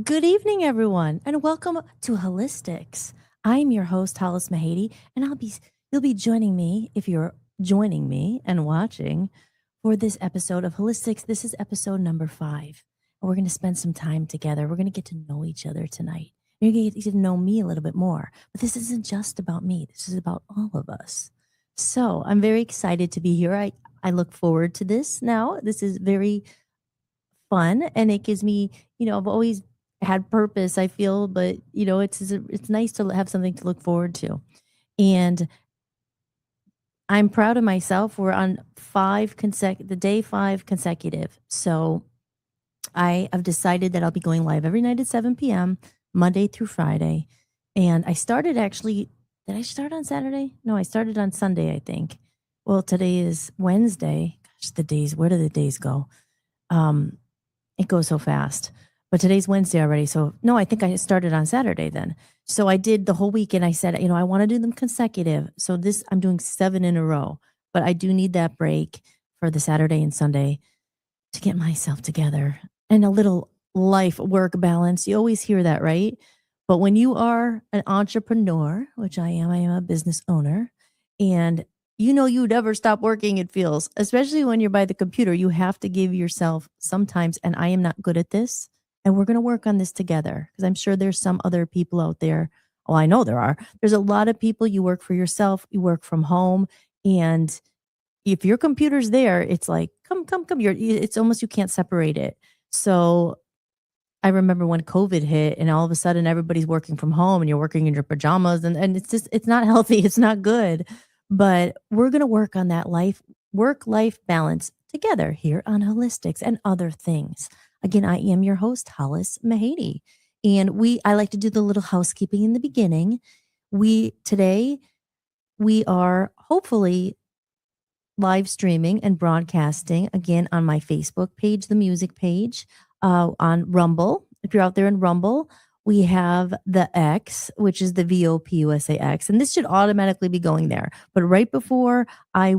Good evening, everyone, and welcome to Hollistics. I'm your host, Hollis Mahady, and you'll be joining me if you're joining me and watching for this episode of Holistics. This is episode number 5, and we're going to spend some time together. We're going to get to know each other tonight. You're going to get to know me a little bit more, but this isn't just about me. This is about all of us. So I'm very excited to be here. I look forward to this now. This is very fun and it gives me, I've always had purpose, I feel, but it's nice to have something to look forward to. And I'm proud of myself. We're on the day 5 consecutive. So I have decided that I'll be going live every night at 7 p.m. Monday through Friday. And I started actually, did I start on Saturday? No, I started on Sunday, I think. Well, today is Wednesday. Gosh, where do the days go? It goes so fast. But today's Wednesday already. So, no, I think I started on Saturday then. So I did the whole week and I said, I want to do them consecutive. So I'm doing 7 in a row. But I do need that break for the Saturday and Sunday to get myself together and a little life work balance. You always hear that, right? But when you are an entrepreneur, which I am a business owner, and you never stop working, it feels, especially when you're by the computer. You have to give yourself sometimes, and I am not good at this. And we're going to work on this together because I'm sure there's some other people out there. Oh, I know there are. There's a lot of people. You work for yourself, you work from home. And if your computer's there, it's like, come. It's almost you can't separate it. So I remember when COVID hit and all of a sudden everybody's working from home and you're working in your pajamas and it's not healthy. It's not good. But we're going to work on that work life balance together here on Holistics and other things. Again, I am your host, Hollis Mahady. And I like to do the little housekeeping in the beginning. Today we are hopefully live streaming and broadcasting again on my Facebook page, the music page, on Rumble. If you're out there in Rumble, we have the X, which is the VOP USA X, and this should automatically be going there. But right before I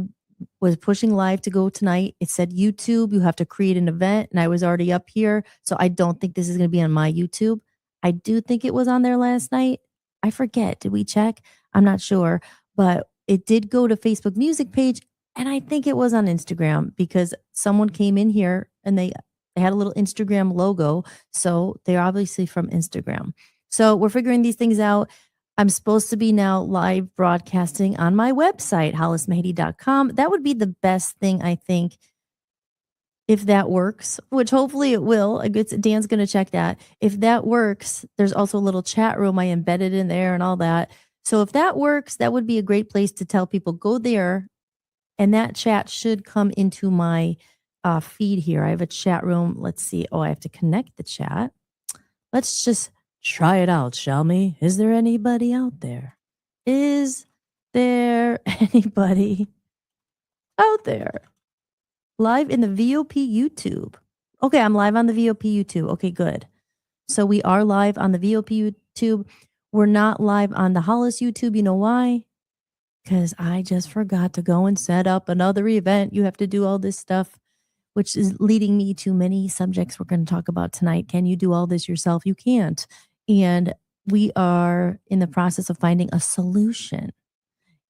was pushing live to go tonight, it said YouTube, you have to create an event, and I was already up here. So I don't think this is going to be on my YouTube. I do think it was on there last night. I forget. Did we check? I'm not sure. But it did go to Facebook music page. And I think it was on Instagram because someone came in here and they had a little Instagram logo. So they're obviously from Instagram. So we're figuring these things out. I'm supposed to be now live broadcasting on my website, hollismahady.com. That would be the best thing, I think, if that works, which hopefully it will. Dan's going to check that. If that works, there's also a little chat room I embedded in there and all that. So if that works, that would be a great place to tell people, go there. And that chat should come into my feed here. I have a chat room. Let's see. Oh, I have to connect the chat. Let's just try it out, shall we? Is there anybody out there? Is there anybody out there? Live in the VOP YouTube. Okay, I'm live on the VOP YouTube. Okay, good. So we are live on the VOP YouTube. We're not live on the Hollis YouTube. You know why? Because I just forgot to go and set up another event. You have to do all this stuff, which is leading me to many subjects we're going to talk about tonight. Can you do all this yourself? You can't. And we are in the process of finding a solution.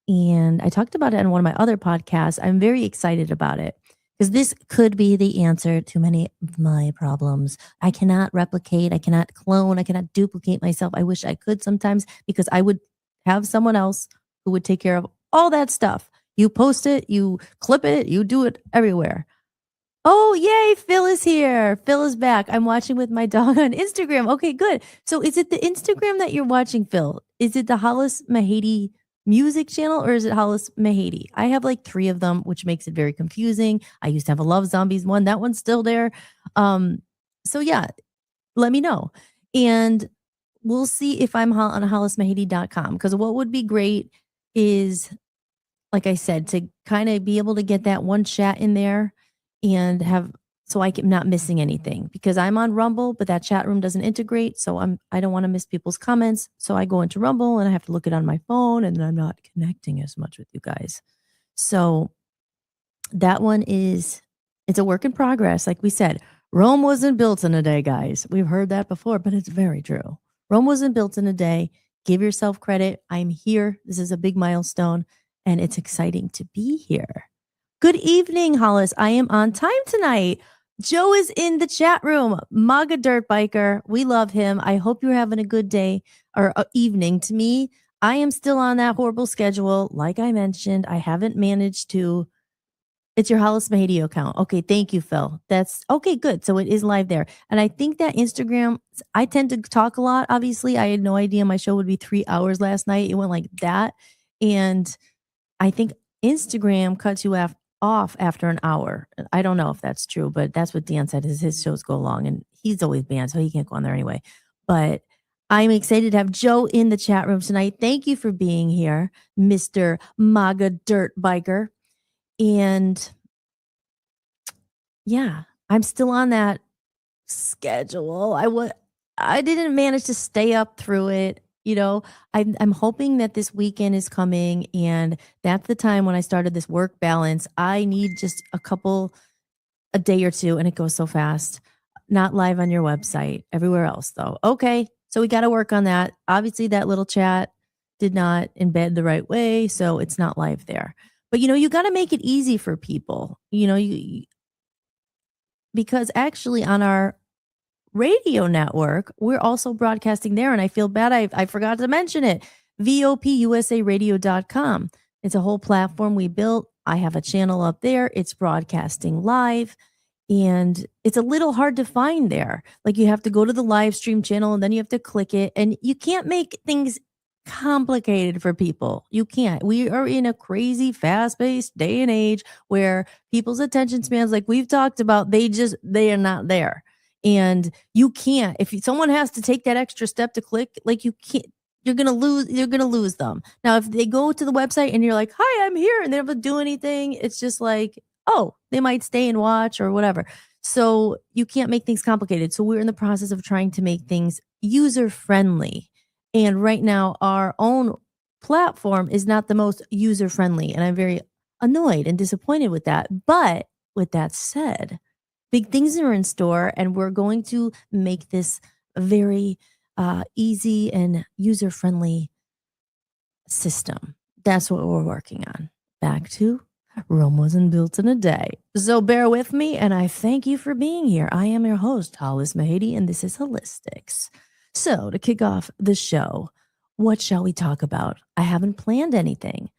And I talked about it on one of my other podcasts. I'm very excited about it because this could be the answer to many of my problems. I cannot replicate, I cannot clone, I cannot duplicate myself. I wish I could sometimes because I would have someone else who would take care of all that stuff. You post it, you clip it, you do it everywhere. Oh, yay, Phil is here. Phil is back. I'm watching with my dog on Instagram. Okay, good. So is it the Instagram that you're watching, Phil? Is it the Hollis Mahady music channel or is it Hollis Mahady? I have like 3 of them, which makes it very confusing. I used to have a Love Zombies one. That one's still there. So yeah, let me know. And we'll see if I'm on hollismahady.com because what would be great is, like I said, to kind of be able to get that one chat in there and have so I'm not missing anything because I'm on Rumble, but that chat room doesn't integrate. So I don't want to miss people's comments. So I go into Rumble and I have to look it on my phone and I'm not connecting as much with you guys. So that one it's a work in progress. Like we said, Rome wasn't built in a day, guys. We've heard that before, but it's very true. Rome wasn't built in a day. Give yourself credit. I'm here. This is a big milestone, and it's exciting to be here. Good evening, Hollis. I am on time tonight. Joe is in the chat room. MAGA Dirt Biker. We love him. I hope you're having a good day or evening. To me, I am still on that horrible schedule. Like I mentioned, I haven't managed to. It's your Hollis Mahady account. Okay, thank you, Phil. That's okay, good. So it is live there. And I think that Instagram, I tend to talk a lot. Obviously, I had no idea my show would be 3 hours last night. It went like that. And I think Instagram cuts you off after an hour. I don't know if that's true, but that's what Dan said is his shows go long and he's always banned, so he can't go on there anyway. But I'm excited to have Joe in the chat room tonight. Thank you for being here, Mr. MAGA Dirt Biker. And yeah, I'm still on that schedule. I didn't manage to stay up through it. You know, I'm hoping that this weekend is coming, and that's the time when I started this work balance. I need just a day or two, and it goes so fast. Not live on your website, everywhere else though. Okay, so we got to work on that. Obviously, that little chat did not embed the right way, so it's not live there. But you got to make it easy for people. Because actually on our radio network, we're also broadcasting there. And I feel bad. I forgot to mention it. VOPUSAradio.com. It's a whole platform we built. I have a channel up there. It's broadcasting live. And it's a little hard to find there. Like you have to go to the live stream channel and then you have to click it. And you can't make things complicated for people. You can't. We are in a crazy fast-paced day and age where people's attention spans, like we've talked about, they are not there. And you can't, if someone has to take that extra step to click, like you can't, you're going to lose them. Now, if they go to the website and you're like, hi, I'm here, and they don't do anything, it's just like, oh, they might stay and watch or whatever. So you can't make things complicated. So we're in the process of trying to make things user-friendly. And right now, our own platform is not the most user-friendly. And I'm very annoyed and disappointed with that. But with that said, big things are in store, and we're going to make this a very easy and user-friendly system. That's what we're working on. Back to Rome wasn't built in a day. So bear with me, and I thank you for being here. I am your host, Hollis Mahady, and this is Hollistics. So to kick off the show, what shall we talk about? I haven't planned anything.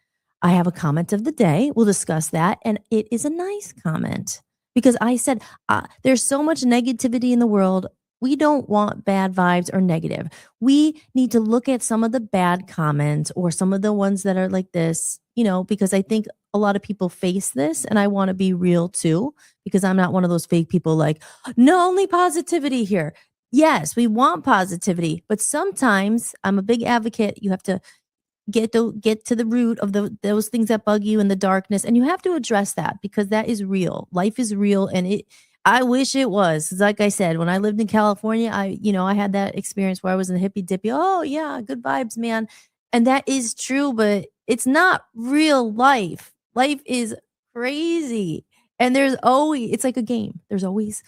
I have a comment of the day. We'll discuss that, and it is a nice comment. Because I said, there's so much negativity in the world. We don't want bad vibes or negative. We need to look at some of the bad comments or some of the ones that are like this, because I think a lot of people face this, and I want to be real too, because I'm not one of those fake people like, no, only positivity here. Yes, we want positivity, but sometimes I'm a big advocate. You have to get to the root of those things that bug you in the darkness, and you have to address that because that is real. Life is real, and I wish it was. Like I said, when I lived in California, I had that experience where I was in the hippy dippy. Oh yeah, good vibes, man, and that is true, but it's not real life. Life is crazy, and it's like a game. There's always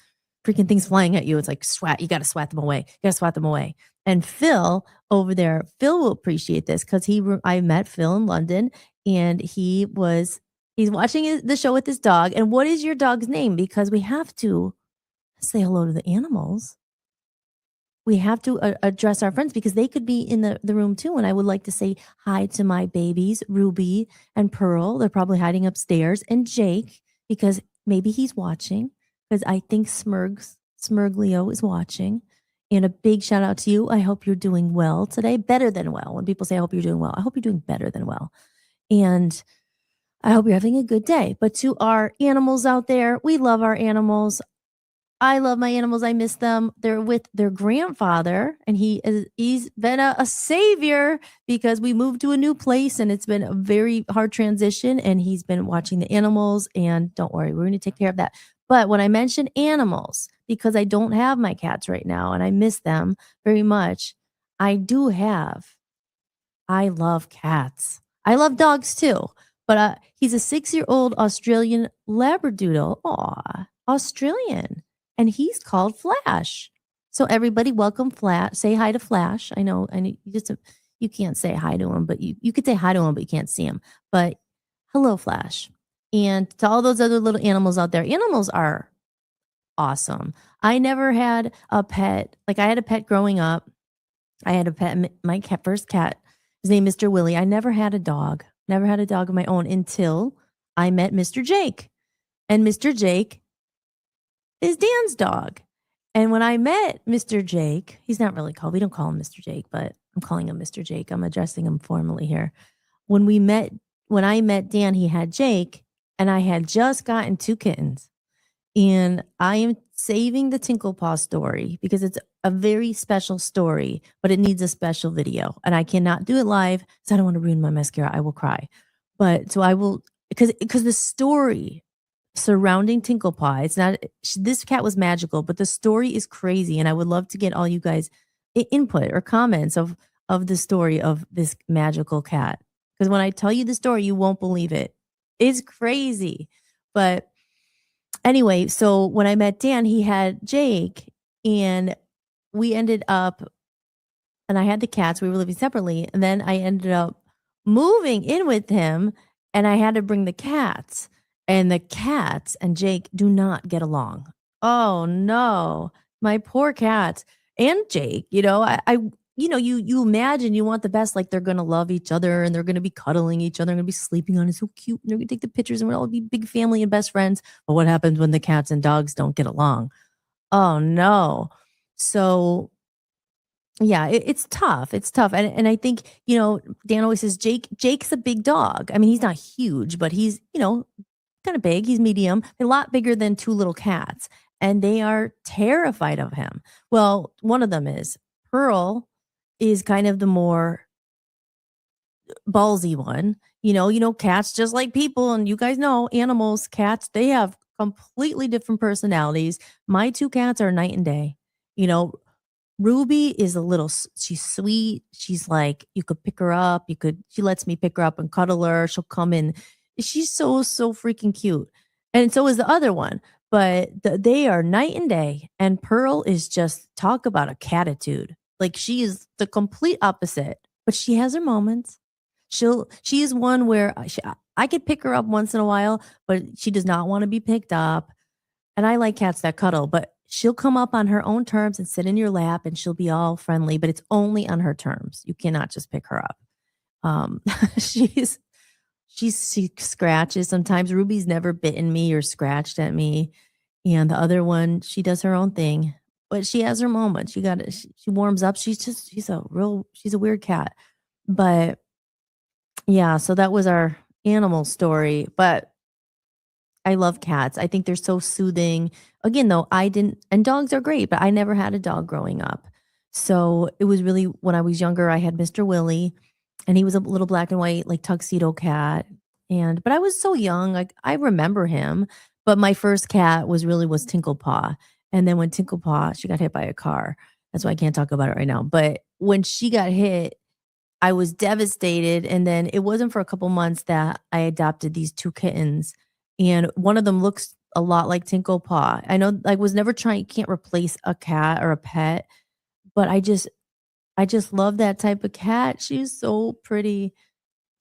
freaking things flying at you. It's like swat. You got to swat them away. You got to swat them away. And Phil over there, Phil will appreciate this because I met Phil in London, and he's watching the show with his dog. And what is your dog's name? Because we have to say hello to the animals. We have to address our friends because they could be in the room too. And I would like to say hi to my babies, Ruby and Pearl. They're probably hiding upstairs. And Jake, because maybe he's watching, because I think Smurglio is watching. And a big shout out to you. I hope you're doing well today. Better than well. When people say, I hope you're doing well, I hope you're doing better than well. And I hope you're having a good day. But to our animals out there, we love our animals. I love my animals. I miss them. They're with their grandfather, and he's been a savior because we moved to a new place, and it's been a very hard transition, and he's been watching the animals. And don't worry, we're going to take care of that. But when I mention animals, because I don't have my cats right now and I miss them very much, I love cats. I love dogs too, but he's a 6-year-old Australian Labradoodle. Aw, Australian. and he's called Flash. So everybody welcome Flash. Say hi to Flash. I know you can't say hi to him, but you could say hi to him, but you can't see him. But hello, Flash. And to all those other little animals out there, animals are awesome. I never had a pet. Like I had a pet growing up. I had a pet, my first cat. His name Mr. Willie. I never had a dog. Never had a dog of my own until I met Mr. Jake. And Mr. Jake is Dan's dog. And when I met Mr. Jake, he's not really called, we don't call him Mr. Jake, but I'm calling him Mr. Jake. I'm addressing him formally here. When I met Dan, he had Jake, and I had just gotten 2 kittens. And I am saving the Tinklepaw story because it's a very special story, but it needs a special video. And I cannot do it live because I don't want to ruin my mascara. I will cry. But so I will, because the story surrounding Tinklepaw, it's not, this cat was magical, but the story is crazy. And I would love to get all you guys input or comments of the story of this magical cat. Because when I tell you the story, you won't believe it. It's crazy. But anyway, so when I met Dan, he had Jake, and we ended up, and I had the cats. We were living separately. And then I ended up moving in with him, and I had to bring the cats. And the cats and Jake do not get along. Oh no, my poor cat and Jake. You imagine you want the best, like they're gonna love each other and they're gonna be cuddling each other, they're gonna be sleeping on it, so cute, and they're gonna take the pictures and we'll all be big family and best friends. But what happens when the cats and dogs don't get along? Oh no. So yeah, it's tough. It's tough. And I think, Dan always says Jake's a big dog. I mean, he's not huge, but he's, kind of big. He's medium, a lot bigger than 2 little cats. And they are terrified of him. Well, one of them is. Pearl is kind of the more ballsy one. Cats just like people, and you guys know animals, cats, they have completely different personalities. My 2 cats are night and day. You know, Ruby is she's sweet. She's like, you could pick her up. She lets me pick her up and cuddle her. She'll come in. She's so freaking cute. And so is the other one. But they are night and day. And Pearl is just, talk about a catitude. Like she is the complete opposite, but she has her moments. She is one where I could pick her up once in a while, but she does not want to be picked up. And I like cats that cuddle, but she'll come up on her own terms and sit in your lap and she'll be all friendly, but it's only on her terms. You cannot just pick her up. She scratches sometimes. Ruby's never bitten me or scratched at me. And the other one, she does her own thing, but she has her moments. She warms up. She's a weird cat. But yeah, so that was our animal story. But I love cats. I think they're so soothing. Again, though, and dogs are great, but I never had a dog growing up. So it was really, when I was younger, I had Mr. Willie, and he was a little black and white, like tuxedo cat. But I was so young, like I remember him. But my first cat was Tinklepaw. And then when Tinklepaw, she got hit by a car. That's why I can't talk about it right now. But when she got hit, I was devastated. And then it wasn't for a couple months that I adopted these 2 kittens. And one of them looks a lot like Tinklepaw. I know I was never trying, you can't replace a cat or a pet, but I just love that type of cat. She's so pretty.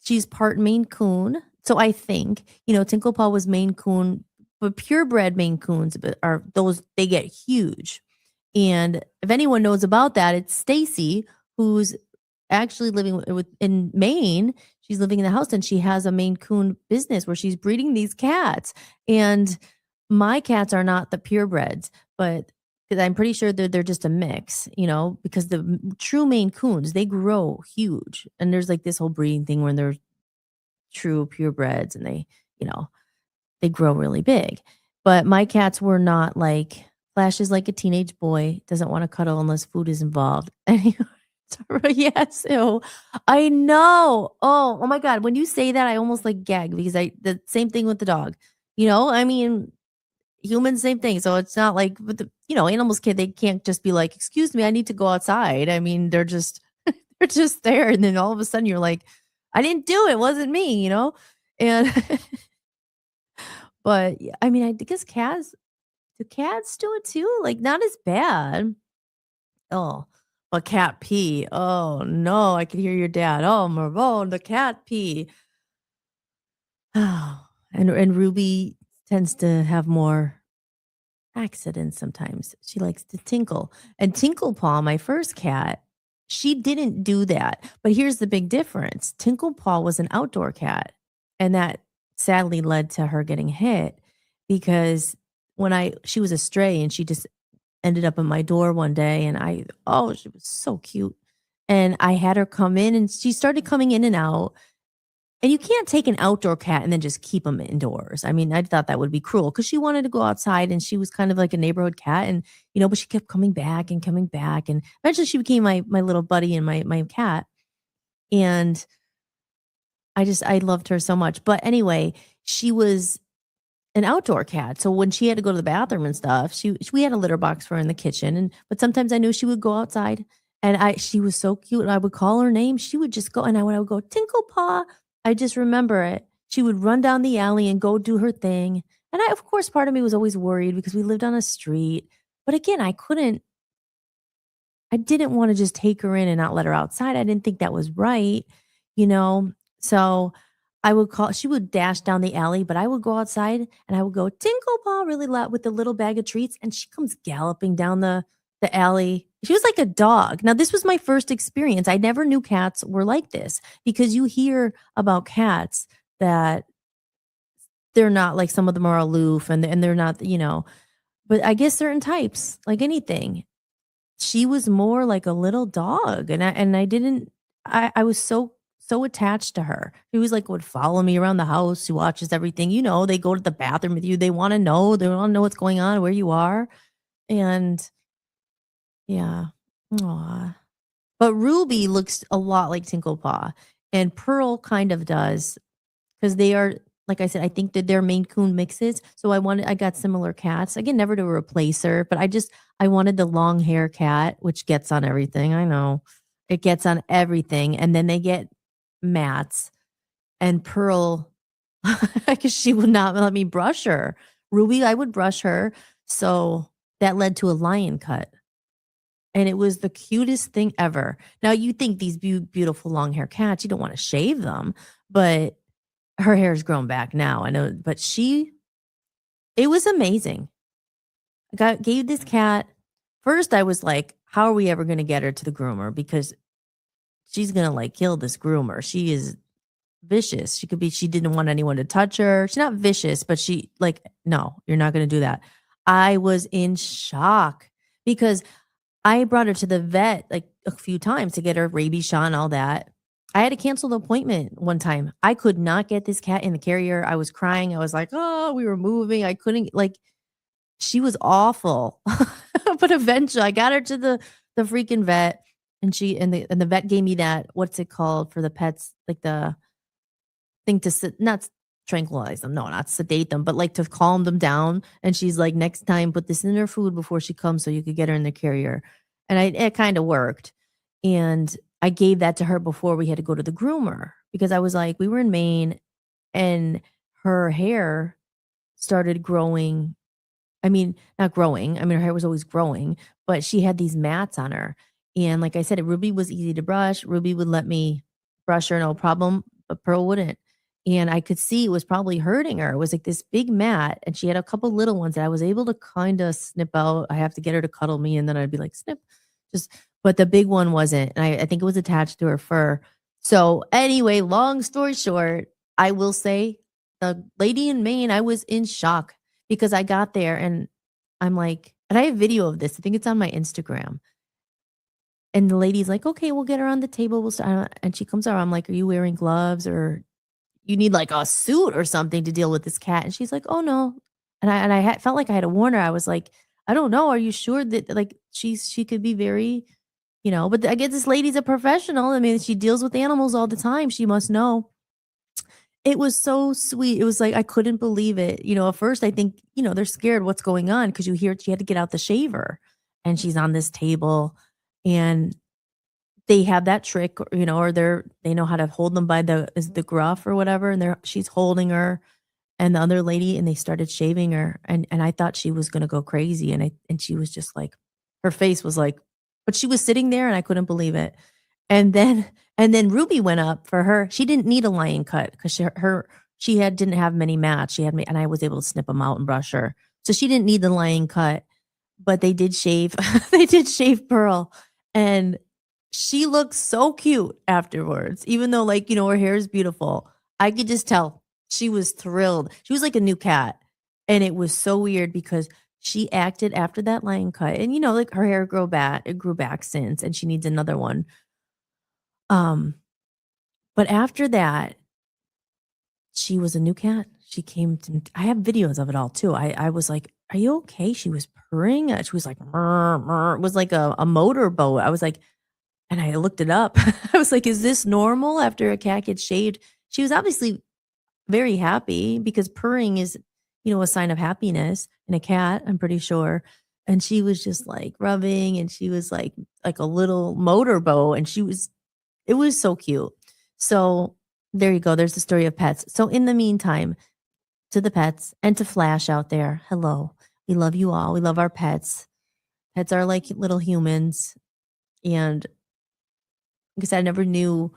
She's part Maine Coon. So I think, Tinklepaw was Maine Coon, but purebred Maine Coons they get huge. And if anyone knows about that, it's Stacy, who's actually living in Maine. She's living in the house and she has a Maine Coon business where she's breeding these cats. And my cats are not the purebreds, but because I'm pretty sure they're just a mix, because the true Maine Coons, they grow huge. And there's like this whole breeding thing where they're true purebreds and they grow really big. But my cats were not like, Flash is like a teenage boy, doesn't want to cuddle unless food is involved. Yes, ew. I know. Oh my God. When you say that, I almost like gag because the same thing with the dog. I mean, humans, same thing. So it's not like with animals they can't just be like, excuse me, I need to go outside. I mean, they're just there. And then all of a sudden you're like, I didn't do it. It wasn't me, And but I mean, I guess Do cats do it too? Like, not as bad. Oh, but cat pee. Oh, no, I can hear your dad. Oh, Marvone, the cat pee. Oh, and Ruby tends to have more accidents sometimes. She likes to tinkle. And Tinklepaw, my first cat, she didn't do that. But here's the big difference. Tinklepaw was an outdoor cat, and that sadly led to her getting hit because she was a stray and she just ended up at my door one day and she was so cute. And I had her come in and she started coming in and out. And you can't take an outdoor cat and then just keep them indoors. I mean, I thought that would be cruel because she wanted to go outside and she was kind of like a neighborhood cat. And, but she kept coming back and coming back. And eventually she became my little buddy and my cat. And I loved her so much. But anyway, she was an outdoor cat. So when she had to go to the bathroom and stuff, we had a litter box for her in the kitchen. But sometimes I knew she would go outside and she was so cute. And I would call her name. She would just go and I would go, Tinklepaw. I just remember it. She would run down the alley and go do her thing. And of course, part of me was always worried because we lived on a street. But again, I didn't want to just take her in and not let her outside. I didn't think that was right, you know? So she would dash down the alley, but I would go outside and I would go Tinklepaw really loud with the little bag of treats. And she comes galloping down the alley. She was like a dog. Now, this was my first experience. I never knew cats were like this because you hear about cats that they're not like some of them are aloof and they're not, but I guess certain types, like anything, she was more like a little dog. And I was so attached to her. She was like would follow me around the house. She watches everything. They go to the bathroom with you. They want to know. They want to know what's going on, where you are. And yeah. Aw. But Ruby looks a lot like Tinklepaw, and Pearl kind of does because they are, like I said, I think that they're Maine Coon mixes. So I got similar cats. Again, never to replace her, but I wanted the long hair cat, which gets on everything. I know it gets on everything, and then they get mats. And Pearl, because she would not let me brush her. Ruby, I would brush her, so that led to a lion cut. And it was the cutest thing ever. Now, you think these beautiful long hair cats, you don't want to shave them, but her hair's grown back now. I know, but it was amazing. Gave this cat, first I was like, how are we ever going to get her to the groomer? Because she's going to like kill this groomer. She is vicious. She didn't want anyone to touch her. She's not vicious, but no, you're not going to do that. I was in shock because I brought her to the vet like a few times to get her rabies shot and all that. I had to cancel the appointment one time. I could not get this cat in the carrier. I was crying. I was like, oh, we were moving. I couldn't, she was awful. But eventually I got her to the freaking vet and the vet gave me that, what's it called for the pets? Like the thing to not tranquilize them. No, not sedate them, but like to calm them down. And she's like, next time, put this in her food before she comes so you could get her in the carrier. And it kind of worked. And I gave that to her before we had to go to the groomer because I was like, we were in Maine and her hair started growing. I mean, not growing. I mean, her hair was always growing, but she had these mats on her. And like I said, Ruby was easy to brush. Ruby would let me brush her, no problem, but Pearl wouldn't. And I could see it was probably hurting her. It was like this big mat, and she had a couple little ones that I was able to kind of snip out. I have to get her to cuddle me, and then I'd be like, snip. But the big one wasn't. And I think it was attached to her fur. So anyway, long story short, I will say the lady in Maine, I was in shock because I got there and I'm like, and I have video of this. I think it's on my Instagram. And the lady's like, okay, we'll get her on the table. We'll start. And she comes over. I'm like, are you wearing gloves or you need like a suit or something to deal with this cat? And she's like, oh no. And I felt like I had to warn her. I was like, I don't know. Are you sure that like she could be very, but I guess this lady's a professional. I mean, she deals with animals all the time. She must know. It was so sweet. It was like, I couldn't believe it. At first I think, they're scared what's going on because you hear she had to get out the shaver and she's on this table and they have that trick, or they know how to hold them by the gruff or whatever. And she's holding her and the other lady, and they started shaving her, and I thought she was gonna go crazy, and she was just like her face was like but she was sitting there, and I couldn't believe it. And then and then Ruby went up for her. She didn't need a lion cut because she had didn't have many mats. She had me, and I was able to snip them out and brush her. So she didn't need the lion cut, but they did shave they did shave Pearl, and she looked so cute afterwards, even though, like, her hair is beautiful. I could just tell she was thrilled. She was like a new cat, and it was so weird because she acted after that lion cut, and, like, her hair grew back since, and she needs another one. Um, but after that, she was a new cat. She came to me I have videos of it all too. I was like, "Are you okay?" She was purring, she was like, "Mrr, mrr." It was like a motorboat. I was like and I looked it up. I was like, "Is this normal after a cat gets shaved?" She was obviously very happy because purring is, a sign of happiness in a cat, I'm pretty sure. And she was just like rubbing and she was like a little motorboat and it was so cute. So there you go. There's the story of pets. So in the meantime, to the pets and to Flash out there, hello. We love you all. We love our pets. Pets are like little humans. And because I never knew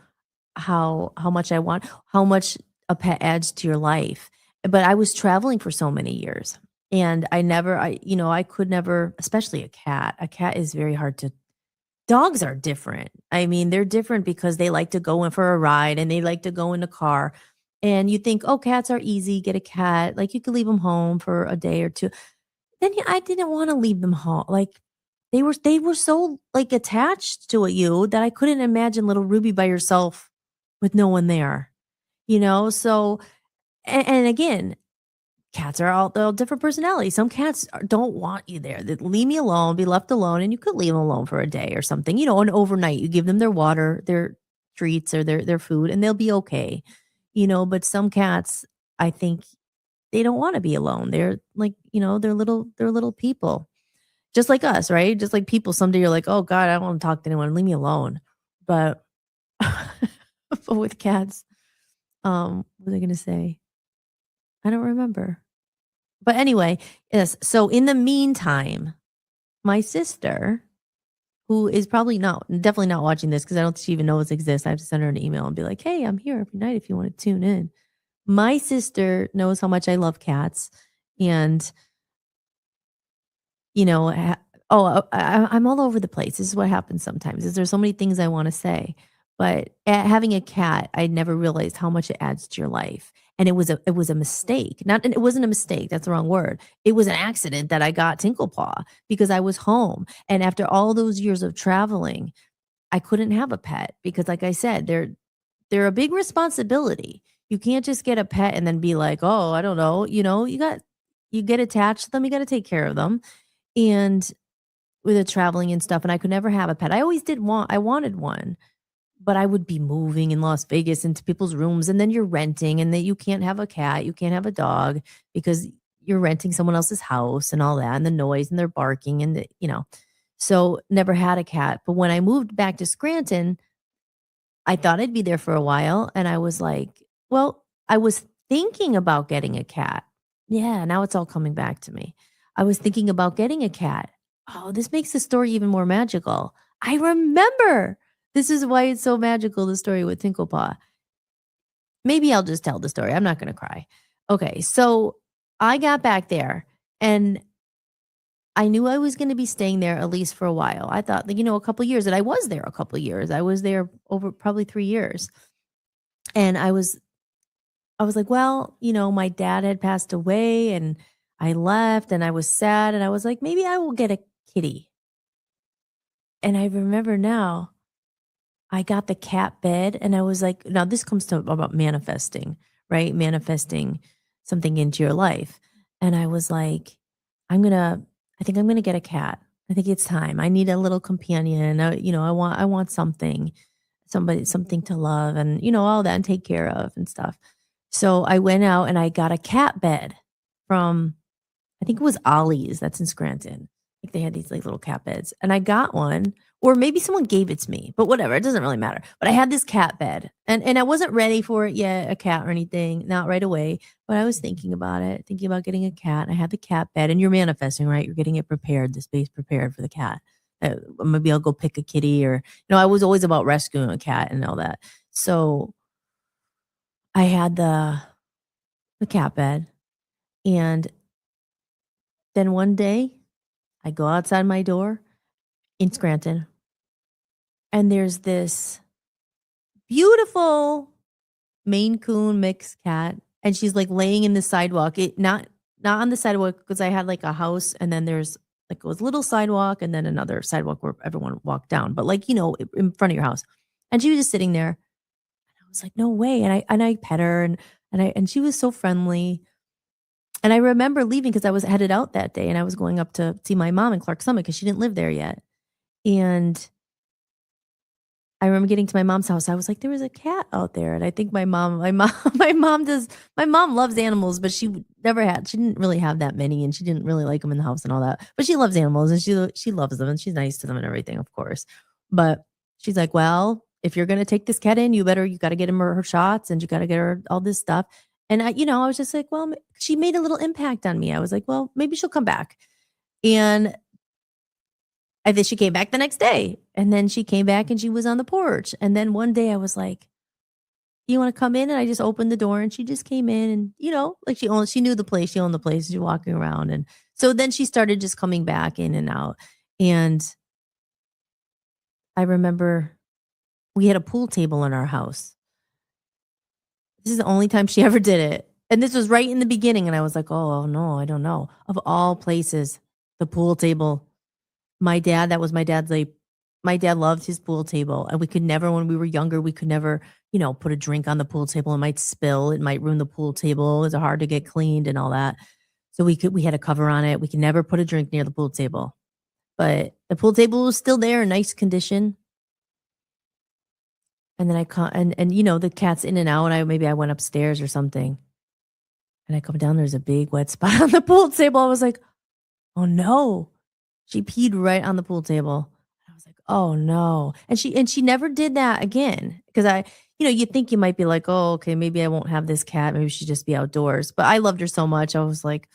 how much a pet adds to your life. But I was traveling for so many years. And I could never, especially a cat. A cat is very hard to dogs are different. I mean, they're different because they like to go in for a ride and they like to go in the car. And you think, "Oh, cats are easy, get a cat." Like, you could leave them home for a day or 2. Then I didn't wanna leave them home. Like, they were so, like, attached to you that I couldn't imagine little Ruby by herself with no one there, So and again, cats are all different personalities. Some cats don't want you there. They leave me alone, be left alone, and you could leave them alone for a day or something, and overnight. You give them their water, their treats, or their food, and they'll be okay, But some cats, I think they don't want to be alone. They're like, they're little people, just like us, right? Just like people. Someday you're like, oh God, I don't want to talk to anyone. Leave me alone. But, but with cats, what was I going to say? I don't remember. But anyway, yes, so in the meantime, my sister, who is probably not definitely not watching this because I don't think she even knows it exists. I have to send her an email and be like, "Hey, I'm here every night if you wanna tune in." My sister knows how much I love cats, and you know, ha I'm all over the place. This is what happens sometimes, is there's so many things I wanna say, but, having a cat, I never realized how much it adds to your life, and it was a mistake. Not and it wasn't a mistake, that's the wrong word. It was an accident that I got Tinklepaw because I was home, and after all those years of traveling, I couldn't have a pet because, like I said, they're a big responsibility. You can't just get a pet and then be like, "Oh, I don't know," you get attached to them, you gotta take care of them, and with the traveling and stuff, and I could never have a pet. I wanted one, but I would be moving in Las Vegas into people's rooms, and then you're renting, and then you can't have a cat, you can't have a dog because you're renting someone else's house and all that, and the noise, and they're barking, and so never had a cat. But when I moved back to Scranton, I thought I'd be there for a while, and I was like, well, I was thinking about getting a cat. Yeah, now it's all coming back to me. I was thinking about getting a cat. Oh, this makes the story even more magical. I remember. This is why it's so magical, the story with Tinklepaw. Maybe I'll just tell the story. I'm not gonna cry. Okay, so I got back there, and I knew I was gonna be staying there at least for a while. I thought, that, a couple years, and I was there a couple years. I was there over probably 3 years. And I was like, well, my dad had passed away and I left and I was sad and I was like, maybe I will get a kitty. And I remember now I got the cat bed and I was like, now this comes to about manifesting, right? Manifesting something into your life. And I was like, I think I'm gonna get a cat. I think it's time. I need a little companion. I want something to love and all that and take care of and stuff. So I went out and I got a cat bed from I think it was Ollie's that's in Scranton. Like they had these like little cat beds. And I got one or maybe someone gave it to me, but whatever, it doesn't really matter. But I had this cat bed, and I wasn't ready for it yet, a cat or anything, not right away, but I was thinking about it, thinking about getting a cat. I had the cat bed, and you're manifesting, right? You're getting it prepared, the space prepared for the cat. Maybe I'll go pick a kitty, or I was always about rescuing a cat and all that. So I had the cat bed, and then one day I go outside my door in Scranton, and there's this beautiful Maine Coon mixed cat, and she's, like, laying in the sidewalk. Not on the sidewalk, because I had, like, a house, and then there's, like, a little sidewalk and then another sidewalk where everyone walked down, but, like, in front of your house. And she was just sitting there. I was like, "No way." And I pet her, and she was so friendly. And I remember leaving because I was headed out that day, and I was going up to see my mom in Clark Summit because she didn't live there yet. And I remember getting to my mom's house. I was like, there was a cat out there. And I think my mom loves animals, but she didn't really have that many, and she didn't really like them in the house and all that. But she loves animals, and she loves them, and she's nice to them and everything, of course. But she's like, well, if you're going to take this cat in, you got to get her shots, and you got to get her all this stuff. And I was just like, well, she made a little impact on me. I was like, well, maybe she'll come back. And then she came back the next day, and then she came back and she was on the porch. And then one day I was like, you want to come in? And I just opened the door, and she just came in, and, like she knew the place. She owned the place. She was walking around. And so then she started just coming back in and out. And I remember we had a pool table in our house. This is the only time she ever did it. And this was right in the beginning. And I was like, oh no, I don't know. Of all places, the pool table. My dad, that was my dad's, like, my dad loved his pool table, and we could never, when we were younger, we could never, put a drink on the pool table. It might spill, it might ruin the pool table. It was hard to get cleaned and all that. So we had a cover on it. We could never put a drink near the pool table. But the pool table was still there in nice condition. And then the cat's in and out, and maybe I went upstairs or something. And I come down, there's a big wet spot on the pool table. I was like, oh no. She peed right on the pool table. I was like, "Oh, no." And she never did that again, because you think you might be like, "Oh, okay, maybe I won't have this cat. Maybe she'd just be outdoors." But I loved her so much. I was like,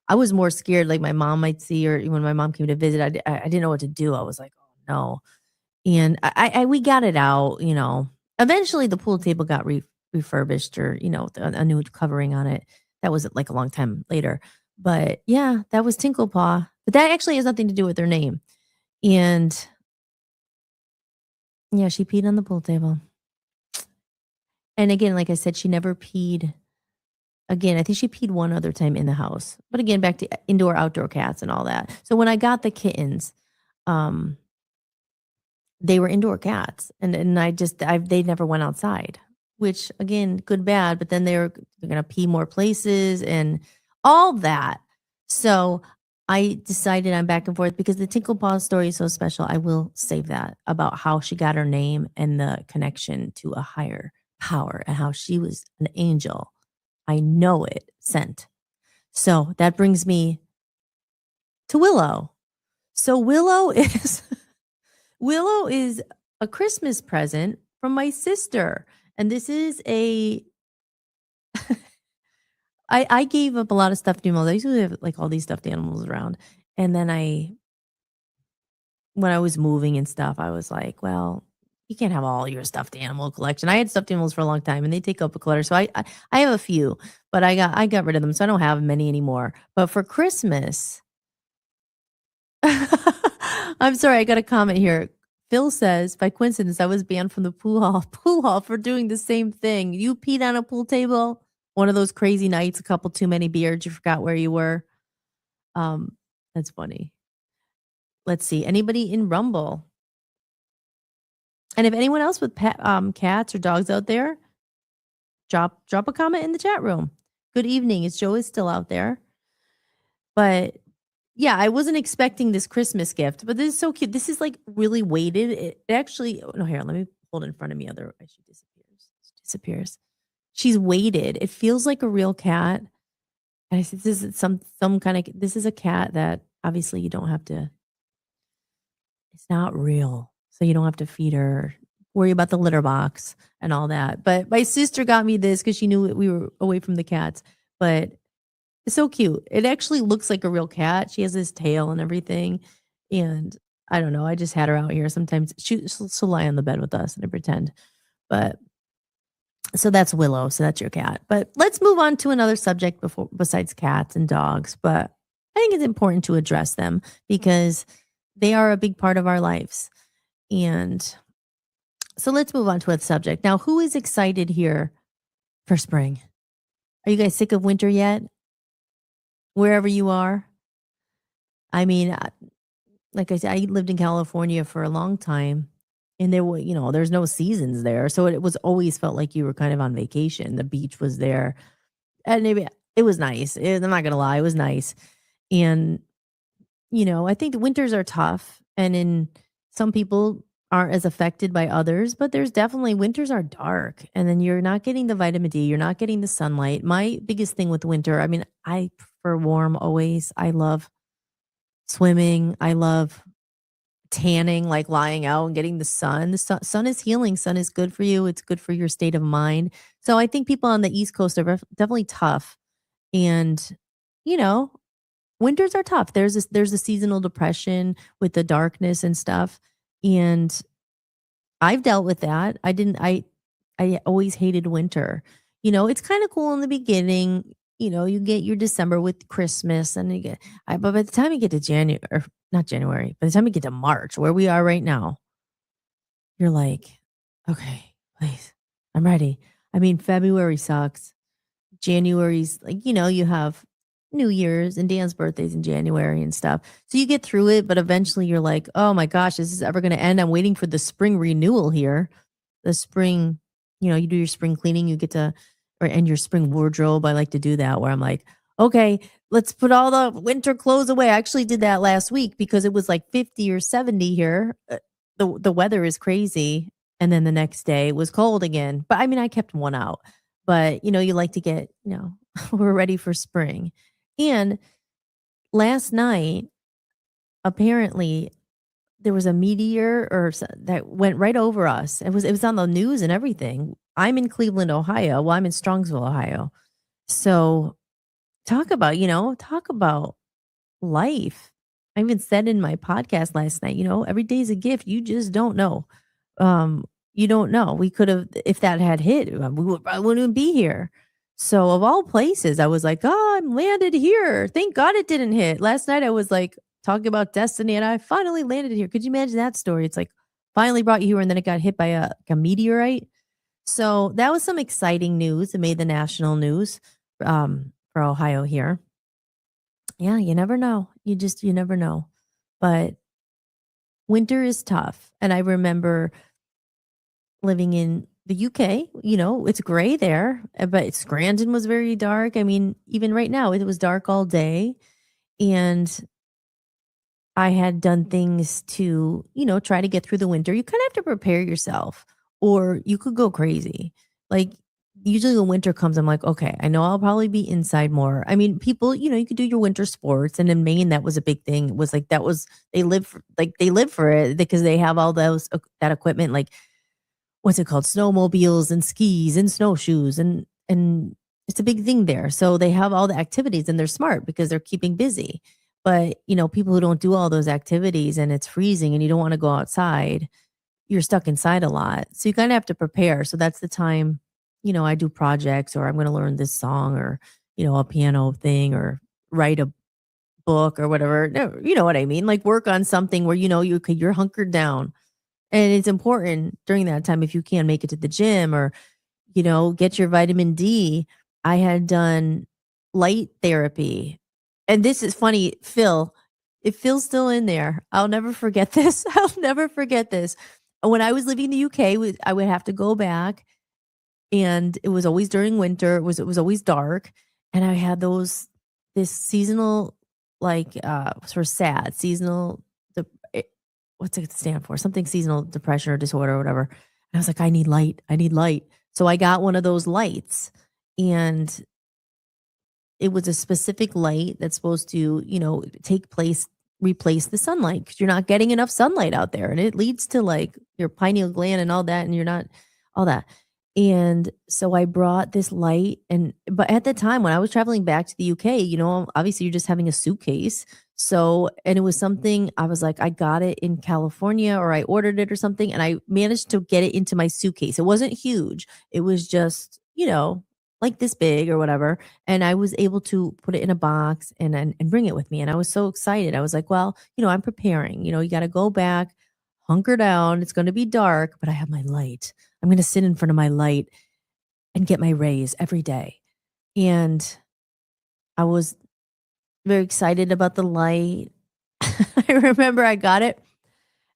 I was more scared, like, my mom might see her. When my mom came to visit, I didn't know what to do. I was like, "Oh, no." And we got it out. Eventually, the pool table got refurbished, or, a new covering on it. That was, like, a long time later. But yeah, that was Tinklepaw. But that actually has nothing to do with her name. And yeah, she peed on the pool table. And again, like I said, she never peed again. I think she peed one other time in the house. But again, back to indoor, outdoor cats and all that. So when I got the kittens, um, they were indoor cats, and they never went outside, which again, good, bad, but then they're going to pee more places and all that. So I decided, I'm back and forth, because the Tinklepaw story is so special. I will save that, about how she got her name and the connection to a higher power, and how she was an angel. I know it, sent. So that brings me to Willow. So Willow is Willow is a Christmas present from my sister. And this is I gave up a lot of stuffed animals. I usually have, like, all these stuffed animals around. And then when I was moving and stuff, I was like, well, you can't have all your stuffed animal collection. I had stuffed animals for a long time, and they take up a clutter. So I have a few, but I got rid of them. So I don't have many anymore. But for Christmas, I'm sorry, I got a comment here. Phil says, by coincidence, I was banned from the pool hall for doing the same thing. You peed on a pool table? One of those crazy nights, a couple too many beers, you forgot where you were. That's funny. Let's see. Anybody in Rumble? And if anyone else with cats or dogs out there, drop a comment in the chat room. Good evening. Joe is still out there. But yeah, I wasn't expecting this Christmas gift, but this is so cute. This is, like, really weighted. It actually, oh, no, here, let me hold it in front of me. Otherwise she disappears. She's weighted. It feels like a real cat. And I said, this is some kind of, this is a cat that obviously you don't have to, it's not real. so you don't have to feed her, worry about the litter box and all that. But my sister got me this because she knew we were away from the cats. But it's so cute. It actually looks like a real cat. She has this tail and everything. And I don't know. I just had her out here. Sometimes she'll lie on the bed with us and I pretend. But so that's Willow. So that's your cat. But let's move on to another subject besides cats and dogs. But I think it's important to address them because they are a big part of our lives. And so let's move on to a subject. Now, who is excited here for spring? Are you guys sick of winter yet? Wherever you are? I mean, like I said, I lived in California for a long time and there were, there's no seasons there. So it was always felt like you were kind of on vacation. The beach was there and it was nice. I'm not going to lie. It was nice. And, I think the winters are tough and in some people aren't as affected by others, but there's definitely winters are dark and then you're not getting the vitamin D. You're not getting the sunlight. My biggest thing with winter, I mean, I prefer warm always. I love swimming. I love tanning, like lying out and getting the sun. The sun is healing. Sun is good for you. It's good for your state of mind. So I think people on the East Coast are definitely tough. And, you know, winters are tough. There's a seasonal depression with the darkness and stuff. And I've dealt with that. I always hated winter. It's kind of cool in the beginning. You get your December with Christmas and but by the time you get to January, or not January, by the time you get to March, where we are right now, you're like, okay, please, I'm ready. I mean, February sucks. January's like, you have New Year's and Dan's birthday's in January and stuff. So you get through it, but eventually you're like, oh my gosh, is this ever going to end? I'm waiting for the spring renewal here. The spring, you do your spring cleaning, you get to, and your spring wardrobe. I like to do that where I'm like, okay, let's put all the winter clothes away. I actually did that last week because it was like 50 or 70 here. The weather is crazy. And then the next day it was cold again. But I mean, I kept one out. But, you like to get, we're ready for spring. And last night, apparently, there was a meteor that went right over us. It was on the news and everything. I'm in Cleveland, Ohio. Well, I'm in Strongsville, Ohio. So talk about life. I even said in my podcast last night, every day's a gift. You just don't know. You don't know. We could have, if that had hit, I wouldn't be here. So of all places, I was like, oh, I'm landed here. Thank God it didn't hit. Last night I was like talking about destiny and I finally landed here. Could you imagine that story? It's like finally brought you here and then it got hit by a meteorite. So that was some exciting news. It made the national news for Ohio here. Yeah, you never know. You never know. But winter is tough. And I remember living in the UK, it's gray there, but Scranton was very dark. I mean, even right now, it was dark all day. And I had done things to, try to get through the winter. You kind of have to prepare yourself or you could go crazy. Like, usually when winter comes, I'm like, okay, I know I'll probably be inside more. I mean, people, you could do your winter sports. And in Maine, that was a big thing. It was like, they live for it because they have all that equipment, like, what's it called? Snowmobiles and skis and snowshoes and it's a big thing there. So they have all the activities and they're smart because they're keeping busy. But, people who don't do all those activities and it's freezing and you don't want to go outside, you're stuck inside a lot. So you kind of have to prepare. So that's the time, I do projects or I'm going to learn this song or, a piano thing or write a book or whatever. No, you know what I mean? Like work on something where, you're hunkered down. And it's important during that time if you can make it to the gym or, get your vitamin D. I had done light therapy. And this is funny, Phil. If Phil's still in there, I'll never forget this. I'll never forget this. When I was living in the UK, I would have to go back and it was always during winter. It was always dark. And I had this seasonal, like sort of sad seasonal what's it stand for? Something seasonal depression or disorder or whatever. And I was like, I need light. I need light. So I got one of those lights and it was a specific light that's supposed to, take place replace the sunlight because you're not getting enough sunlight out there. And it leads to like your pineal gland and all that. And you're not all that. And so I brought this light. But at the time when I was traveling back to the UK, obviously you're just having a suitcase. So, and it was something I was like, I got it in California or I ordered it or something. And I managed to get it into my suitcase. It wasn't huge. It was just, like this big or whatever. And I was able to put it in a box and bring it with me. And I was so excited. I was like, well, I'm preparing. You got to go back, hunker down. It's going to be dark, but I have my light. I'm going to sit in front of my light and get my rays every day. And I was very excited about the light. I remember I got it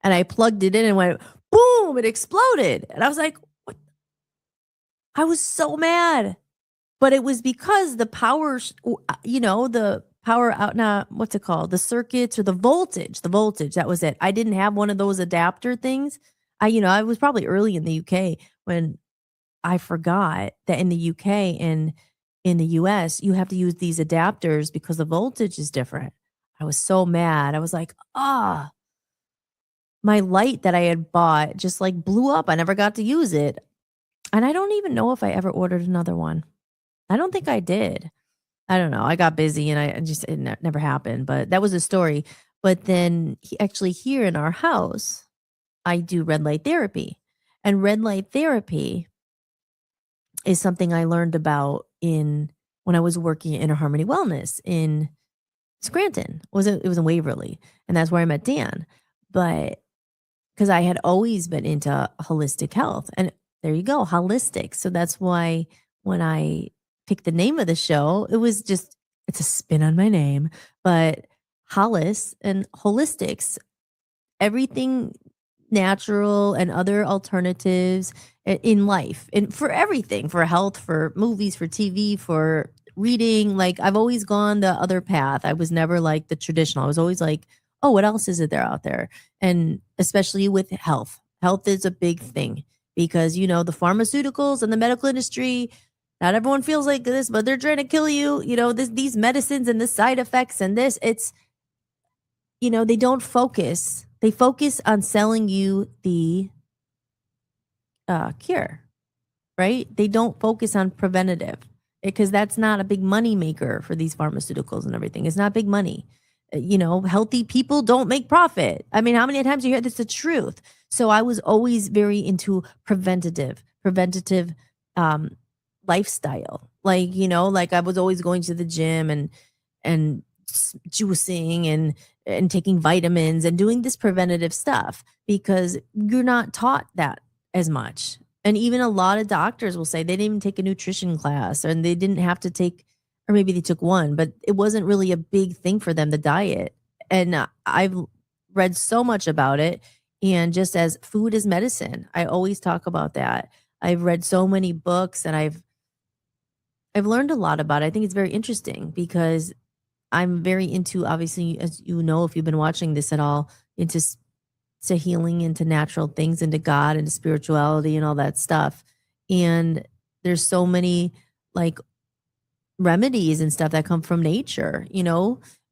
and I plugged it in and went, boom, it exploded. And I was like, what? I was so mad. But it was because the power, the power out, now, what's it called? The circuits or the voltage, that was it. I didn't have one of those adapter things. I was probably early in the UK when I forgot that in the UK and in the US, you have to use these adapters because the voltage is different. I was so mad. I was like, my light that I had bought just like blew up. I never got to use it. And I don't even know if I ever ordered another one. I don't think I did. I don't know. I got busy and it never happened, but that was a story. But then actually here in our house, I do red light therapy. And red light therapy is something I learned about when I was working at Inner Harmony Wellness in Scranton. It was in Waverly. And that's where I met Dan. But because I had always been into holistic health. And there you go, Hollistics. So that's why when I picked the name of the show, it's a spin on my name, but Hollis and Holistics, everything natural and other alternatives in life and for everything, for health, for movies, for TV, for reading. Like I've always gone the other path. I was never like the traditional. I was always like, oh, what else is it there out there? And especially with health. Health is a big thing because, the pharmaceuticals and the medical industry, not everyone feels like this, but they're trying to kill you. These medicines and the side effects and this, it's, they don't focus. They focus on selling you the cure, right? They don't focus on preventative because that's not a big money maker for these pharmaceuticals and everything. It's not big money. Healthy people don't make profit. I mean, how many times you hear this? The truth. So I was always very into preventative lifestyle. Like I was always going to the gym and juicing and taking vitamins and doing this preventative stuff because you're not taught that as much. And even a lot of doctors will say they didn't even take a nutrition class and they didn't have to take, or maybe they took one, but it wasn't really a big thing for them, the diet. And I've read so much about it. And just as food is medicine, I always talk about that. I've read so many books and I've learned a lot about it. I think it's very interesting because I'm very into, obviously, as you know, if you've been watching this at all, into healing, into natural things, into God, into spirituality and all that stuff. And there's so many like remedies and stuff that come from nature,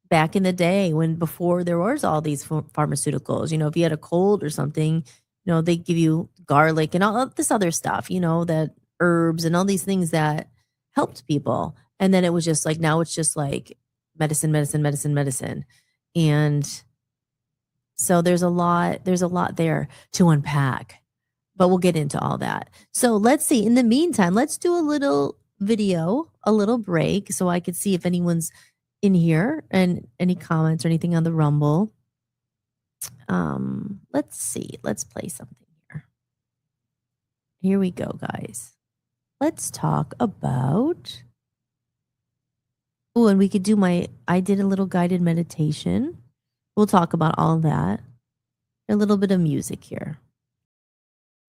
back in the day before there was all these pharmaceuticals, if you had a cold or something, they give you garlic and all of this other stuff, that herbs and all these things that helped people. And then it was just like, now it's just like medicine. And so there's a lot there to unpack, but we'll get into all that. So let's see. In the meantime, let's do a little video, a little break so I could see if anyone's in here and any comments or anything on the Rumble. Let's see. Let's play something here. Here we go, guys. Let's talk about, and we could do I did a little guided meditation. We'll talk about all that. A little bit of music here.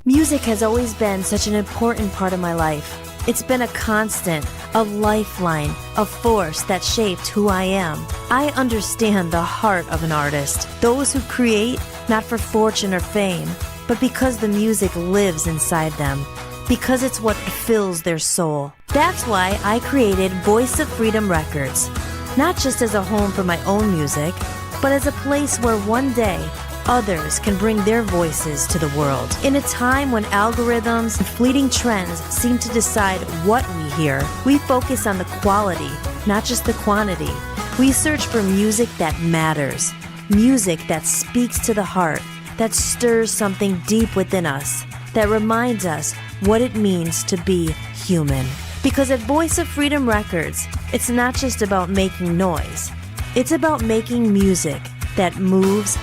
Music has always been such an important part of my life. It's been a constant, a lifeline, a force that shaped who I am. I understand the heart of an artist, those who create not for fortune or fame, but because the music lives inside them, because it's what fills their soul. That's why I created Voice of Freedom Records, not just as a home for my own music, but as a place where one day others can bring their voices to the world. In a time when algorithms and fleeting trends seem to decide what we hear, we focus on the quality, not just the quantity. We search for music that matters, music that speaks to the heart, that stirs something deep within us, that reminds us what it means to be human. Because at Voice of Freedom Records, it's not just about making noise. It's about making music that moves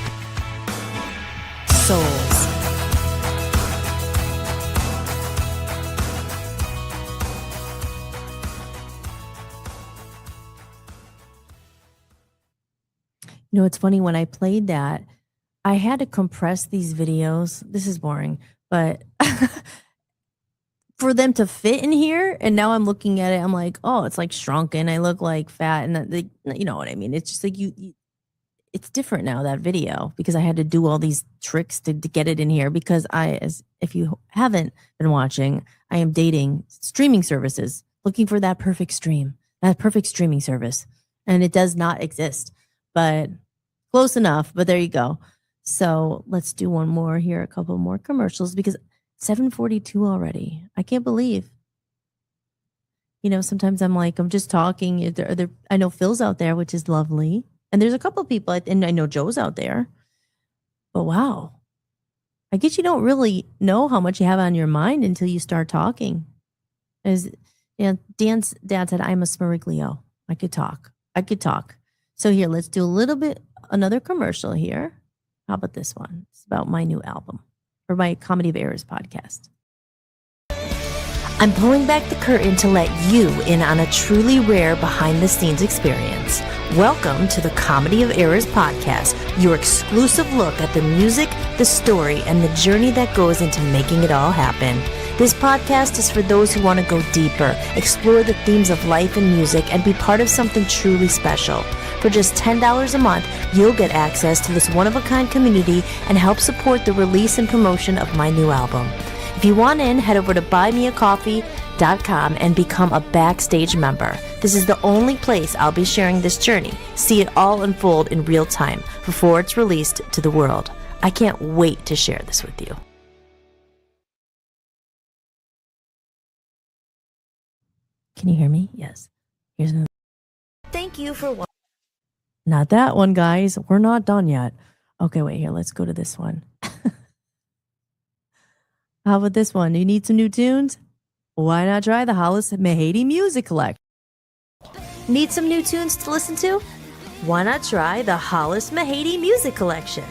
souls. You know, it's funny, when I played that, I had to compress these videos. This is boring, but for them to fit in here. And now I'm looking at it, I'm like, oh, it's like shrunken. I look like fat, and you know what I mean? It's just like it's different now, that video, because I had to do all these tricks to get it in here, because if you haven't been watching, I am dating streaming services, looking for that perfect streaming service. And it does not exist, but close enough, but there you go. So let's do one more here, a couple more commercials, because 7:42 already. I can't believe. You know, sometimes I'm like, I'm just talking. I know Phil's out there, which is lovely. And there's a couple people, and I know Joe's out there. But wow. I guess you don't really know how much you have on your mind until you start talking. Dan's dad said, I'm a Smeriglio. I could talk. So here, let's do another commercial here. How about this one? It's about my new album, or my Comedy of Errors podcast. I'm pulling back the curtain to let you in on a truly rare behind-the-scenes experience. Welcome to the Comedy of Errors podcast, your exclusive look at the music, the story, and the journey that goes into making it all happen. This podcast is for those who want to go deeper, explore the themes of life and music, and be part of something truly special. For just $10 a month, you'll get access to this one-of-a-kind community and help support the release and promotion of my new album. If you want in, head over to buymeacoffee.com and become a backstage member. This is the only place I'll be sharing this journey. See it all unfold in real time before it's released to the world. I can't wait to share this with you. Can you hear me? Yes. Here's another. Thank you for watching. Not that one, guys. We're not done yet. Okay, wait here. Let's go to this one. How about this one? Do you need some new tunes? Why not try the Hollis Mahady Music Collection? Need some new tunes to listen to? Why not try the Hollis Mahady Music Collection?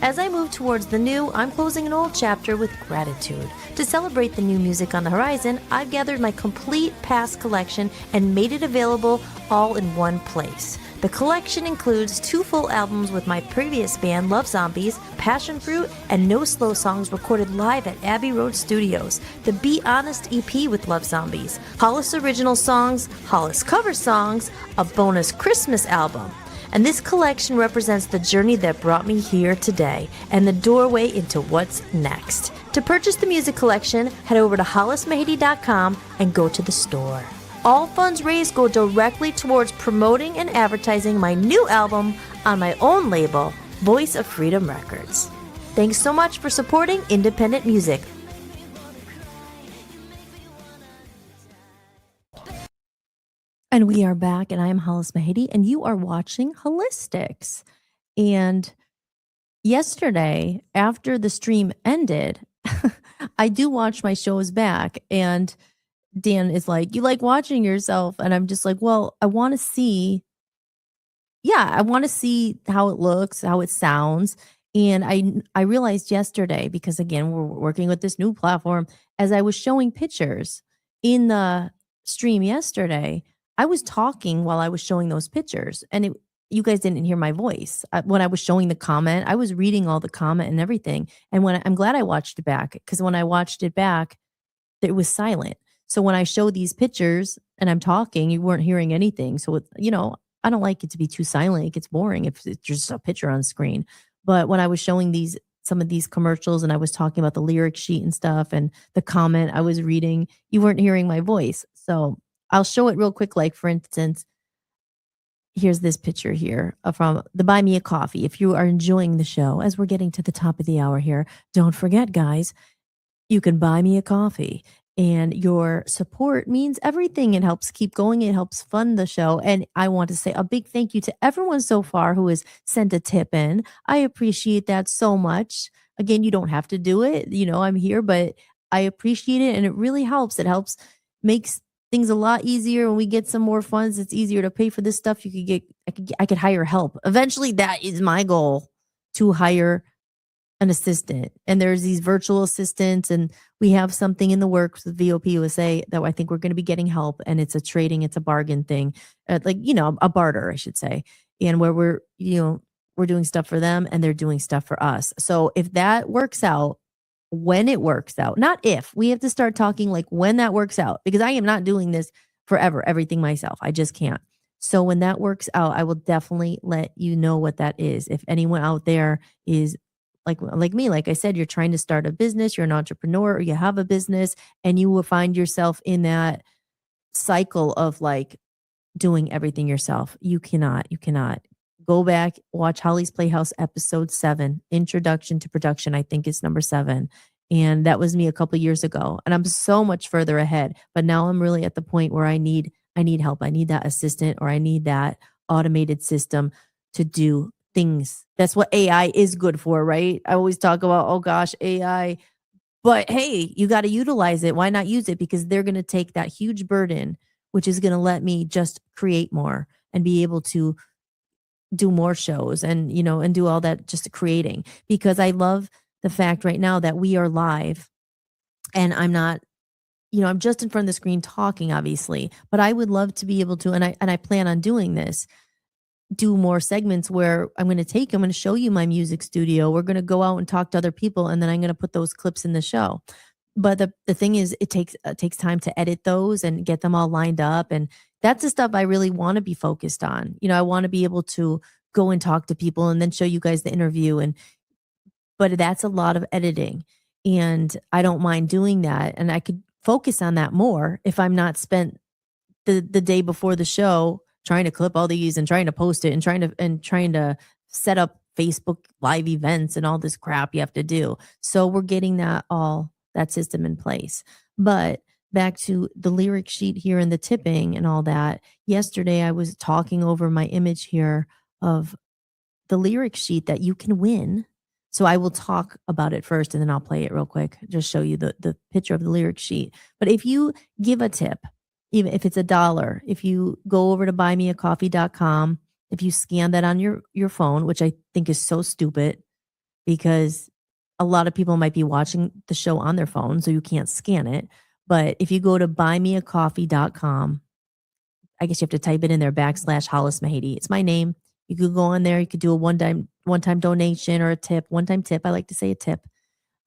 As I move towards the new, I'm closing an old chapter with gratitude. To celebrate the new music on the horizon, I've gathered my complete past collection and made it available all in one place. The collection includes 2 full albums with my previous band, Love Zombies, Passion Fruit, and No Slow songs recorded live at Abbey Road Studios, the Be Honest EP with Love Zombies, Hollis original songs, Hollis cover songs, a bonus Christmas album. And this collection represents the journey that brought me here today and the doorway into what's next. To purchase the music collection, head over to hollismahady.com and go to the store. All funds raised go directly towards promoting and advertising my new album on my own label, Voice of Freedom Records. Thanks so much for supporting independent music. And we are back, and I am Hollis Mahady, and you are watching Hollistics. And yesterday, after the stream ended, I do watch my shows back, and Dan is like, you like watching yourself? And I'm just like, well, I want to see how it looks, how it sounds. And I realized yesterday, because again, we're working with this new platform, as I was showing pictures in the stream yesterday, I was talking while I was showing those pictures, and you guys didn't hear my voice. When I was showing the comment, I was reading all the comment and everything. And I'm glad I watched it back, because when I watched it back, it was silent. So when I show these pictures and I'm talking, you weren't hearing anything. So, I don't like it to be too silent. It gets boring if it's just a picture on screen. But when I was showing some of these commercials and I was talking about the lyric sheet and stuff and the comment I was reading, you weren't hearing my voice. So I'll show it real quick. Like, for instance, here's this picture here from the Buy Me a Coffee. If you are enjoying the show, as we're getting to the top of the hour here, don't forget, guys, you can buy me a coffee. And your support means everything. It helps keep going. It helps fund the show. And I want to say a big thank you to everyone so far who has sent a tip in. I appreciate that so much. Again, you don't have to do it. I'm here, but I appreciate it. And it really helps. It helps, makes things a lot easier. When we get some more funds, it's easier to pay for this stuff. I could hire help. Eventually, that is my goal, to hire an assistant. And there's these virtual assistants, and we have something in the works with VOP USA that I think we're going to be getting help. And it's a bargain thing, a barter, I should say. And where we're doing stuff for them and they're doing stuff for us. So if that works out, when it works out, not if, we have to start talking like when that works out, because I am not doing this forever, everything myself. I just can't. So when that works out, I will definitely let you know what that is. If anyone out there is like me, like I said, you're trying to start a business, you're an entrepreneur, or you have a business, and you will find yourself in that cycle of like doing everything yourself. You cannot go back, watch Holly's Playhouse episode 7, Introduction to Production, I think is number 7. And that was me a couple years ago. And I'm so much further ahead. But now I'm really at the point where I need help. I need that assistant, or I need that automated system to do things. That's what AI is good for, right? I always talk about, oh gosh, AI. But hey, you got to utilize it. Why not use it? Because they're going to take that huge burden, which is going to let me just create more and be able to do more shows and, and do all that, just creating. Because I love the fact right now that we are live, and I'm not, I'm just in front of the screen talking, obviously, but I would love to be able to, and I plan on doing this, do more segments where I'm going to show you my music studio. We're going to go out and talk to other people, and then I'm going to put those clips in the show. But the thing is, it takes time to edit those and get them all lined up. And that's the stuff I really want to be focused on. I want to be able to go and talk to people and then show you guys the interview. But that's a lot of editing, and I don't mind doing that. And I could focus on that more if I'm not spent the day before the show trying to clip all these and trying to post it and trying to set up Facebook live events and all this crap you have to do. So we're getting that system in place. But back to the lyric sheet here and the tipping and all that. Yesterday I was talking over my image here of the lyric sheet that you can win. So I will talk about it first, and then I'll play it real quick, just show you the picture of the lyric sheet. But if you give a tip, even if it's $1, if you go over to buymeacoffee.com, if you scan that on your phone, which I think is so stupid, because a lot of people might be watching the show on their phone, so you can't scan it. But if you go to buymeacoffee.com, I guess you have to type it in there, /Hollis Mahady. It's my name. You could go on there. You could do a one-time donation or a tip, one-time tip. I like to say a tip.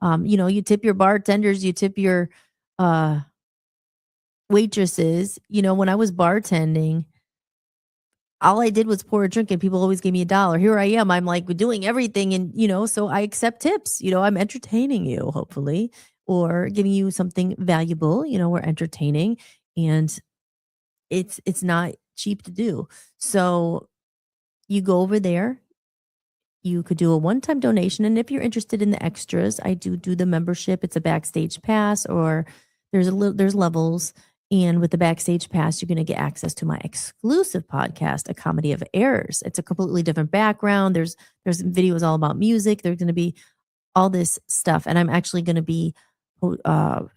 You tip your bartenders, you tip your waitresses. When I was bartending, all I did was pour a drink and people always gave me $1. Here I am. I'm like doing everything. And, so I accept tips. I'm entertaining you, hopefully, or giving you something valuable. We're entertaining, and it's not cheap to do. So you go over there. You could do a one-time donation. And if you're interested in the extras, I do the membership. It's a backstage pass, or there's levels. And with the backstage pass, you're going to get access to my exclusive podcast, A Comedy of Errors. It's a completely different background. There's videos all about music. There's going to be all this stuff. And I'm actually going to be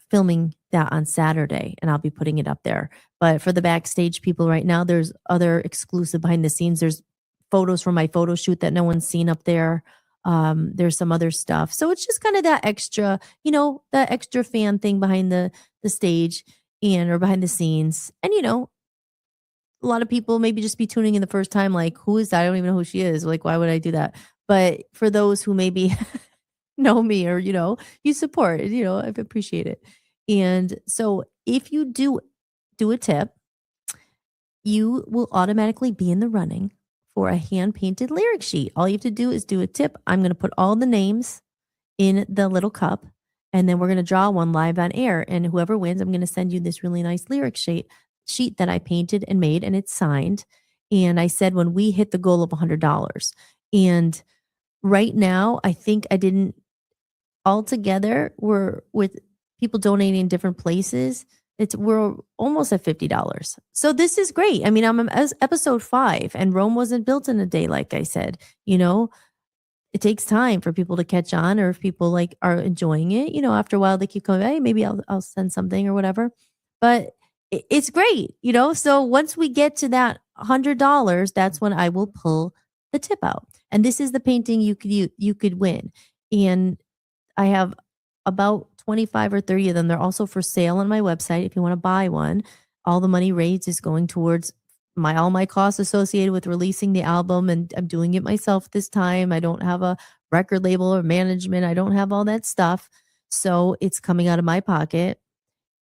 filming that on Saturday, and I'll be putting it up there. But for the backstage people right now, there's other exclusive behind the scenes. There's photos from my photo shoot that no one's seen up there. There's some other stuff. So it's just kind of that extra, that extra fan thing behind the stage or behind the scenes. And, a lot of people maybe just be tuning in the first time, like, who is that? I don't even know who she is. Like, why would I do that? But for those who maybe know me, or, you support, I appreciate it. And so if you do a tip, you will automatically be in the running for a hand-painted lyric sheet. All you have to do is do a tip. I'm going to put all the names in the little cup, and then we're going to draw one live on air. And whoever wins, I'm going to send you this really nice lyric sheet that I painted and made, and it's signed. And I said when we hit the goal of $100. And right now, I think I didn't altogether, we're with people donating in different places. We're almost at $50. So this is great. I mean, I'm as episode 5 and Rome wasn't built in a day, like I said. You know, it takes time for people to catch on, or if people like are enjoying it, after a while they keep coming, hey, maybe I'll send something or whatever. But it's great. So once we get to that $100, that's when I will pull the tip out. And this is the painting you could win. And I have about 25 or 30 of them. They're also for sale on my website if you want to buy one. All the money raised is going towards all my costs associated with releasing the album, and I'm doing it myself this time. I don't have a record label or management. I don't have all that stuff. So it's coming out of my pocket.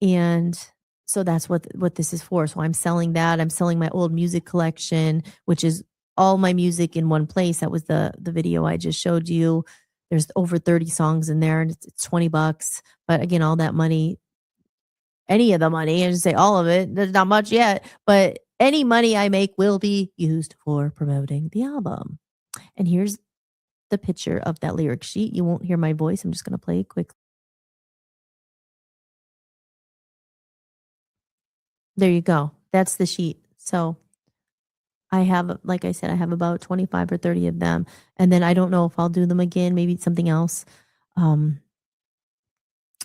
And so that's what this is for. So I'm selling that. I'm selling my old music collection, which is all my music in one place. That was the video I just showed you. There's over 30 songs in there, and it's $20. But again, all that money, any of the money, I should say all of it, there's not much yet, but any money I make will be used for promoting the album. And here's the picture of that lyric sheet. You won't hear my voice. I'm just going to play it quick. There you go. That's the sheet. So I have, like I said, I have about 25 or 30 of them. And then I don't know if I'll do them again, maybe something else. Um,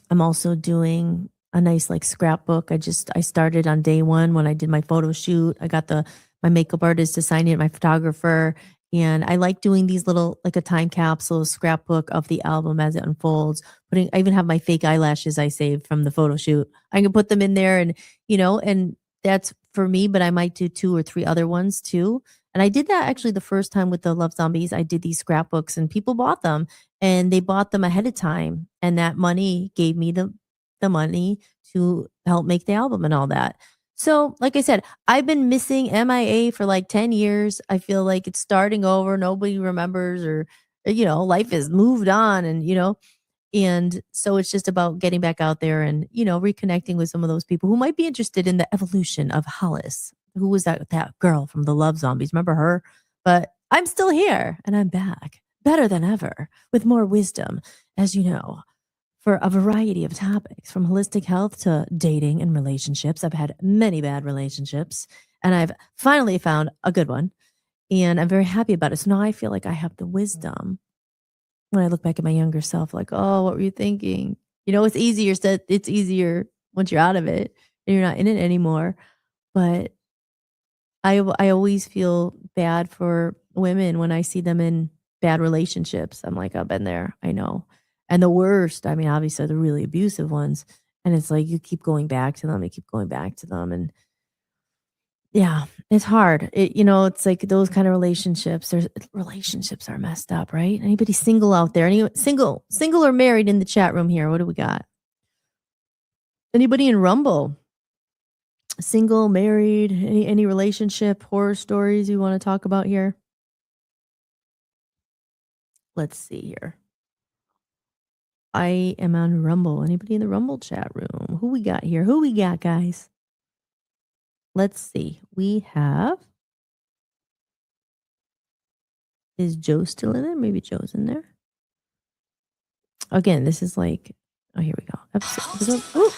I'm also doing a nice like scrapbook. I started on day 1 when I did my photo shoot. I got my makeup artist to sign it, my photographer, and I like doing these little like a time capsule scrapbook of the album as it unfolds. I even have my fake eyelashes I saved from the photo shoot. I can put them in there, and that's for me, but I might do 2 or 3 other ones too. And I did that actually the first time with the Love Zombies. I did these scrapbooks and people bought them, and they bought them ahead of time, and that money gave me the money to help make the album and all that. So, like I said, I've been missing MIA for like 10 years. I feel like it's starting over. Nobody remembers, or life has moved on, and so it's just about getting back out there and, reconnecting with some of those people who might be interested in the evolution of Hollis. Who was that girl from the Love Zombies? Remember her? But I'm still here and I'm back, better than ever, with more wisdom, as you know, for a variety of topics, from holistic health to dating and relationships. I've had many bad relationships, and I've finally found a good one, and I'm very happy about it. So now I feel like I have the wisdom when I look back at my younger self, like, oh, what were you thinking? It's easier once you're out of it and you're not in it anymore. But I always feel bad for women when I see them in bad relationships. I'm like, I've been there. I know. And the worst, I mean, obviously the really abusive ones. And it's like you keep going back to them, you keep going back to them. And yeah, it's hard. It's like those kind of relationships are messed up, right? Anybody single out there? Any single or married in the chat room here? What do we got? Anybody in Rumble? Single, married, any relationship horror stories you want to talk about here? Let's see here. I am on Rumble. Anybody in the Rumble chat room? Who we got here? Who we got, guys? Let's see. We have. Is Joe still in there? Maybe Joe's in there. Again, this is like. Oh, here we go. Episode.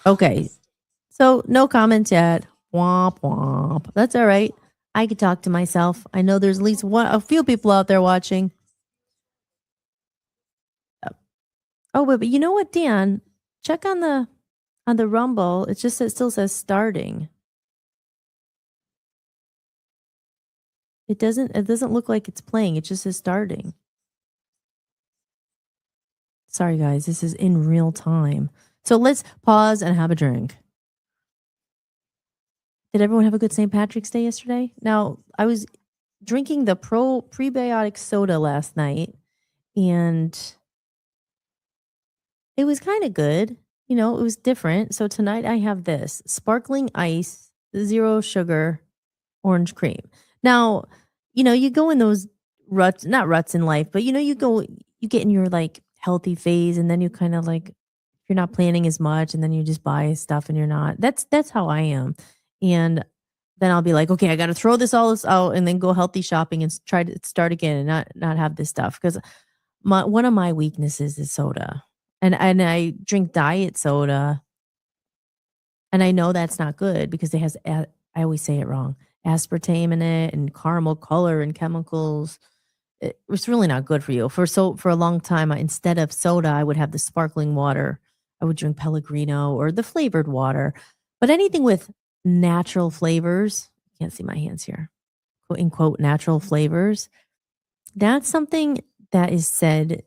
Okay. So no comments yet. Womp womp. That's all right. I could talk to myself. I know there's at least a few people out there watching. Oh, but you know what, Dan? Check on the Rumble. It still says starting. It doesn't look like it's playing. It just says starting. Sorry guys, this is in real time. So let's pause and have a drink. Did everyone have a good St. Patrick's Day yesterday? Now, I was drinking the prebiotic soda last night, and it was kind of good. It was different. So tonight I have this sparkling ice, 0 sugar, orange cream. Now, you go in those not ruts in life, but you get in your like healthy phase, and then you kind of like, you're not planning as much, and then you just buy stuff and you're not. That's how I am. And then I'll be like, okay, I got to throw this out and then go healthy shopping and try to start again and not have this stuff because one of my weaknesses is soda, and I drink diet soda, and I know that's not good because it has I always say it wrong, aspartame in it and caramel color and chemicals. It's really not good for you. For a long time, instead of soda, I would have the sparkling water. I would drink Pellegrino or the flavored water, but anything with natural flavors. Can't see my hands here. Quote unquote natural flavors. That's something that is said.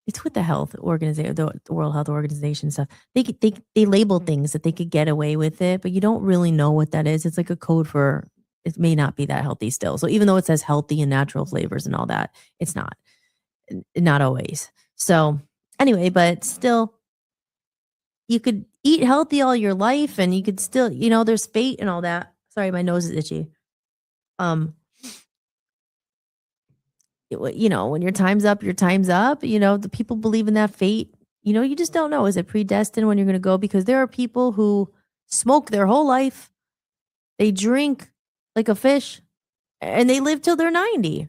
It's with the health organization, the World Health Organization stuff. They label things that they could get away with it, but you don't really know what that is. It's like a code for it may not be that healthy still. So even though it says healthy and natural flavors and all that, it's not. Not always. So anyway, but still, you could eat healthy all your life, and you could still, there's fate and all that. Sorry, my nose is itchy. Um, when your time's up, your time's up. The people believe in that fate. You just don't know. Is it predestined when you're going to go? Because there are people who smoke their whole life. They drink like a fish and they live till they're 90.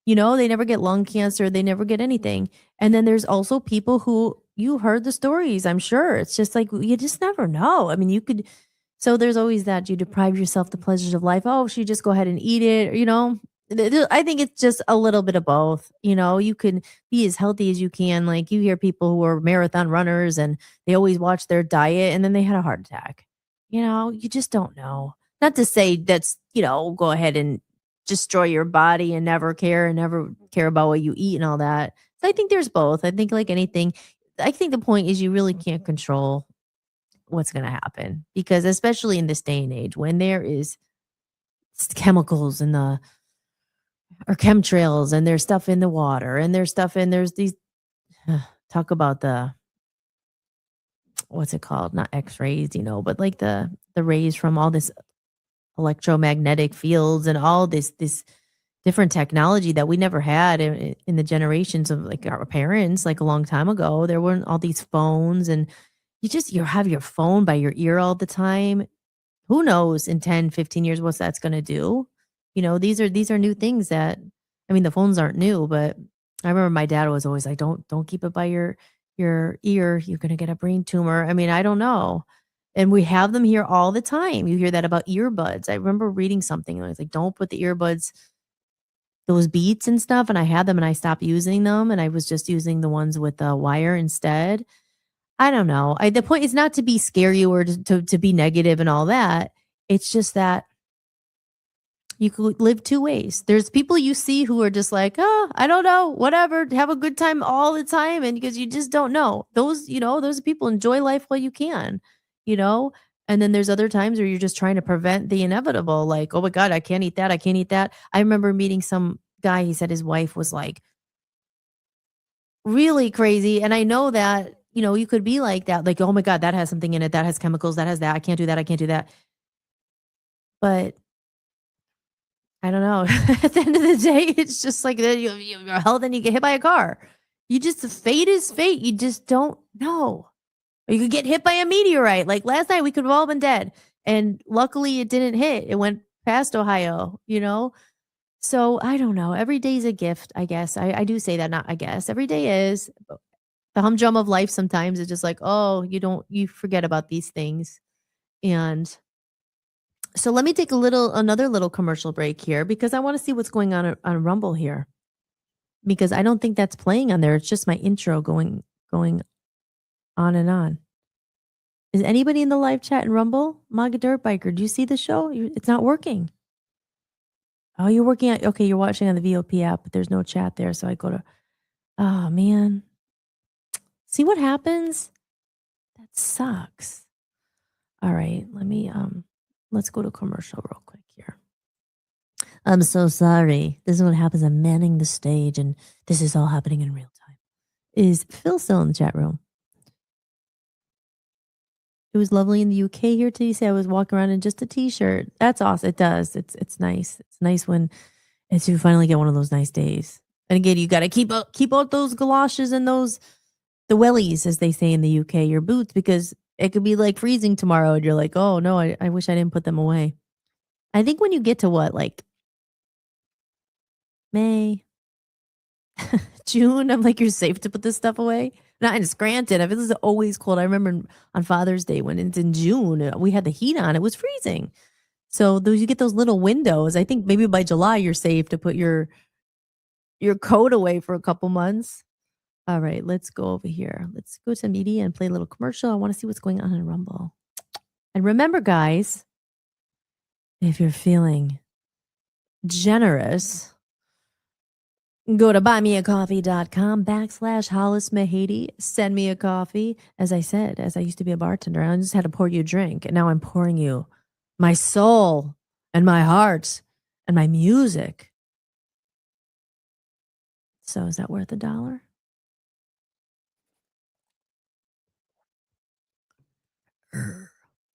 They never get lung cancer. They never get anything. And then there's also people who you heard the stories, I'm sure. It's just like, you just never know. I mean, so there's always that you deprive yourself the pleasures of life. Oh, should you just go ahead and eat it? I think it's just a little bit of both. You can be as healthy as you can. Like you hear people who are marathon runners and they always watch their diet and then they had a heart attack. You just don't know. Not to say that's, go ahead and destroy your body and never care about what you eat and all that. So I think there's both. I think like anything, I think the point is you really can't control what's going to happen because especially in this day and age when there is chemicals in the or chemtrails and there's stuff in the water and there's these talk about the what's it called, not x-rays, but like the rays from all this electromagnetic fields and all this different technology that we never had in the generations of like our parents, like a long time ago. There weren't all these phones and you have your phone by your ear all the time. Who knows in 10, 15 years what that's going to do? These are new things that I mean the phones aren't new, but I remember my dad was always like, don't keep it by your ear. You're going to get a brain tumor. I mean, I don't know. And we have them here all the time. You hear that about earbuds. I remember reading something and I was like, don't put the earbuds, those Beats and stuff. And I had them and I stopped using them. And I was just using the ones with the wire instead. I don't know. The point is not to be scary or to be negative and all that. It's just that you could live two ways. There's people you see who are just like, oh, I don't know, whatever, have a good time all the time. And because you just don't know. Those people enjoy life while you can, you know? And then there's other times where you're just trying to prevent the inevitable. Like, oh my God, I can't eat that. I can't eat that. I remember meeting some guy, he said his wife was like really crazy. And I know that, you could be like that. Like, oh my God, that has something in it. That has chemicals. That has that. I can't do that. I can't do that. But I don't know. At the end of the day, it's just like that you're health and you get hit by a car. Fate is fate. You just don't know. Or you could get hit by a meteorite. Like last night, we could have all been dead. And luckily, it didn't hit. It went past Ohio. So I don't know. Every day is a gift, I guess. I do say that, not I guess. Every day is. The humdrum of life sometimes is just like, oh, you forget about these things. And so let me take another little commercial break here because I want to see what's going on Rumble here. Because I don't think that's playing on there. It's just my intro going on and on. Is anybody in the live chat in Rumble? Maga Dirt Biker, do you see the show? It's not working. Oh, you're working at, okay, you're watching on the VOP app, but there's no chat there. So I go to, oh man. See what happens? That sucks. All right, let's go to commercial real quick here. I'm so sorry. This is what happens. I'm manning the stage, and this is all happening in real time. Is Phil still in the chat room? It was lovely in the UK here today. You say I was walking around in just a t-shirt. That's awesome. It does. It's nice. It's nice when you finally get one of those nice days. And again, you got to keep out those galoshes and the wellies, as they say in the UK, your boots, because it could be like freezing tomorrow and you're like, oh no, I wish I didn't put them away. I think when you get to what, like May, June, I'm like, you're safe to put this stuff away. Now, and it's granted, if it was always cold. I remember on Father's Day when it's in June, we had the heat on, it was freezing. So those you get those little windows. I think maybe by July you're safe to put your coat away for a couple months. All right, let's go over here. Let's go to media and play a little commercial. I want to see what's going on in Rumble. And remember, guys, if you're feeling generous, go to buymeacoffee.com/Hollis Mahady. Send me a coffee. As I said, as I used to be a bartender, I just had to pour you a drink. And now I'm pouring you my soul and my heart and my music. So is that worth $1?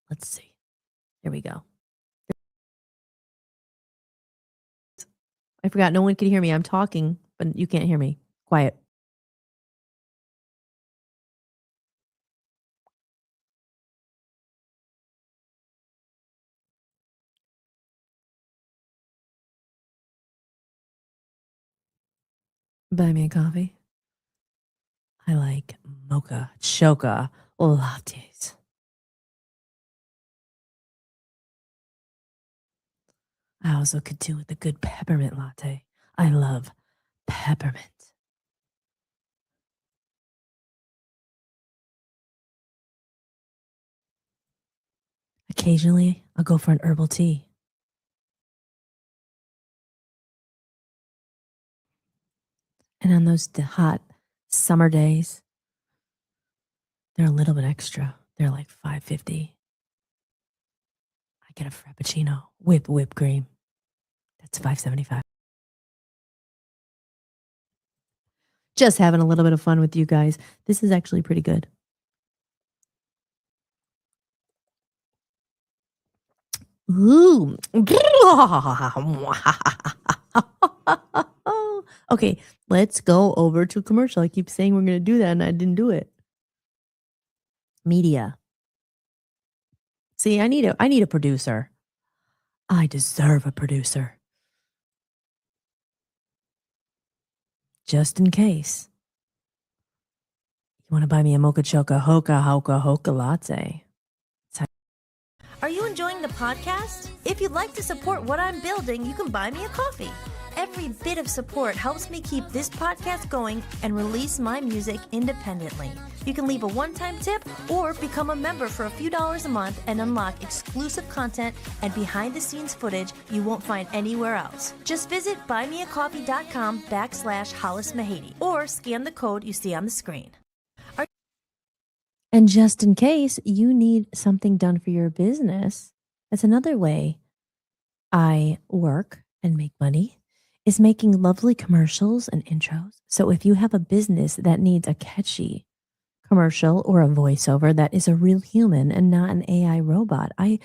Let's see. Here we go. I forgot. No one can hear me. I'm talking, but you can't hear me. Quiet. Buy me a coffee. I like mocha choca lattes. I also could do with a good peppermint latte. I love peppermint. Occasionally, I'll go for an herbal tea. And on those hot summer days, they're a little bit extra. They're like $5.50. I get a frappuccino with whipped cream. That's $5.75. Just having a little bit of fun with you guys. This is actually pretty good. Ooh. Okay, let's go over to commercial. I keep saying we're going to do that and I didn't do it. Media. See, I need a producer. I deserve a producer. Just in case. You want to buy me a mocha choca hoka latte. Are you enjoying the podcast? If you'd like to support what I'm building, you can buy me a coffee. Every bit of support helps me keep this podcast going and release my music independently. You can leave a one-time tip or become a member for a few dollars a month and unlock exclusive content and behind-the-scenes footage you won't find anywhere else. Just visit buymeacoffee.com/Hollis Mahady or scan the code you see on the screen. And just in case you need something done for your business, that's another way I work and make money, is making lovely commercials and intros. So if you have a business that needs a catchy commercial or a voiceover that is a real human and not an AI robot, I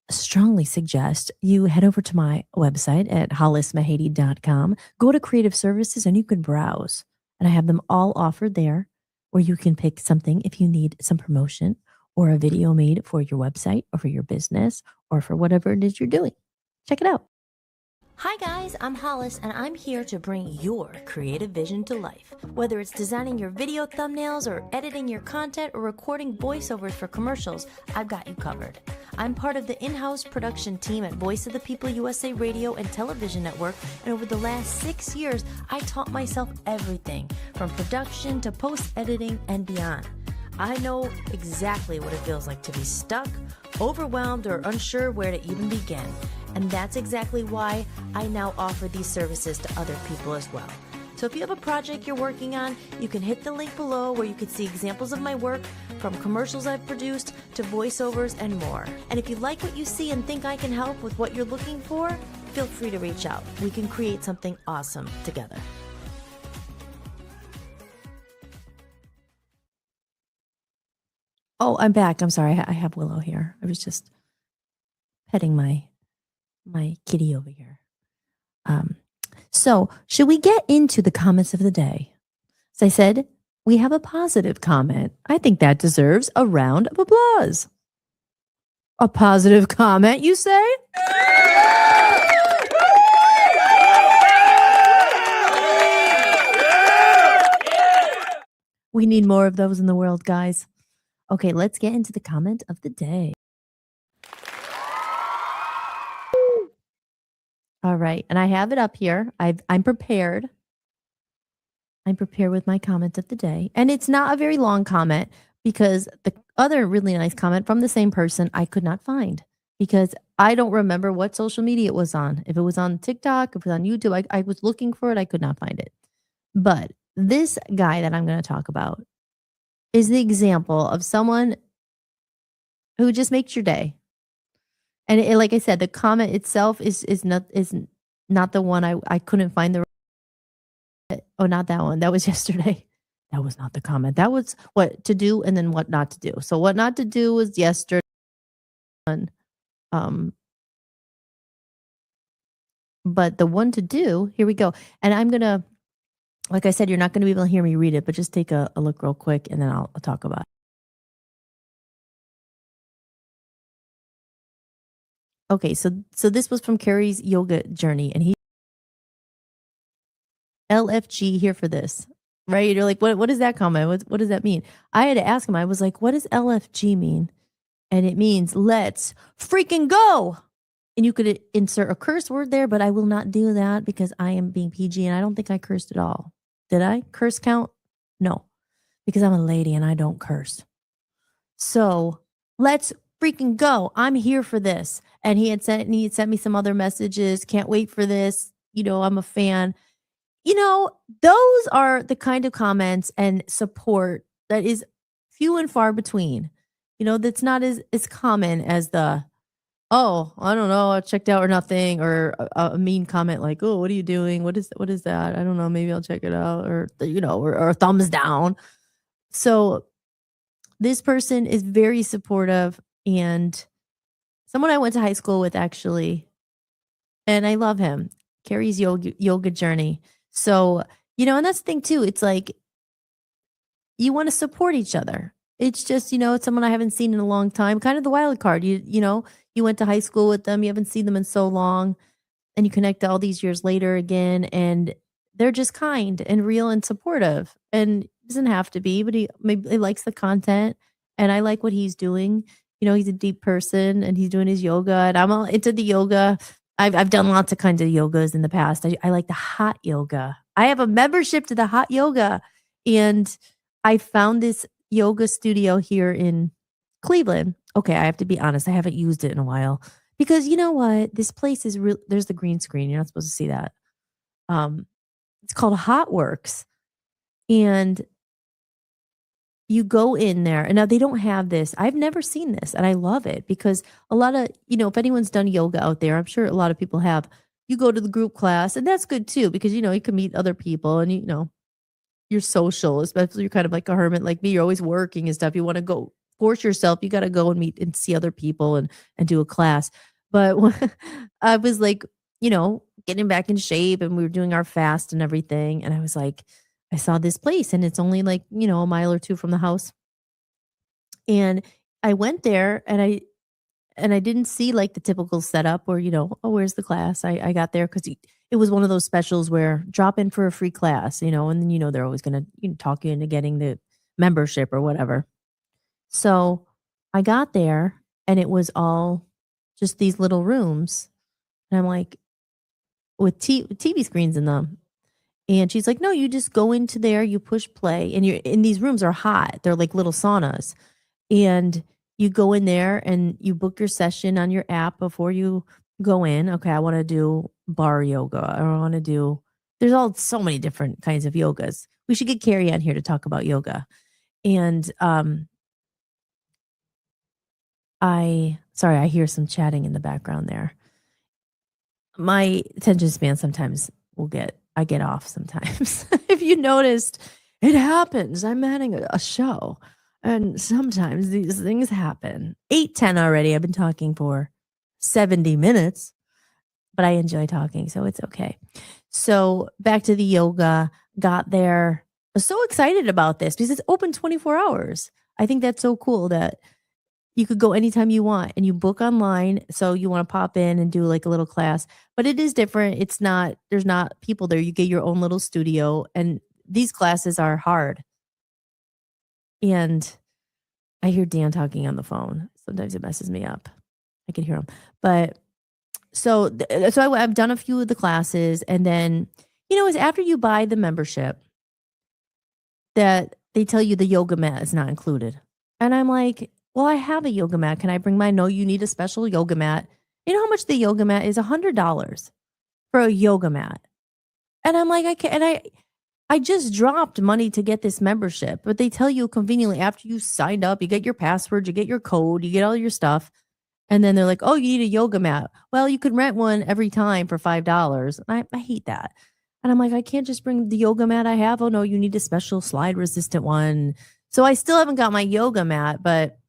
strongly suggest you head over to my website at hollismahady.com, go to creative services, and you can browse. And I have them all offered there, where you can pick something if you need some promotion or a video made for your website or for your business or for whatever it is you're doing. Check it out. Hi guys, I'm Hollis and I'm here to bring your creative vision to life. Whether it's designing your video thumbnails or editing your content or recording voiceovers for commercials, I've got you covered. I'm part of the in-house production team at Voice of the People USA Radio and Television Network, and over the last 6 years, I taught myself everything from production to post-editing and beyond. I know exactly what it feels like to be stuck, overwhelmed, or unsure where to even begin. And that's exactly why I now offer these services to other people as well. So if you have a project you're working on, you can hit the link below where you can see examples of my work, from commercials I've produced to voiceovers and more. And if you like what you see and think I can help with what you're looking for, feel free to reach out. We can create something awesome together. Oh, I'm back. I'm sorry. I have Willow here. I was just petting my kitty over here. So should we get into the comments of the day? As I said, we have a positive comment. I think that deserves a round of applause. A positive comment, you say? We need more of those in the world, guys. Okay, let's get into the comment of the day. All right, and I have it up here. I'm prepared. I'm prepared with my comment of the day. And it's not a very long comment because the other really nice comment from the same person I could not find because I don't remember what social media it was on. If it was on TikTok, if it was on YouTube, I was looking for it. I could not find it. But this guy that I'm going to talk about is the example of someone who just makes your day. And like I said, the comment itself is not the one I couldn't find the. Oh, not that one. That was yesterday. That was not the comment. That was what to do and then what not to do. So what not to do was yesterday. Um, but the one to do, here we go. And I'm gonna, like I said, you're not gonna be able to hear me read it, but just take a look real quick and then I'll talk about it. Okay, so this was from Carrie's yoga journey, and he LFG here for this, right? You're like, what is that comment? What does that mean? I had to ask him. I was like, what does LFG mean? And it means let's freaking go. And you could insert a curse word there, but I will not do that because I am being PG and I don't think I cursed at all. Did I? Curse count? No, because I'm a lady and I don't curse. So let's freaking go. I'm here for this. And he had sent me some other messages. Can't wait for this. I'm a fan. Those are the kind of comments and support that is few and far between. That's not as common as the, oh, I don't know, I checked out or nothing, or a mean comment like, oh, what are you doing? What is that? I don't know, maybe I'll check it out, or or thumbs down. So this person is very supportive and someone I went to high school with actually, and I love him. Carrie's yoga journey. So, and that's the thing too. It's like you want to support each other. It's just, it's someone I haven't seen in a long time. Kind of the wild card. You went to high school with them, you haven't seen them in so long, and you connect all these years later again, and they're just kind and real and supportive. And it doesn't have to be, but he likes the content and I like what he's doing. He's a deep person and he's doing his yoga, and I'm all into the yoga. I've done lots of kinds of yogas in the past. I like the hot yoga. I have a membership to the hot yoga, and I found this yoga studio here in Cleveland. Okay, I have to be honest. I haven't used it in a while because you know what? This place is real. There's the green screen. You're not supposed to see that. It's called Hot Works, and you go in there, and now they don't have this. I've never seen this, and I love it because a lot of, if anyone's done yoga out there, I'm sure a lot of people have. You go to the group class, and that's good too because you can meet other people, and you're social, especially you're kind of like a hermit like me. You're always working and stuff. You want to go force yourself. You got to go and meet and see other people and do a class. But when I was like, getting back in shape, and we were doing our fast and everything, and I was like, I saw this place and it's only like, a mile or two from the house. And I went there and I didn't see like the typical setup where, oh, where's the class? I got there because it was one of those specials where drop in for a free class, and then, they're always going to talk you into getting the membership or whatever. So I got there and it was all just these little rooms. And I'm like, with TV screens in them. And she's like, no, you just go into there, you push play, and these rooms are hot. They're like little saunas. And you go in there and you book your session on your app before you go in. Okay, I want to do bar yoga. I want to do, there's so many different kinds of yogas. We should get Carrie on here to talk about yoga. And sorry, I hear some chatting in the background there. My attention span sometimes I get off sometimes. If you noticed, it happens. I'm having a show, and sometimes these things happen. 8:10 already. I've been talking for 70 minutes, but I enjoy talking, so it's okay. So back to the yoga, got there. I was so excited about this because it's open 24 hours. I think that's so cool that You could go anytime you want and you book online. So you want to pop in and do like a little class, but it is different. It's not, there's not people there. You get your own little studio, and these classes are hard. And I hear Dan talking on the phone. Sometimes it messes me up. I can hear him. But I've done a few of the classes, and then, it's after you buy the membership that they tell you the yoga mat is not included. And I'm like, well, I have a yoga mat. Can I bring mine? No, you need a special yoga mat. You know how much the yoga mat is? $100 for a yoga mat. And I'm like, I can't. And I just dropped money to get this membership, but they tell you conveniently after you signed up, you get your password, you get your code, you get all your stuff. And then they're like, oh, you need a yoga mat. Well, you could rent one every time for $5. I hate that. And I'm like, I can't just bring the yoga mat I have. Oh, no, you need a special slide resistant one. So I still haven't got my yoga mat, but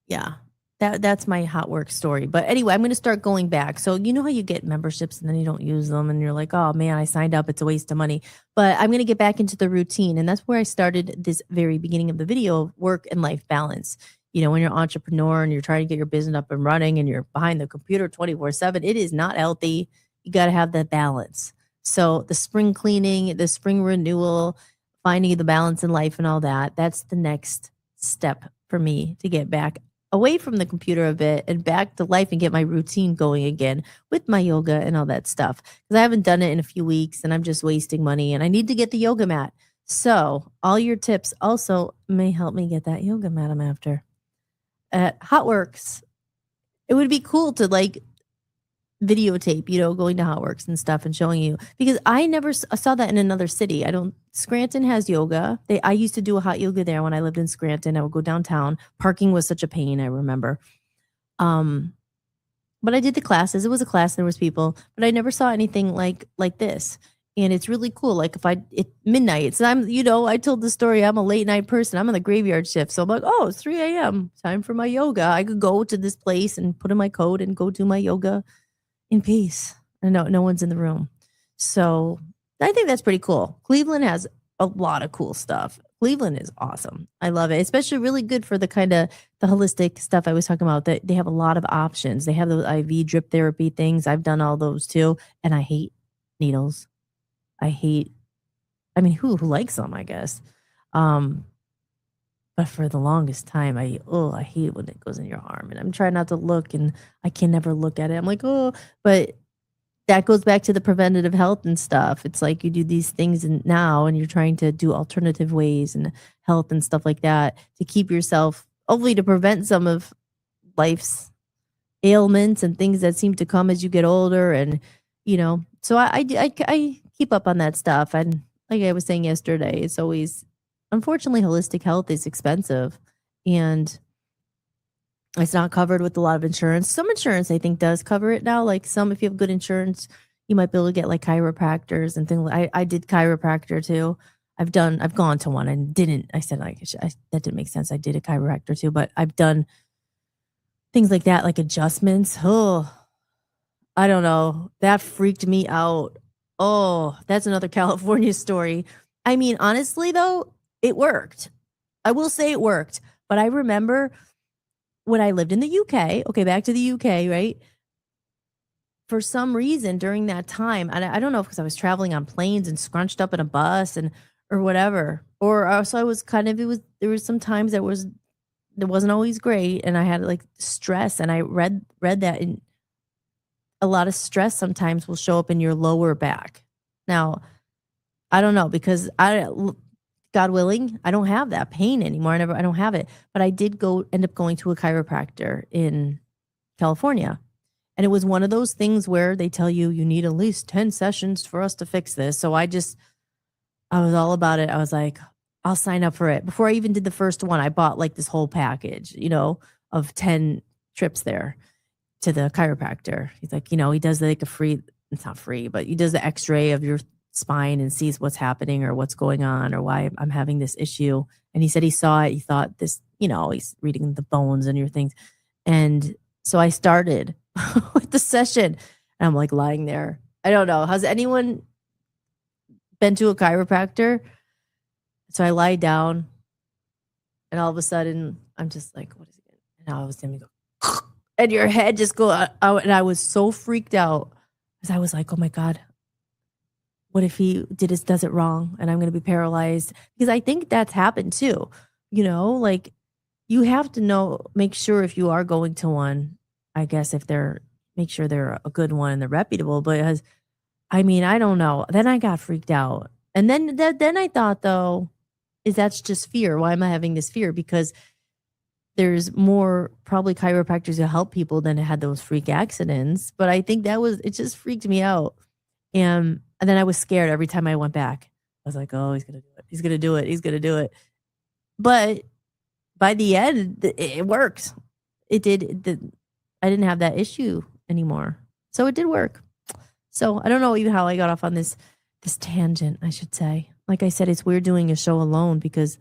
yeah, that's my hot work story. But anyway, I'm going to start going back. So you know how you get memberships and then you don't use them and you're like, oh man, I signed up. It's a waste of money. But I'm going to get back into the routine. And that's where I started this very beginning of the video of work and life balance. When you're an entrepreneur and you're trying to get your business up and running and you're behind the computer 24/7, it is not healthy. You got to have that balance. So the spring cleaning, the spring renewal, finding the balance in life and all that, that's the next step for me to get back away from the computer a bit and back to life and get my routine going again with my yoga and all that stuff. Because I haven't done it in a few weeks and I'm just wasting money and I need to get the yoga mat. So all your tips also may help me get that yoga mat I'm after. At Hotworks, it would be cool to like videotape, going to Hotworks and stuff and showing you, because I never saw that in another city. Scranton has yoga. I used to do a hot yoga there when I lived in Scranton. I would go downtown. Parking was such a pain, I remember. But I did the classes. It was a class, there was people, but I never saw anything like this. And it's really cool. Like at midnight, so I told the story. I'm a late night person. I'm on the graveyard shift. So I'm like, oh, it's 3 a.m. Time for my yoga. I could go to this place and put in my code and go do my yoga in peace. And no one's in the room. So I think that's pretty cool. Cleveland has a lot of cool stuff. Cleveland is awesome. I love it. Especially really good for the kind of the holistic stuff I was talking about. That they have a lot of options. They have those IV drip therapy things. I've done all those too. And I hate needles. Who likes them, I guess. But for the longest time, I hate when it goes in your arm, and I'm trying not to look, and I can never look at it. I'm like, oh, but that goes back to the preventative health and stuff. It's like you do these things now, and you're trying to do alternative ways and health and stuff like that to keep yourself, hopefully to prevent some of life's ailments and things that seem to come as you get older. And, so I keep up on that stuff. And like I was saying yesterday, it's always, unfortunately, holistic health is expensive and it's not covered with a lot of insurance. Some insurance, I think, does cover it now. Like if you have good insurance, you might be able to get like chiropractors and things. I did chiropractor too. I've gone to one and didn't. I said that didn't make sense. I did a chiropractor too, but I've done things like that, like adjustments. Oh, I don't know. That freaked me out. Oh, that's another California story. Honestly, though, it worked. I will say it worked. But I remember when I lived in the UK, okay, back to the UK, right? For some reason during that time, and I don't know if because I was traveling on planes and scrunched up in a bus or whatever, or also I was there was some times that wasn't always great, and I had like stress, and I read that in a lot of stress sometimes will show up in your lower back. Now, I don't know, because God willing, I don't have that pain anymore. I don't have it. But I did end up going to a chiropractor in California. And it was one of those things where they tell you need at least 10 sessions for us to fix this. So I was all about it. I was like, I'll sign up for it. Before I even did the first one, I bought like this whole package, of 10 trips there to the chiropractor. He's like, he does like it's not free, but he does the x-ray of your spine and sees what's happening or what's going on or why I'm having this issue. And he said he saw it. He thought this, he's reading the bones and your things. And so I started with the session and I'm like lying there. I don't know. Has anyone been to a chiropractor? So I lie down and all of a sudden I'm just like, what is it? And I was going to go, and your head just go out. And I was so freaked out because I was like, oh my God, what if he does it wrong and I'm going to be paralyzed? Because I think that's happened too. Like you have to make sure if you are going to one, I guess make sure they're a good one and they're reputable. But I don't know. Then I got freaked out. And then I thought though, that's just fear. Why am I having this fear? Because there's more probably chiropractors who help people than had those freak accidents. But I think it just freaked me out. And then I was scared every time I went back. I was like, oh, he's going to do it. He's going to do it. He's going to do it. But by the end, it worked. It did. I didn't have that issue anymore. So it did work. So I don't know even how I got off on this tangent, I should say. Like I said, it's weird doing a show alone because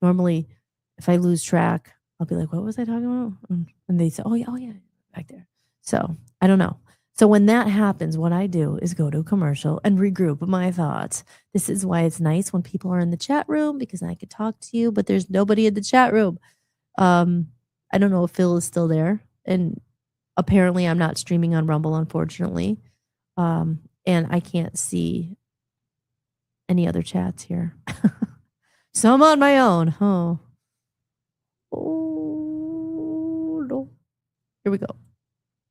normally if I lose track, I'll be like, what was I talking about? And they say, oh yeah, back there. So I don't know. So when that happens, what I do is go to a commercial and regroup my thoughts. This is why it's nice when people are in the chat room because I could talk to you, but there's nobody in the chat room. I don't know if Phil is still there. And apparently I'm not streaming on Rumble, unfortunately. And I can't see any other chats here. So I'm on my own. Oh, no. Here we go.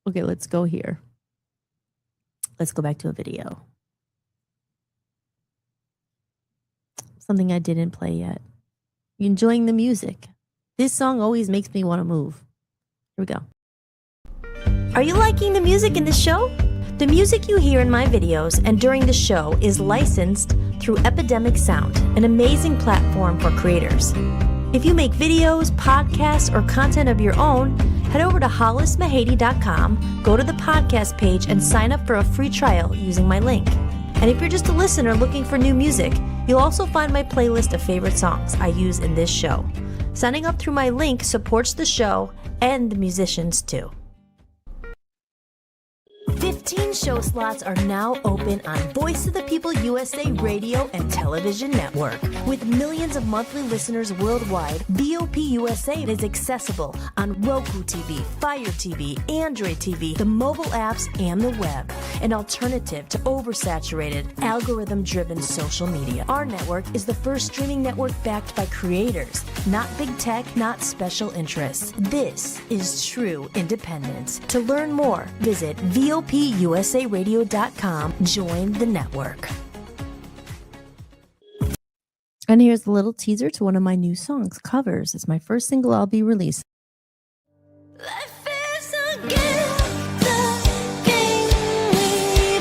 Okay, let's go here. Let's go back to a video. Something I didn't play yet. You enjoying the music? This song always makes me want to move. Here we go. Are you liking the music in the show? The music you hear in my videos and during the show is licensed through Epidemic Sound, an amazing platform for creators. If you make videos, podcasts, or content of your own, head over to hollismahady.com, go to the podcast page, and sign up for a free trial using my link. And if you're just a listener looking for new music, you'll also find my playlist of favorite songs I use in this show. Signing up through my link supports the show and the musicians too. 15 show slots are now open on Voice of the People USA Radio and Television Network. With millions of monthly listeners worldwide, VOP USA is accessible on Roku TV, Fire TV, Android TV, the mobile apps, and the web. An alternative to oversaturated, algorithm-driven social media. Our network is the first streaming network backed by creators, not big tech, not special interests. This is true independence. To learn more, visit VOPUSARadio.com. Join the network. And here's a little teaser to one of my new songs, Covers. It's my first single I'll be releasing. Life is a game, the game we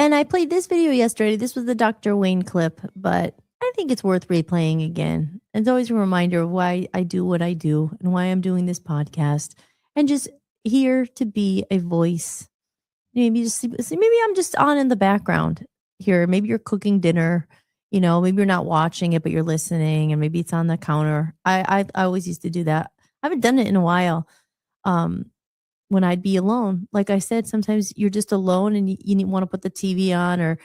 And I played this video yesterday. This was the Dr. Wayne clip, but I think it's worth replaying again. It's always a reminder of why I do what I do and why I'm doing this podcast and just here to be a voice. Maybe I'm just on in the background here. Maybe you're cooking dinner, maybe you're not watching it, but you're listening, and maybe it's on the counter. I always used to do that. I haven't done it in a while. When I'd be alone. Like I said, sometimes you're just alone and you want to put the TV on, or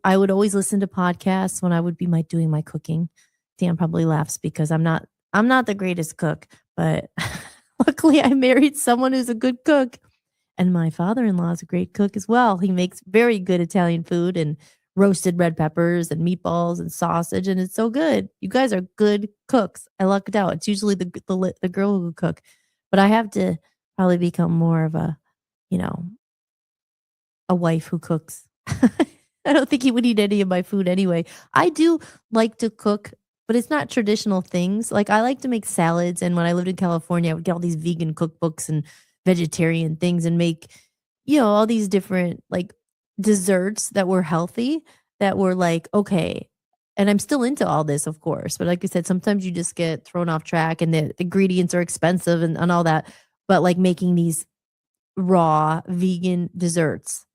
I would always listen to podcasts when I would be doing my cooking. Dan probably laughs because I'm not the greatest cook, but luckily I married someone who's a good cook. And my father-in-law is a great cook as well. He makes very good Italian food and roasted red peppers and meatballs and sausage, and it's so good. You guys are good cooks. I lucked out. It's usually the girl who cook, but I have to probably become more of a wife who cooks. I don't think he would eat any of my food anyway. I do like to cook, but it's not traditional things. Like I like to make salads, and when I lived in California, I would get all these vegan cookbooks and vegetarian things and make, all these different like desserts that were healthy, that were like, okay, And I'm still into all this, of course. But like I said, sometimes you just get thrown off track and the ingredients are expensive and all that. But like making these raw vegan desserts.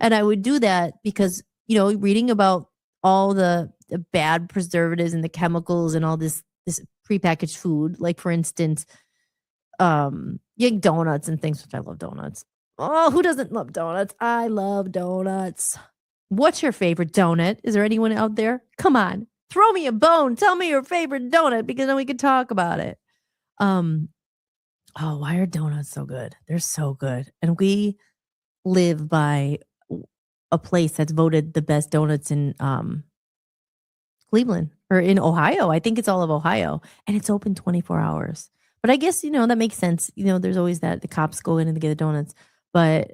And I would do that because, reading about all the bad preservatives and the chemicals and all this prepackaged food, like for instance, donuts and things, which I love donuts. Oh, who doesn't love donuts? I love donuts. What's your favorite donut? Is there anyone out there? Come on, throw me a bone. Tell me your favorite donut because then we can talk about it. Um, oh, why are donuts so good? They're so good. And we live by a place that's voted the best donuts in Cleveland or in Ohio. I think it's all of Ohio, and it's open 24 hours. But I guess, that makes sense. There's always that the cops go in and they get the donuts. But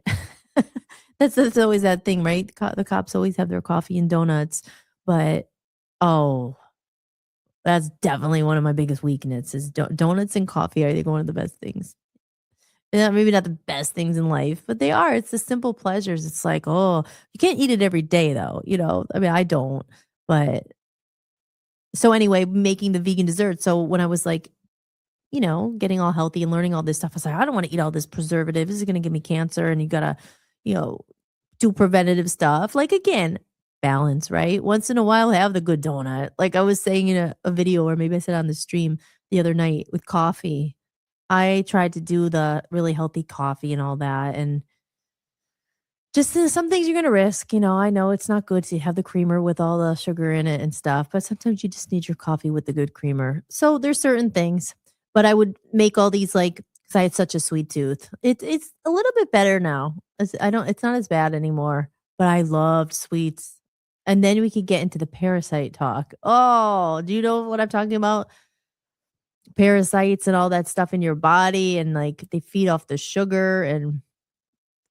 that's always that thing, right? The cops always have their coffee and donuts. But oh, that's definitely one of my biggest weaknesses. Donuts and coffee are, I think, one of the best things. Yeah, maybe not the best things in life, but they are. It's the simple pleasures. It's like, oh, you can't eat it every day though. I mean, I don't. But so anyway, making the vegan dessert. So when I was like, getting all healthy and learning all this stuff, I was like, I don't want to eat all this preservative. This is going to give me cancer. And you got to, you know, do preventative stuff. Like, again, balance, right? Once in a while, have the good donut. Like I was saying in a video, or maybe I said on the stream the other night with coffee. I tried to do the really healthy coffee and all that. And just some things you're gonna risk. I know it's not good to have the creamer with all the sugar in it and stuff, but sometimes you just need your coffee with the good creamer. So there's certain things, but I would make all these like because I had such a sweet tooth. It's a little bit better now. I don't. It's not as bad anymore. But I loved sweets, and then we could get into the parasite talk. Oh, do you know what I'm talking about? Parasites and all that stuff in your body, and like they feed off the sugar and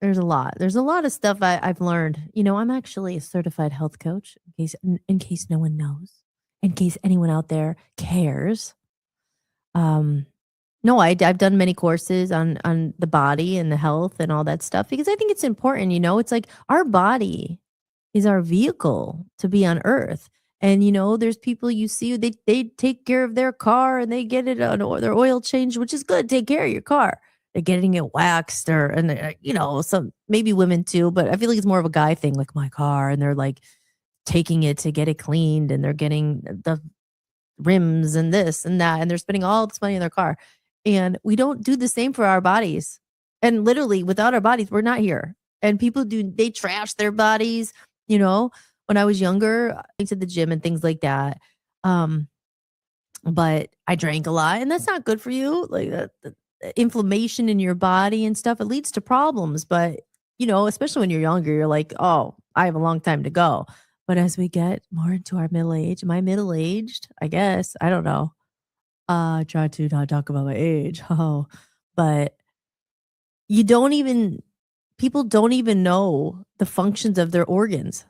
there's a lot. There's a lot of stuff I've learned. I'm actually a certified health coach, in case no one knows, in case anyone out there cares. Um, no, I've done many courses on the body and the health and all that stuff because I think it's important. It's like our body is our vehicle to be on Earth. And there's people you see they take care of their car and they get it on their oil change, which is good. Take care of your car. They're getting it waxed and some maybe women too, but I feel like it's more of a guy thing, like my car, and they're like taking it to get it cleaned and they're getting the rims and this and that, and they're spending all this money in their car. And we don't do the same for our bodies. And literally, without our bodies, we're not here. And people they trash their bodies. When I was younger, I went to the gym and things like that. But I drank a lot, and that's not good for you. Like the inflammation in your body and stuff, it leads to problems. But, especially when you're younger, you're like, oh, I have a long time to go. But as we get more into our middle age, am I middle aged? I guess. I don't know. I try to not talk about my age. Oh, but you don't even, people don't even know the functions of their organs.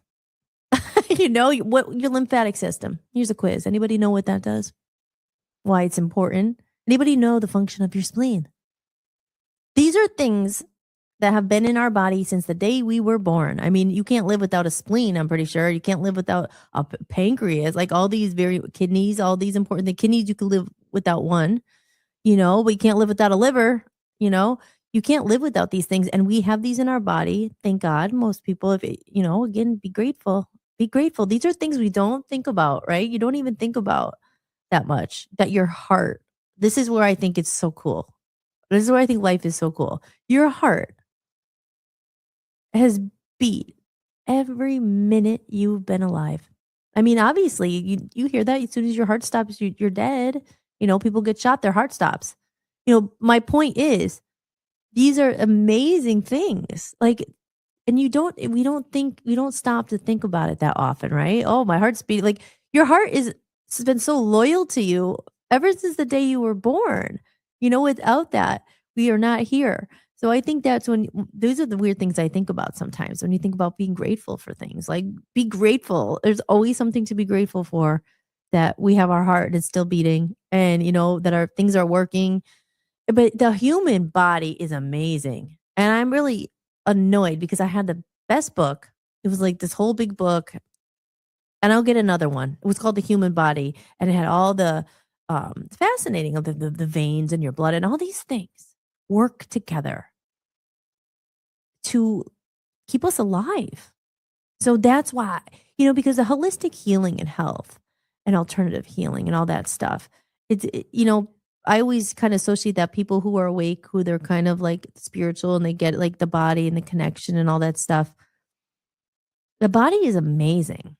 What your lymphatic system. Here's a quiz. Anybody know what that does? Why it's important? Anybody know the function of your spleen? These are things that have been in our body since the day we were born. I mean, you can't live without a spleen, I'm pretty sure. You can't live without a pancreas, like all these kidneys, all these important things. Kidneys, you could live without one, but you can't live without a liver, you can't live without these things. And we have these in our body. Thank God. Most people, again, be grateful. Be grateful. These are things we don't think about, right? You don't even think about that much, that your heart, this is where I think it's so cool. This is where I think life is so cool. Your heart has beat every minute you've been alive. I mean, obviously, you hear that as soon as your heart stops, you're dead. People get shot, their heart stops. My point is, these are amazing things. Like, and we don't stop to think about it that often, right? Oh, my heart's beating. Like, your heart has been so loyal to you ever since the day you were born. Without that, we are not here. So I think that's those are the weird things I think about sometimes when you think about being grateful for things. Like, be grateful. There's always something to be grateful for, that we have our heart and it's still beating, and that our things are working. But the human body is amazing. And I'm really annoyed because I had the best book. It was like this whole big book. And I'll get another one. It was called The Human Body, and it had all the, fascinating of the veins in your blood and all these things work together to keep us alive. So that's why, because the holistic healing and health and alternative healing and all that stuff, I always kind of associate that people who are awake, who they're kind of like spiritual and they get like the body and the connection and all that stuff. The body is amazing.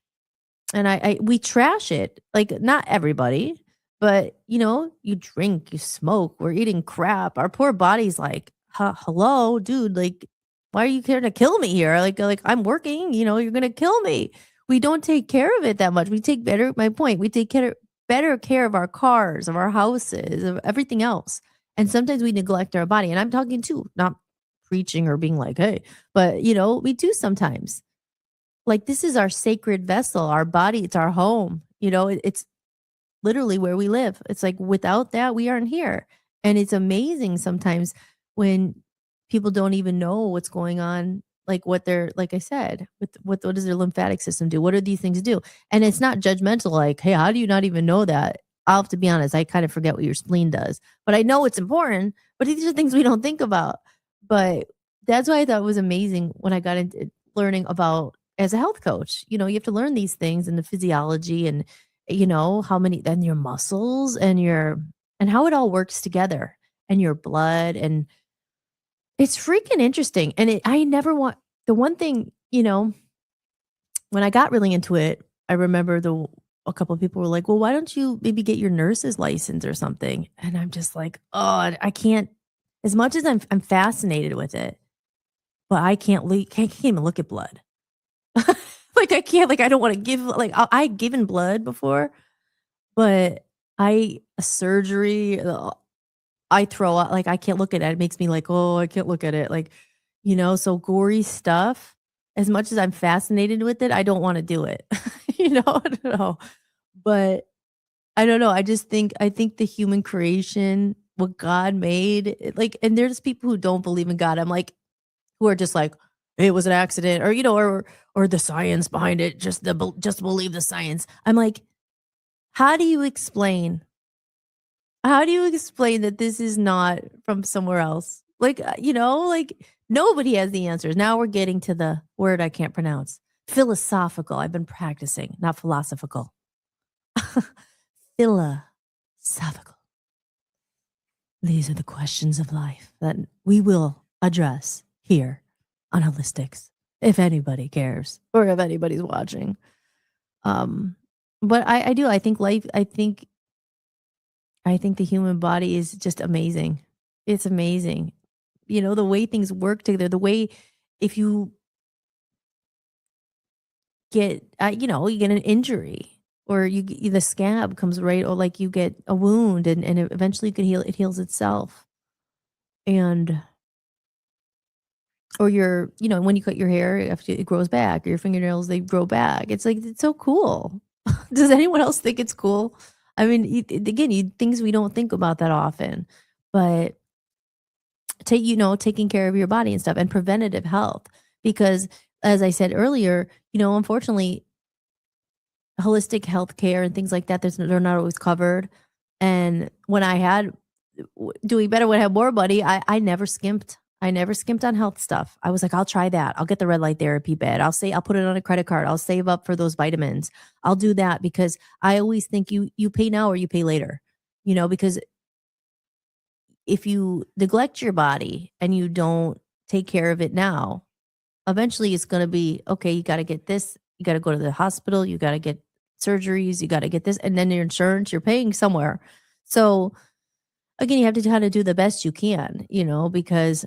And we trash it, like, not everybody, but, you drink, you smoke, we're eating crap. Our poor body's like, hello, dude, like, why are you here to kill me here? Like, I'm working, you're gonna kill me. We don't take care of it that much. We take better my point, we take better care of our cars, of our houses, of everything else. And sometimes we neglect our body. And I'm talking too, not preaching or being like, hey, but we do sometimes. Like, this is our sacred vessel, our body, it's our home. It's literally where we live. It's like without that, we aren't here. And it's amazing sometimes when people don't even know what's going on, like what they're, like I said, with what does their lymphatic system do? What do these things do? And it's not judgmental, like, hey, how do you not even know that? I'll have to be honest, I kind of forget what your spleen does, but I know it's important. But these are things we don't think about. But that's why I thought it was amazing when I got into learning about as a health coach. You have to learn these things and the physiology and how many then your muscles and and how it all works together and your blood, and it's freaking interesting. And I never want the one thing, when I got really into it, I remember a couple of people were like, well, why don't you maybe get your nurse's license or something? And I'm just like, oh, I can't, as much as I'm fascinated with it, but I can't even look at blood. Like, I can't, like, I don't wanna give, like, I've given blood before, but a surgery, I throw up, like, I can't look at it. It makes me like, "Oh, I can't look at it." Like, so gory stuff, as much as I'm fascinated with it, I don't wanna do it. I don't know. But I don't know, I think the human creation, what God made, like, and there's people who don't believe in God. I'm like, who are just like, "It was an accident," or, or the science behind it, just believe the science. I'm like, how do you explain that this is not from somewhere else? Like, like, nobody has the answers. Now we're getting to the word I can't pronounce. Philosophical. I've been practicing, not philosophical. Philosophical. These are the questions of life that we will address here on Holistics, if anybody cares or if anybody's watching. But I do. I think life. I think the human body is just amazing. It's amazing. The way things work together. The way, if you get, you get an injury, or the scab comes right, or like you get a wound, and eventually you can heal. It heals itself, and or when you cut your hair, after it grows back, or your fingernails, they grow back. It's like, it's so cool. Does anyone else think it's cool? I mean, again, things we don't think about that often, but taking care of your body and stuff, and preventative health, because as I said earlier, unfortunately, holistic health care and things like that, they're not always covered. And when I had doing better, when I had more money, I never skimped. I never skimped on health stuff. I was like, I'll try that. I'll get the red light therapy bed. I'll put it on a credit card. I'll save up for those vitamins. I'll do that, because I always think you pay now or you pay later. Because if you neglect your body and you don't take care of it now, eventually it's going to be, okay, you got to get this, you got to go to the hospital, you got to get surgeries, you got to get this, and then your insurance, you're paying somewhere. So again, you have to kind of do the best you can, because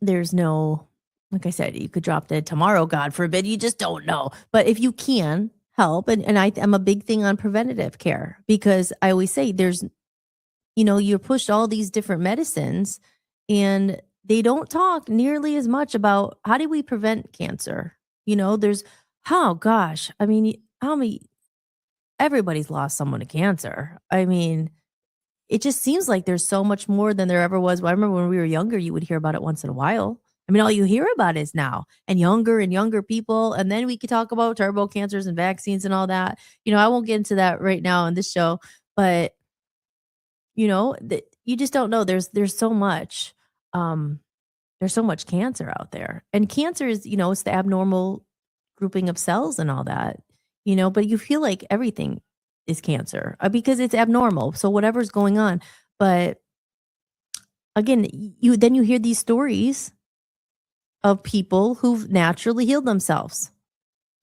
there's no, like I said, you could drop dead tomorrow, God forbid, you just don't know. But if you can help, and I'm a big thing on preventative care, because I always say there's, you're pushed all these different medicines, and they don't talk nearly as much about how do we prevent cancer. There's, oh gosh, I mean, how many, everybody's lost someone to cancer. I mean, it just seems like there's so much more than there ever was. Well, I remember when we were younger, you would hear about it once in a while. I mean, all you hear about is now and younger people. And then we could talk about turbo cancers and vaccines and all that. I won't get into that right now on this show, but you just don't know. Um, there's so much cancer out there. And cancer is, it's the abnormal grouping of cells and all that, but you feel like everything is cancer because it's abnormal. So whatever's going on. But again, you hear these stories of people who've naturally healed themselves,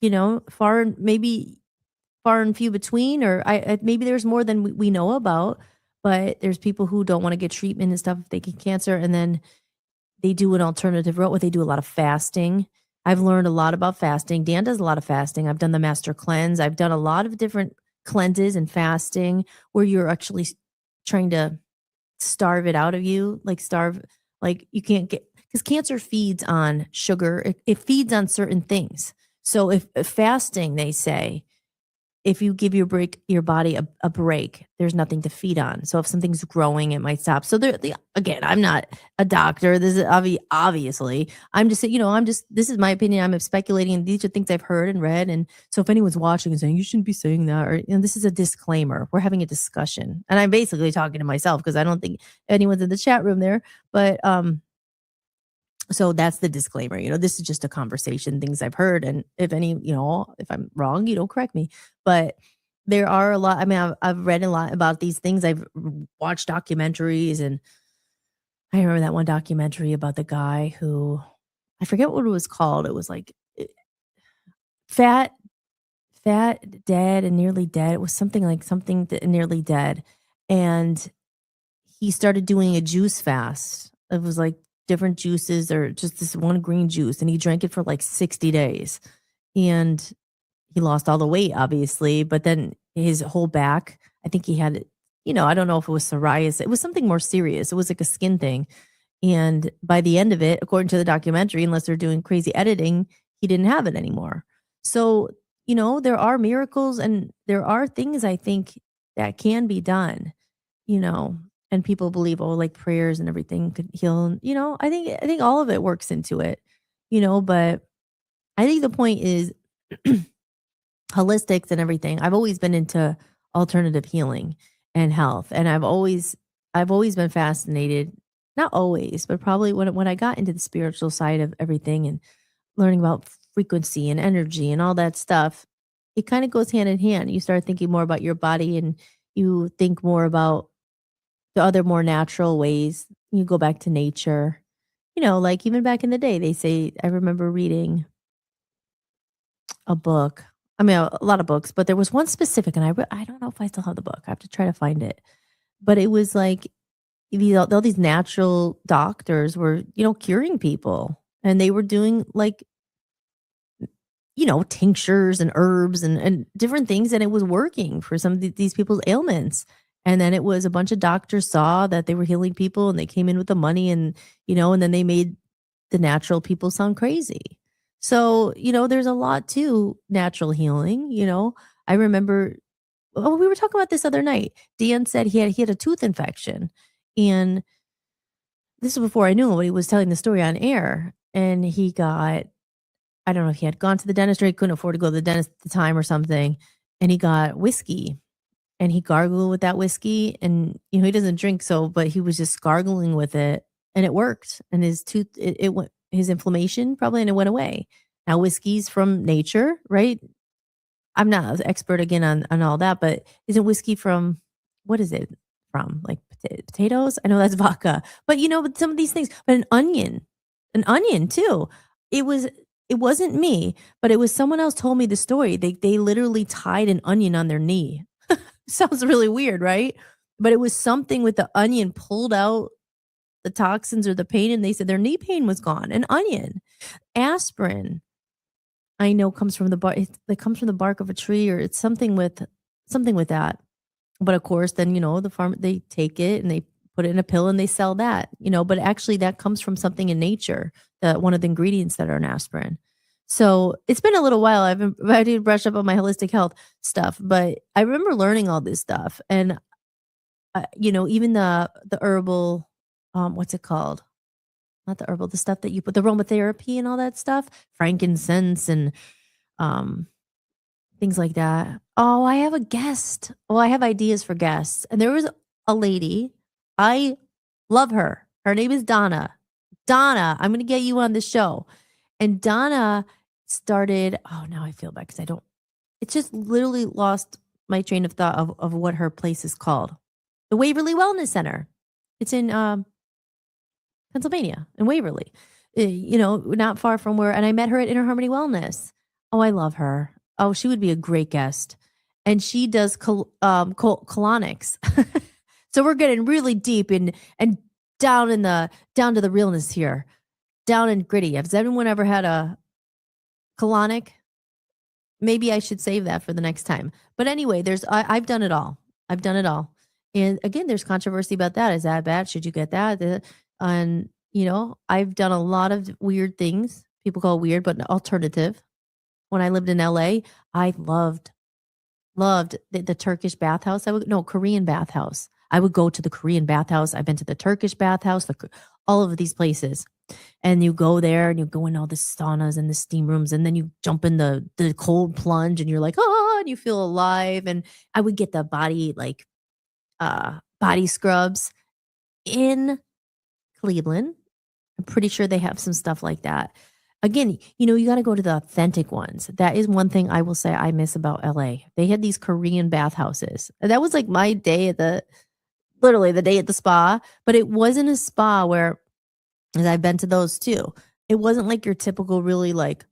maybe far and few between, or maybe there's more than we know about, but there's people who don't want to get treatment and stuff if they get cancer. And then they do an alternative route where they do a lot of fasting. I've learned a lot about fasting. Dan does a lot of fasting. I've done the master cleanse. I've done a lot of different cleanses and fasting where you're actually trying to starve it out of you, like you can't get, because cancer feeds on sugar. It feeds on certain things. So if fasting, they say, if you give your body a break, there's nothing to feed on. So if something's growing, it might stop. So again, I'm not a doctor. This is obviously, I'm just, this is my opinion. I'm speculating. These are things I've heard and read. And so if anyone's watching and saying, you shouldn't be saying that, or, this is a disclaimer. We're having a discussion. And I'm basically talking to myself because I don't think anyone's in the chat room there. But, so that's the disclaimer. This is just a conversation, things I've heard. And if if I'm wrong, correct me. But there are a lot. I mean, I've read a lot about these things. I've watched documentaries, and I remember that one documentary about the guy who, I forget what it was called. It was like fat, dead, and nearly dead. It was something like nearly dead. And he started doing a juice fast. It was like different juices or just this one green juice. And he drank it for like 60 days. And he lost all the weight, obviously. But then his whole back, I think he had, I don't know if it was psoriasis. It was something more serious. It was like a skin thing. And by the end of it, according to the documentary, unless they're doing crazy editing, he didn't have it anymore. So, there are miracles and there are things I think that can be done, and people believe, like prayers and everything could heal. I think all of it works into it, but I think the point is holistics and everything. I've always been into alternative healing and health. And I've always been fascinated, not always, but probably when I got into the spiritual side of everything and learning about frequency and energy and all that stuff, it kind of goes hand in hand. You start thinking more about your body and you think more about the other more natural ways. You go back to nature. Like even back in the day, they say, I remember reading a book. I mean, a lot of books, but there was one specific, and I don't know if I still have the book. I have to try to find it. But it was like all these natural doctors were, curing people, and they were doing like, tinctures and herbs and different things, and it was working for some of these people's ailments. And then it was a bunch of doctors saw that they were healing people, and they came in with the money, and and then they made the natural people sound crazy. So, there's a lot to natural healing. I remember, we were talking about this other night. Dan said he had a tooth infection, and this is before I knew him, but he was telling the story on air, and he got, I don't know if he had gone to the dentist or he couldn't afford to go to the dentist at the time or something, and he got whiskey, and he gargled with that whiskey, and he doesn't drink, but he was just gargling with it, and it worked, and his tooth, it went, his inflammation probably, and it went away. Now whiskey's from nature, right? I'm not an expert again on all that, but isn't whiskey from, what is it from? Like potatoes? I know that's vodka, but but some of these things, but an onion too. It was, it wasn't me, but it was someone else told me the story. They literally tied an onion on their knee. Sounds really weird, right? But it was something with the onion pulled out the toxins or the pain, and they said their knee pain was gone. An onion, aspirin, I know comes from the bark. It comes from the bark of a tree, or it's something with that. But of course, then the farm, they take it and they put it in a pill and they sell that. But actually that comes from something in nature. That one of the ingredients that are in aspirin. So it's been a little while. I did brush up on my holistic health stuff, but I remember learning all this stuff, and even the herbal, what's it called? not the herbal, the stuff that you put, the aromatherapy and all that stuff, frankincense and um things like that. Oh, I have a guest. Well, I have ideas for guests. And there was a lady. I love her. Her name is Donna. Donna, I'm going to get you on the show. And Donna started, oh, now I feel bad because I don't, it's just literally lost my train of thought of what her place is called. The Waverly Wellness Center. It's in Pennsylvania, in Waverly, not far from where, and I met her at Inner Harmony Wellness. Oh, I love her. Oh, she would be a great guest. And she does colonics. So we're getting really deep and down to the realness here, down and gritty. Has anyone ever had a colonic? Maybe I should save that for the next time. But anyway, I've done it all. I've done it all. And again, there's controversy about that. Is that bad? Should you get that? And I've done a lot of weird things. People call it weird, but alternative. When I lived in LA, I loved the Turkish bathhouse. Korean bathhouse. I would go to the Korean bathhouse. I've been to the Turkish bathhouse, all of these places. And you go there and you go in all the saunas and the steam rooms, and then you jump in the cold plunge and you're like, oh, and you feel alive. And I would get the body scrubs in Cleveland. I'm pretty sure they have some stuff like that. Again, you got to go to the authentic ones. That is one thing I will say I miss about LA. They had these Korean bathhouses. That was like my day literally the day at the spa, but it wasn't a spa where, as I've been to those too, it wasn't like your typical really like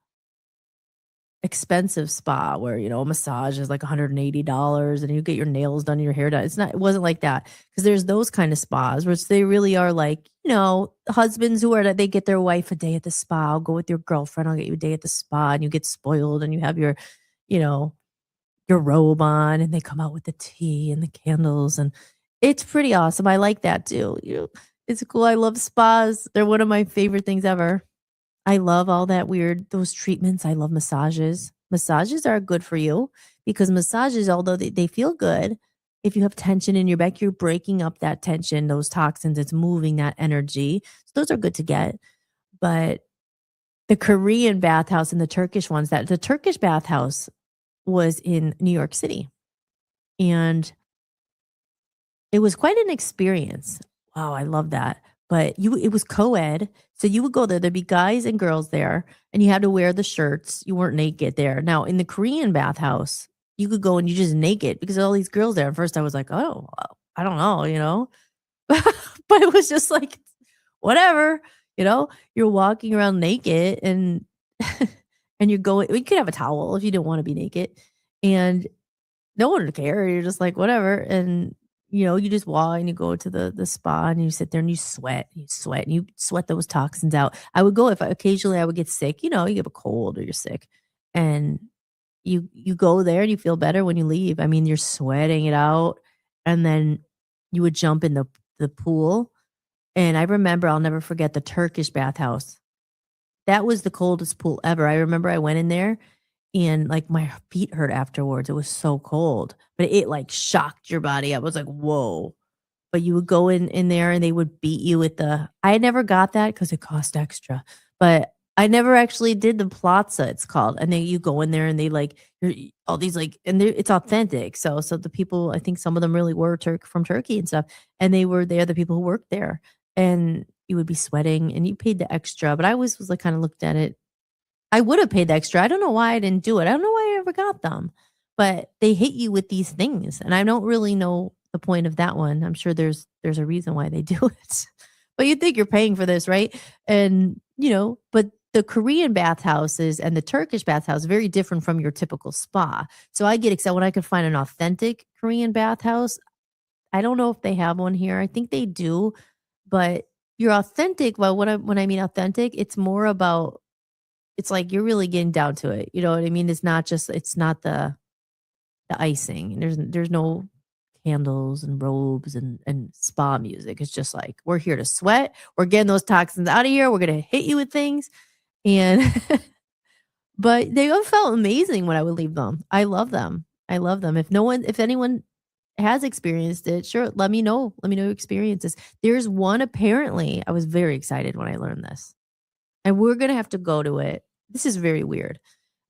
expensive spa where, a massage is like $180 and you get your nails done and your hair done. It wasn't like that, because there's those kind of spas which they really are like, husbands they get their wife a day at the spa. I'll go with your girlfriend. I'll get you a day at the spa, and you get spoiled and you have your robe on, and they come out with the tea and the candles, and it's pretty awesome. I like that too. It's cool. I love spas. They're one of my favorite things ever. I love all those treatments. I love massages. Massages are good for you, because massages, although they feel good, if you have tension in your back, you're breaking up that tension, those toxins, it's moving that energy. So those are good to get. But the Korean bathhouse and the Turkish ones, the Turkish bathhouse was in New York City. And it was quite an experience. Wow, I love that. But it was co-ed. So you would go there. There'd be guys and girls there, and you had to wear the shirts. You weren't naked there. Now, in the Korean bathhouse, you could go and you just naked, because all these girls there. At first, I was like, oh, I don't know, but it was just like, whatever, you're walking around naked, and and you're going. You could have a towel if you didn't want to be naked, and no one would care. You're just like, whatever, and you just walk and you go to the spa and you sit there and you sweat and you sweat those toxins out. I would go occasionally I would get sick, you have a cold or you're sick, and you go there and you feel better when you leave. I mean, you're sweating it out, and then you would jump in the pool. And I remember, I'll never forget the Turkish bathhouse. That was the coldest pool ever. I remember I went in there, and like my feet hurt afterwards. It was so cold, but it like shocked your body. I was like, whoa. But you would go in there and they would beat you with I never got that because it cost extra, but I never actually did the plaza, it's called. And then you go in there and they like, all these like, and it's authentic. So the people, I think some of them really were from Turkey and stuff. And they were there, the people who worked there, and you would be sweating and you paid the extra. But I always was like, kind of looked at it. I would have paid the extra. I don't know why I didn't do it. I don't know why I ever got them, but they hit you with these things, and I don't really know the point of that one. I'm sure there's a reason why they do it, but you think you're paying for this, right? And but the Korean bathhouses and the Turkish bathhouse very different from your typical spa. So I get excited when I could find an authentic Korean bathhouse. I don't know if they have one here. I think they do, but you're authentic. Well, when I mean authentic, it's more about. It's like you're really getting down to it. You know what I mean? It's not the icing. There's no candles and robes and spa music. It's just like, we're here to sweat. We're getting those toxins out of here. We're going to hit you with things. And, but they all felt amazing when I would leave them. I love them. I love them. If anyone has experienced it, sure, let me know. Let me know your experiences. There's one apparently, I was very excited when I learned this, and we're gonna have to go to it. This is very weird,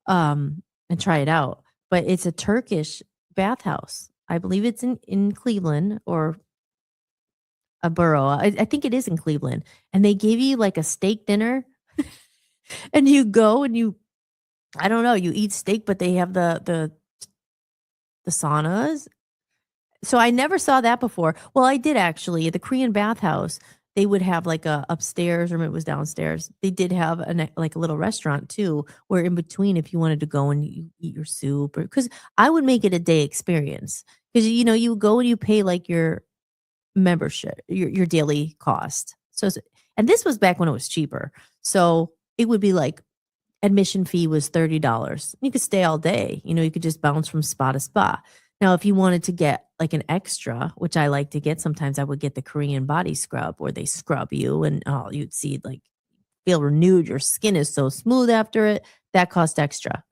and try it out, but it's a Turkish bathhouse. I believe it's in Cleveland or a borough. I think it is in Cleveland, and they give you, like, a steak dinner, and you go and you I don't know, you eat steak, but they have the saunas. So I never saw that before. Well, I did actually. At the Korean bathhouse, they would have like a upstairs or it was downstairs. They did have like a little restaurant too, where in between, if you wanted to go and you eat your soup, or because I would make it a day experience. Because you go and you pay like your membership, your daily cost. And this was back when it was cheaper. So it would be like admission fee was $30. You could stay all day. You could just bounce from spa to spa. Now, if you wanted to get like an extra, which I like to get, sometimes I would get the Korean body scrub where they scrub you and you'd see like feel renewed. Your skin is so smooth after it. That cost extra.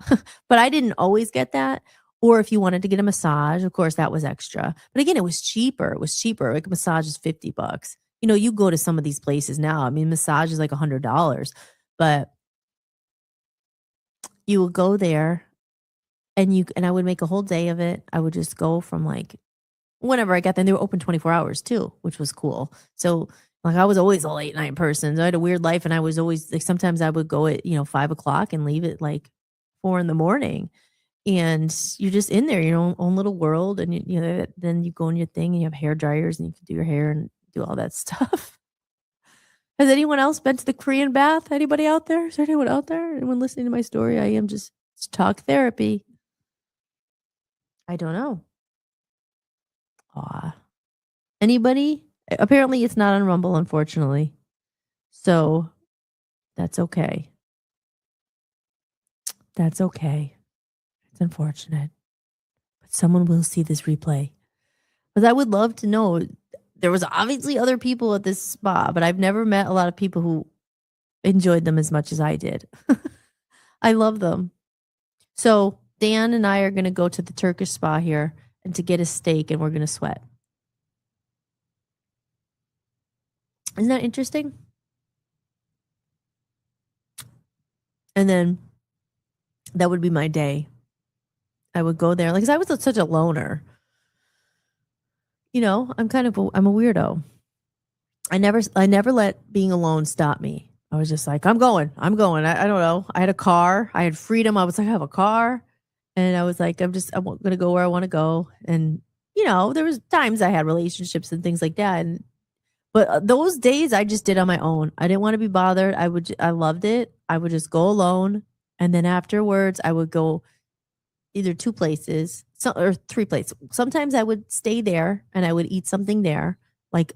But I didn't always get that. Or if you wanted to get a massage, of course, that was extra. But again, it was cheaper. It was cheaper. Like a massage is $50. You go to some of these places now. I mean, massage is like $100, but you would go there and I would make a whole day of it. I would just go from like whenever I got there. They were open 24 hours too, which was cool. So like I was always a late night person. So I had a weird life, and I was always like sometimes I would go at 5 o'clock and leave at like 4 in the morning. And you're just in there, your own little world, and then you go in your thing and you have hair dryers and you can do your hair and do all that stuff. Has anyone else been to the Korean bath? Anybody out there? Is there anyone out there? Anyone listening to my story? I am just talk therapy. I don't know. Aw. Anybody? Apparently it's not on Rumble, unfortunately. So that's okay. That's okay. It's unfortunate. But someone will see this replay. Because I would love to know. There was obviously other people at this spa, but I've never met a lot of people who enjoyed them as much as I did. I love them. So Dan and I are going to go to the Turkish spa here and to get a steak, and we're going to sweat. Isn't that interesting? And then that would be my day. I would go there. Like, 'cause I was such a loner. I'm a weirdo. I never let being alone stop me. I was just like, I'm going. I don't know. I had a car. I had freedom. I was like, I have a car. And I was like, I'm going to go where I want to go. And, there was times I had relationships and things like that. But those days I just did on my own. I didn't want to be bothered. I loved it. I would just go alone. And then afterwards I would go either 2 places or 3 places. Sometimes I would stay there and I would eat something there. Like,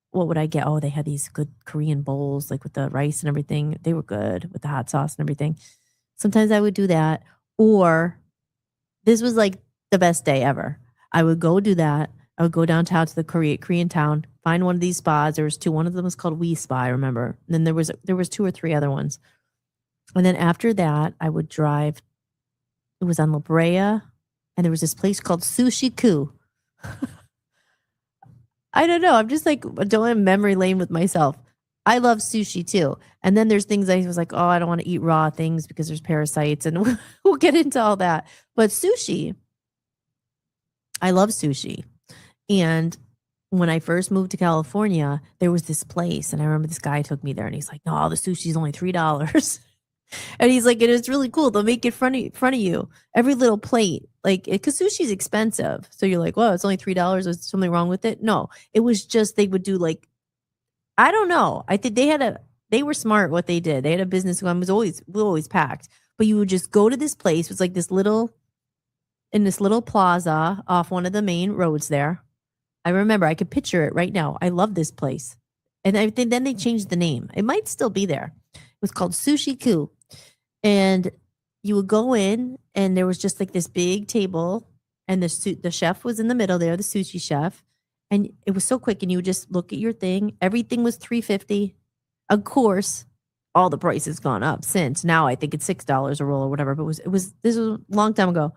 what would I get? Oh, they had these good Korean bowls, like with the rice and everything. They were good with the hot sauce and everything. Sometimes I would do that. Or this was like the best day ever. I would go do that. I would go downtown to the Korean town, find one of these spas. There was 2. One of them was called We Spa, I remember. And then there was 2 or 3 other ones. And then after that, I would drive. It was on La Brea, and there was this place called Sushi Ku. I don't know. I'm just like, don't have memory lane with myself. I love sushi too. And then there's things I was like, oh, I don't want to eat raw things because there's parasites, and we'll get into all that. But sushi, I love sushi. And when I first moved to California, there was this place, and I remember this guy took me there, and he's like, no, the sushi's only $3. And he's like, it is really cool. They'll make it front of you. Every little plate. Like, because sushi's expensive. So you're like, well, it's only $3. Is something wrong with it? No, it was just, they would do like, I don't know. I think they were smart what they did. They had a business that was always packed. But you would just go to this place. It was like in this little plaza off one of the main roads there. I remember, I could picture it right now. I love this place. And I think then they changed the name. It might still be there. It was called Sushi Ku. And you would go in, and there was just like this big table, and the chef was in the middle there, the sushi chef. And it was so quick, and you would just look at your thing. Everything was $3.50. Of course, all the prices gone up since. Now I think it's $6 a roll or whatever. But this was a long time ago.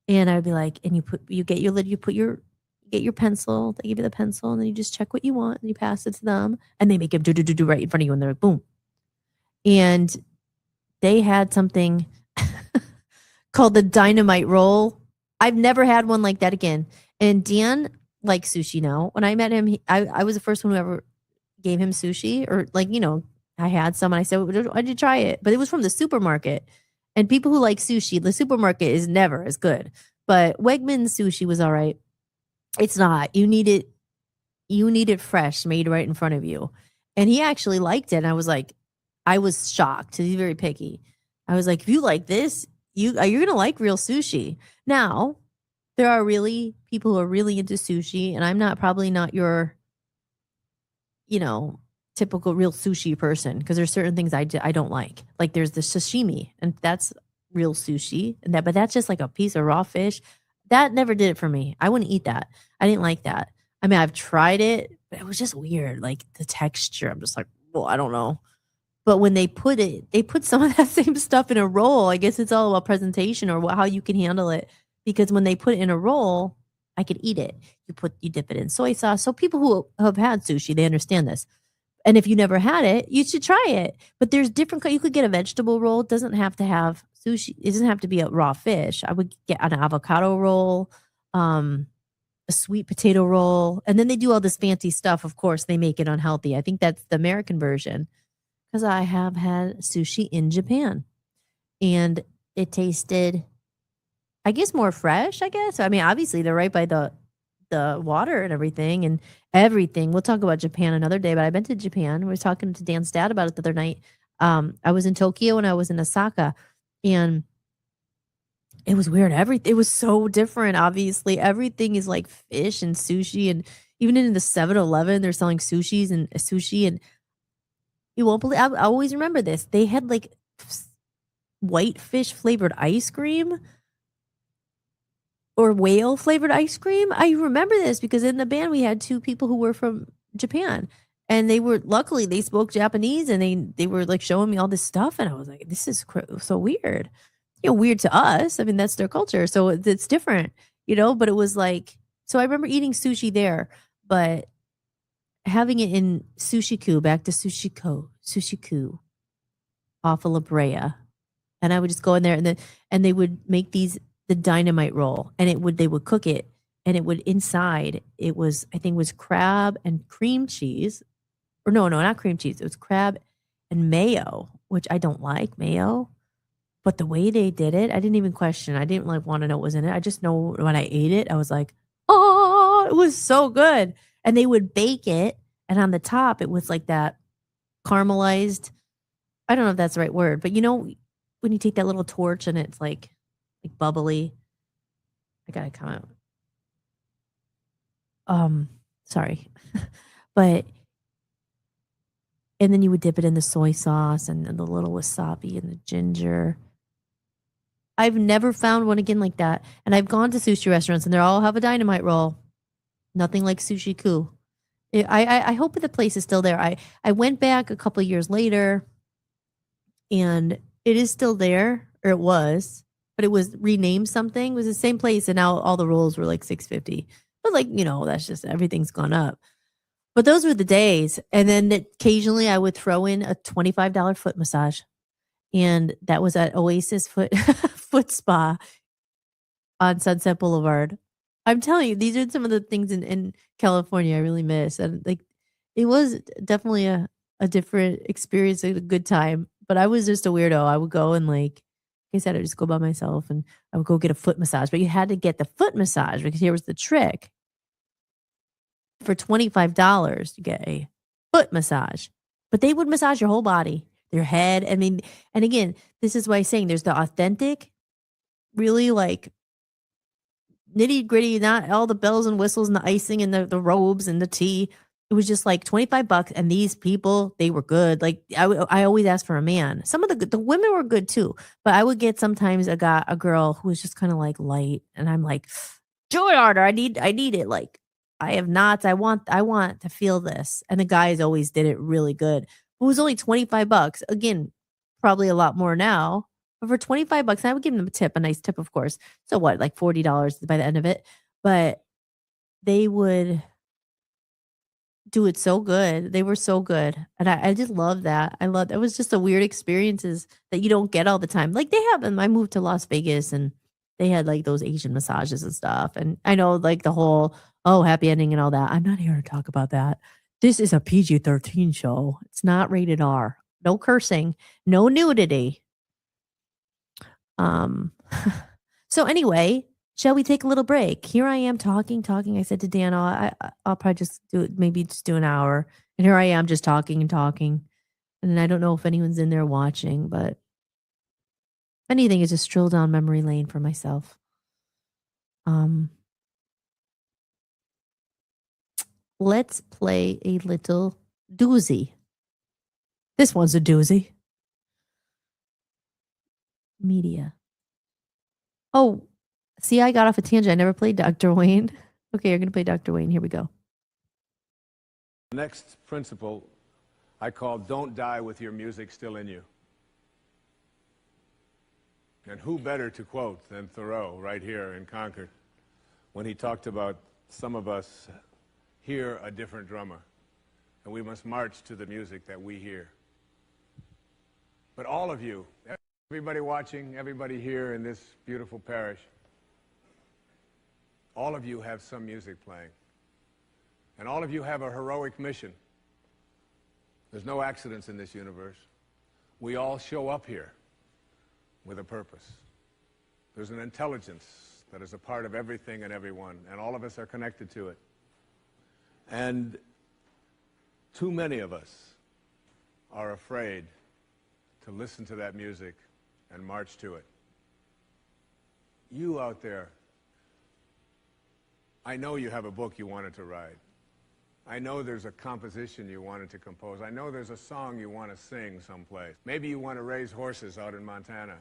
And I would be like, and you get your lid, get your pencil, they give you the pencil, and then you just check what you want and you pass it to them. And they make it do right in front of you, and they're like, boom. And they had something called the dynamite roll. I've never had one like that again. And Dan likes sushi now. When I met him, I was the first one who ever gave him sushi, or like, I had some and I said, why did you try it? But it was from the supermarket. And people who like sushi, the supermarket is never as good. But Wegmans sushi was all right. It's not. You need it fresh, made right in front of you. And he actually liked it. And I was shocked. He's very picky. I was like, if you like this, you're gonna like real sushi. Now, there are really people who are really into sushi, and I'm probably not your, typical real sushi person, because there's certain things I don't like. Like there's the sashimi, and that's real sushi, but that's just like a piece of raw fish. That never did it for me. I wouldn't eat that. I didn't like that. I mean, I've tried it, but it was just weird. Like the texture, I'm just like, well, I don't know. But when they put some of that same stuff in a roll. I guess it's all about presentation or how you can handle it. Because when they put it in a roll, I could eat it. You dip it in soy sauce. So people who have had sushi, they understand this. And if you never had it, you should try it. But there's different. You could get a vegetable roll. It doesn't have to have sushi. It doesn't have to be a raw fish. I would get an avocado roll, a sweet potato roll, and then they do all this fancy stuff. Of course, they make it unhealthy. I think that's the American version, because I have had sushi in Japan, and it tasted, I guess, more fresh. I guess. I mean, obviously they're right by the water and everything. We'll talk about Japan another day, but I've been to Japan. We were talking to Dan's dad about it the other night. I was in Tokyo and I was in Osaka, and it was weird. It was so different. Obviously, everything is like fish and sushi, and even in the 7-Eleven, they're selling sushi, and you won't believe. I always remember this. They had like white fish flavored ice cream, or whale flavored ice cream. I remember this because in the band we had two people who were from Japan, and luckily they spoke Japanese, and they were like showing me all this stuff, and I was like, this is so weird. Weird to us. I mean, that's their culture, so it's different, but it was like, so I remember eating sushi there, but having it in Sushiku, back to Sushiku off of La Brea. And I would just go in there, and they would make the dynamite roll, and they would cook it, and it would inside, I think it was crab and cream cheese, or no, not cream cheese. It was crab and mayo, which I don't like mayo, but the way they did it, I didn't even question. I didn't want to know what was in it. I just know when I ate it, I was like, oh, it was so good. And they would bake it, and on the top, it was like that caramelized, I don't know if that's the right word, but when you take that little torch and it's like bubbly. I gotta come out. Sorry. But, and then you would dip it in the soy sauce and the little wasabi and the ginger. I've never found one again like that. And I've gone to sushi restaurants, and they all have a dynamite roll. Nothing like Sushi-ku. I hope the place is still there. I went back a couple of years later, and it is still there, or it was, but it was renamed something. It was the same place, and now all the rolls were like $6.50. But that's just, everything's gone up. But those were the days. And then occasionally I would throw in a $25 foot massage, and that was at Oasis Foot Spa on Sunset Boulevard. I'm telling you, these are some of the things in California I really miss. And it was definitely a different experience, a good time. But I was just a weirdo. I would go and like I said, I'd just go by myself, and I would go get a foot massage. But you had to get the foot massage, because here was the trick. For $25, you get a foot massage. But they would massage your whole body, your head. I mean, and again, this is why I'm saying there's the authentic, really like nitty gritty, not all the bells and whistles and the icing and the robes and the tea. It was just like $25, and these people, they were good. Like I always asked for a man. Some of the women were good too, but I would get sometimes a girl who was just kind of like light, and I'm like, do it harder. I need it. Like I have knots. I want to feel this. And the guys always did it really good. It was only $25. Again, probably a lot more now. But for 25 bucks, I would give them a tip, a nice tip, of course. So what, like $40 by the end of it? But they would do it so good. They were so good. And I just love that. I love it was just a weird experiences that you don't get all the time. Like they have them. I moved to Las Vegas and they had like those Asian massages and stuff. And I know like the whole, oh, happy ending and all that. I'm not here to talk about that. This is a PG-13 show. It's not rated R. No cursing, no nudity. Um so anyway, shall we take a little break? Here I am talking. I said to Dan, I'll probably just do it, maybe just do an hour. And here I am just talking. And then I don't know if anyone's in there watching, but if anything is just stroll down memory lane for myself. Let's play a little doozy. This one's a doozy. Media. Oh, see, I got off a tangent. I never played Dr. Wayne. Okay, you're going to play Dr. Wayne. Here we go. The next principle I call don't die with your music still in you. And who better to quote than Thoreau right here in Concord when he talked about some of us hear a different drummer and we must march to the music that we hear. But all of you, everybody watching, everybody here in this beautiful parish, all of you have some music playing. And all of you have a heroic mission. There's no accidents in this universe. We all show up here with a purpose. There's an intelligence that is a part of everything and everyone, and all of us are connected to it. And too many of us are afraid to listen to that music and march to it. You out there, I know you have a book you wanted to write. I know there's a composition you wanted to compose. I know there's a song you want to sing someplace. Maybe you want to raise horses out in Montana.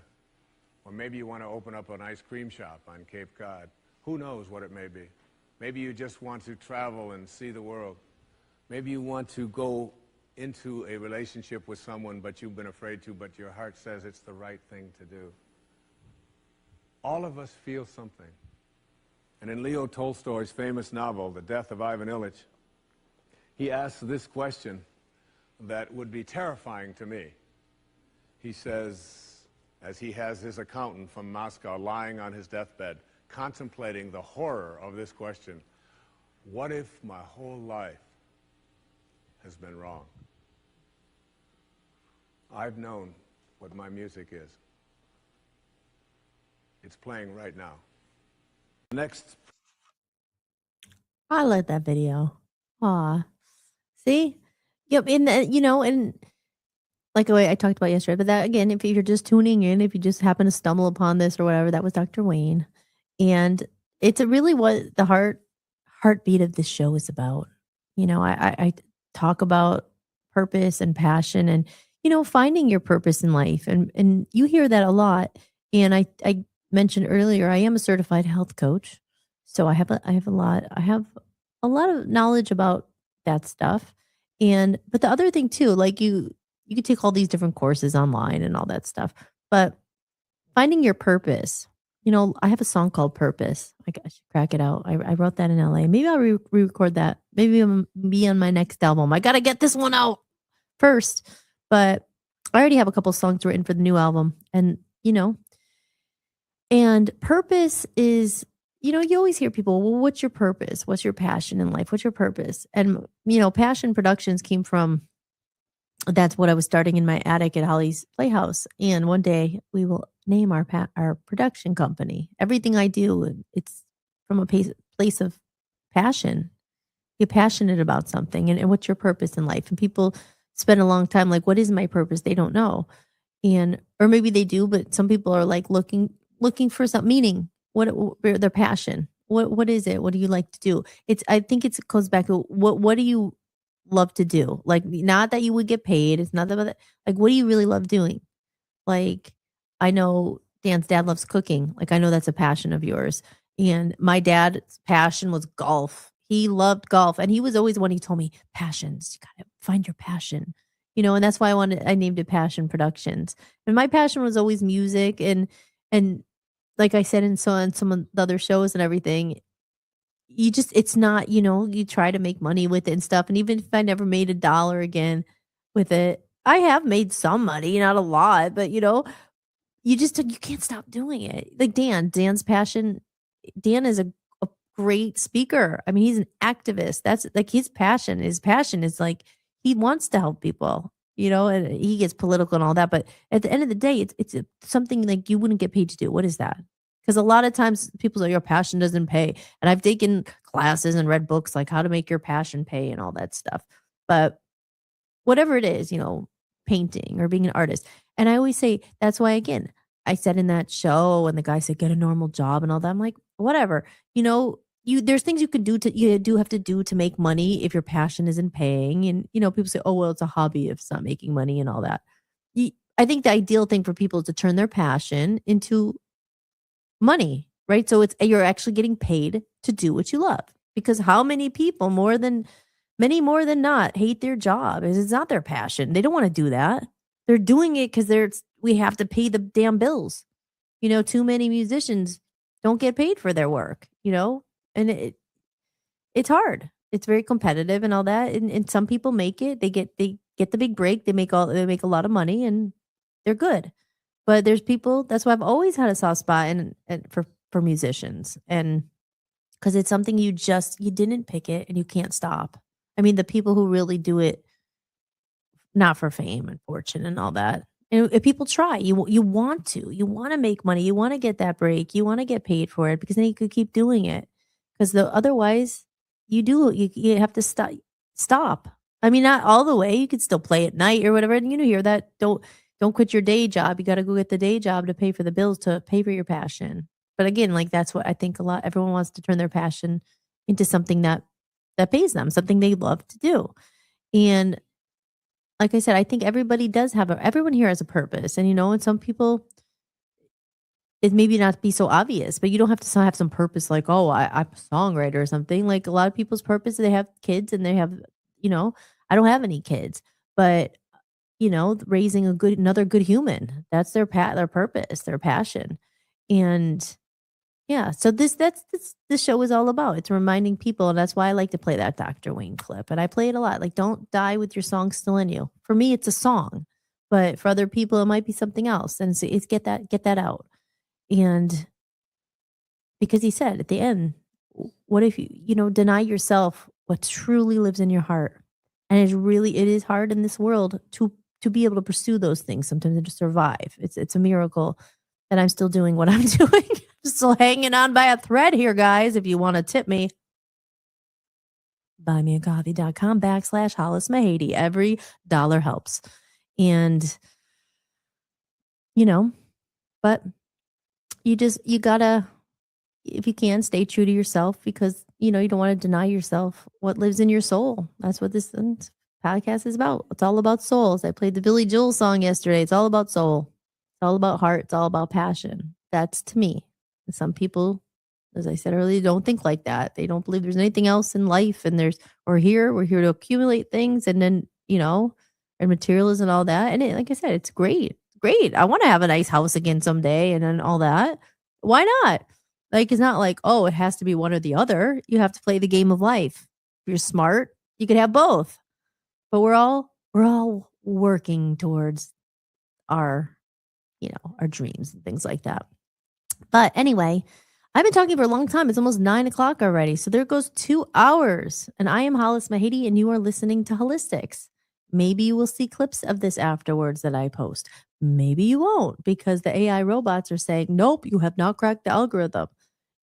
Or maybe you want to open up an ice cream shop on Cape Cod. Who knows what it may be. Maybe you just want to travel and see the world. Maybe you want to go into a relationship with someone but you've been afraid to, but your heart says it's the right thing to do. All of us feel something. And in Leo Tolstoy's famous novel, The Death of Ivan Ilyich, he asks this question that would be terrifying to me. He says, as he has his accountant from Moscow lying on his deathbed, contemplating the horror of this question, what if my whole life has been wrong? I've known what my music is. It's playing right now. Next. I like that video. Aw. See? Yep. And, and like the way I talked about yesterday, but that again, if you're just tuning in, if you just happen to stumble upon this or whatever, that was Dr. Wayne. And it's really what the heartbeat of this show is about. I talk about purpose and passion and, finding your purpose in life. And you hear that a lot. And I mentioned earlier, I am a certified health coach. So I have a lot of knowledge about that stuff. But the other thing too, like you could take all these different courses online and all that stuff, but finding your purpose, I have a song called Purpose. I should crack it out. I wrote that in LA. Maybe I'll re-record that. Maybe it'll be on my next album. I got to get this one out first, but I already have a couple songs written for the new album and purpose is, you always hear people, well, what's your purpose? What's your passion in life? What's your purpose? And, Passion Productions came from, that's what I was starting in my attic at Holly's Playhouse. And one day we will name our production company. Everything I do, it's from a place of passion. Get passionate about something and what's your purpose in life? And people spend a long time like, what is my purpose? They don't know. Or maybe they do, but some people are like looking for some meaning. What their passion? What is it? What do you like to do? I think it goes back to what do you love to do? Like, not that you would get paid. It's not about that. Like, what do you really love doing? Like, I know Dan's dad loves cooking. Like, I know that's a passion of yours. And my dad's passion was golf. He loved golf. And he was always one, he told me, passions, you got to find your passion. and that's why I named it Passion Productions. And my passion was always music, and like I said in some of the other shows and everything, it's not, you try to make money with it and stuff. And even if I never made a dollar again with it, I have made some money, not a lot, but you can't stop doing it. Like Dan's passion. Dan is a great speaker. I mean, he's an activist. That's like his passion. His passion is like he wants to help people, and he gets political and all that. But at the end of the day, something like you wouldn't get paid to do. What is that? Because a lot of times people say your passion doesn't pay. And I've taken classes and read books like how to make your passion pay and all that stuff. But whatever it is, painting or being an artist. And I always say that's why again, I said in that show and the guy said get a normal job and all that. I'm like, whatever. There's things you do have to do to make money if your passion isn't paying. And people say, oh well, it's a hobby if it's not making money and all that. I think the ideal thing for people is to turn their passion into money, right? So you're actually getting paid to do what you love. Because how many people many more than not hate their job? It's not their passion. They don't want to do that. They're doing it because we have to pay the damn bills. Too many musicians don't get paid for their work, and it's hard. It's very competitive and all that. And some people make it. They get the big break. They make a lot of money and they're good. But there's people. That's why I've always had a soft spot and for musicians, and because it's something you didn't pick it and you can't stop. I mean, the people who really do it, not for fame and fortune and all that. And if people try, you want to make money, you want to get that break, you want to get paid for it because then you could keep doing it. Because otherwise, you have to stop. I mean, not all the way. You could still play at night or whatever. And hear that. Don't quit your day job. You got to go get the day job to pay for the bills to pay for your passion. But again, like that's what I think everyone wants to turn their passion into something that pays them, something they love to do. And like I said, I think everybody does everyone here has a purpose. And some people, it maybe not be so obvious, but you don't have to have some purpose like, oh, I'm a songwriter or something. Like a lot of people's purpose, they have kids and they have, I don't have any kids, but raising another good human, that's their purpose, their passion. And yeah, so this show is all about. It's reminding people, and that's why I like to play that Dr. Wayne clip. And I play it a lot. Like, don't die with your song still in you. For me, it's a song, but for other people, it might be something else. And it's get that out. And because he said at the end, what if you deny yourself what truly lives in your heart? And it is hard in this world to be able to pursue those things sometimes and to survive. It's a miracle that I'm still doing what I'm doing. Still hanging on by a thread here, guys. If you want to tip me, buymeacoffee.com/Hollis Mahady. Every dollar helps. And, but you gotta, if you can, stay true to yourself because, you don't want to deny yourself what lives in your soul. That's what this podcast is about. It's all about souls. I played the Billy Joel song yesterday. It's all about soul. It's all about heart. It's all about passion. That's to me. Some people, as I said earlier, don't think like that. They don't believe there's anything else in life. And we're here to accumulate things and then, and materialism and all that. And like I said, it's great. Great. I want to have a nice house again someday and then all that. Why not? Like, it's not like, oh, it has to be one or the other. You have to play the game of life. If you're smart, you could have both. But we're all working towards our dreams and things like that. But anyway, I've been talking for a long time. It's almost 9:00 already. So there goes 2 hours. And I am Hollis Mahady, and you are listening to Hollistics. Maybe you will see clips of this afterwards that I post. Maybe you won't because the AI robots are saying, nope, you have not cracked the algorithm.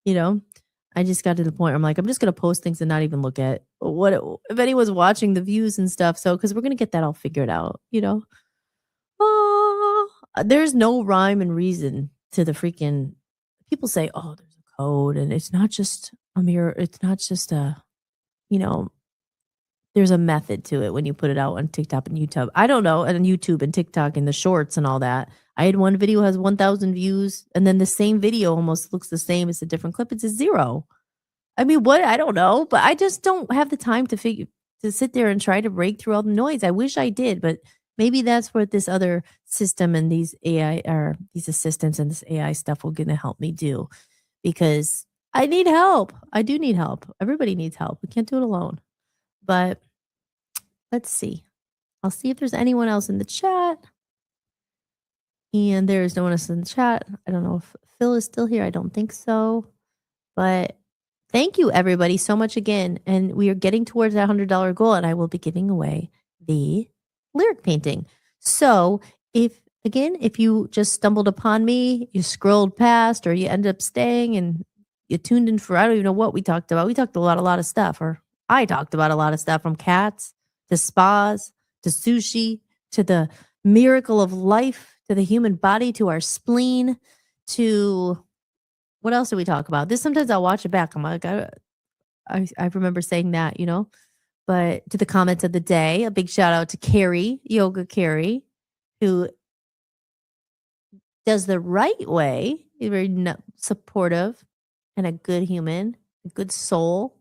I just got to the point where I'm like, I'm just going to post things and not even look at if anyone's watching the views and stuff. So, because we're going to get that all figured out, there's no rhyme and reason to the freaking people say, oh, there's a code and it's not just a mirror. It's not just there's a method to it when you put it out on TikTok and YouTube. I don't know. And on YouTube and TikTok and the shorts and all that. I had one video has 1,000 views and then the same video almost looks the same as a different clip. It's a 0. I mean, what? I don't know, but I just don't have the time to sit there and try to break through all the noise. I wish I did, but maybe that's what this other system and these AI or these assistants and this AI stuff will gonna help me do because I need help. I do need help. Everybody needs help. We can't do it alone. But let's see. I'll see if there's anyone else in the chat. And there's no one else in the chat. I don't know if Phil is still here. I don't think so. But thank you, everybody, so much again. And we are getting towards that $100 goal, and I will be giving away the lyric painting. So, if you just stumbled upon me, you scrolled past, or you ended up staying and you tuned in for, I don't even know what we talked about. We talked about a lot of stuff, or I talked about a lot of stuff from cats to spas to sushi to the miracle of life to the human body to our spleen to what else did we talk about? This sometimes I'll watch it back. I'm like, I remember saying that, But to the comments of the day, a big shout out to Carrie, Yoga Carrie, who does the right way. He's very supportive and a good human, a good soul.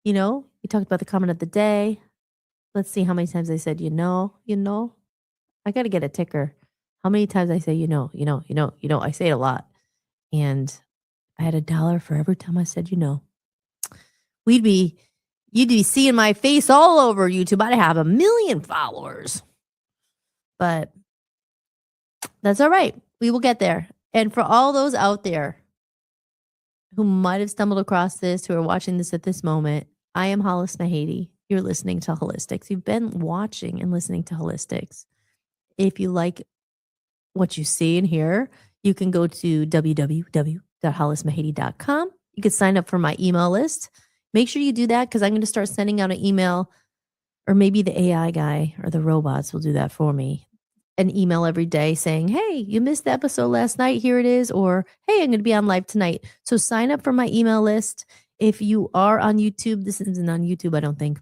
We talked about the comment of the day. Let's see how many times I said, I got to get a ticker. How many times I say, I say it a lot. And I had $1 for every time I said, you'd be seeing my face all over YouTube. I'd have 1 million followers. But that's all right. We will get there. And for all those out there who might have stumbled across this, who are watching this at this moment, I am Hollis Mahady. You're listening to Hollistics. You've been watching and listening to Hollistics. If you like what you see and hear, you can go to www.hollismahady.com. You can sign up for my email list. Make sure you do that because I'm going to start sending out an email, or maybe the AI guy or the robots will do that for me. An email every day saying, hey, you missed the episode last night. Here it is. Or, hey, I'm going to be on live tonight. So sign up for my email list. If you are on YouTube, this isn't on YouTube, I don't think.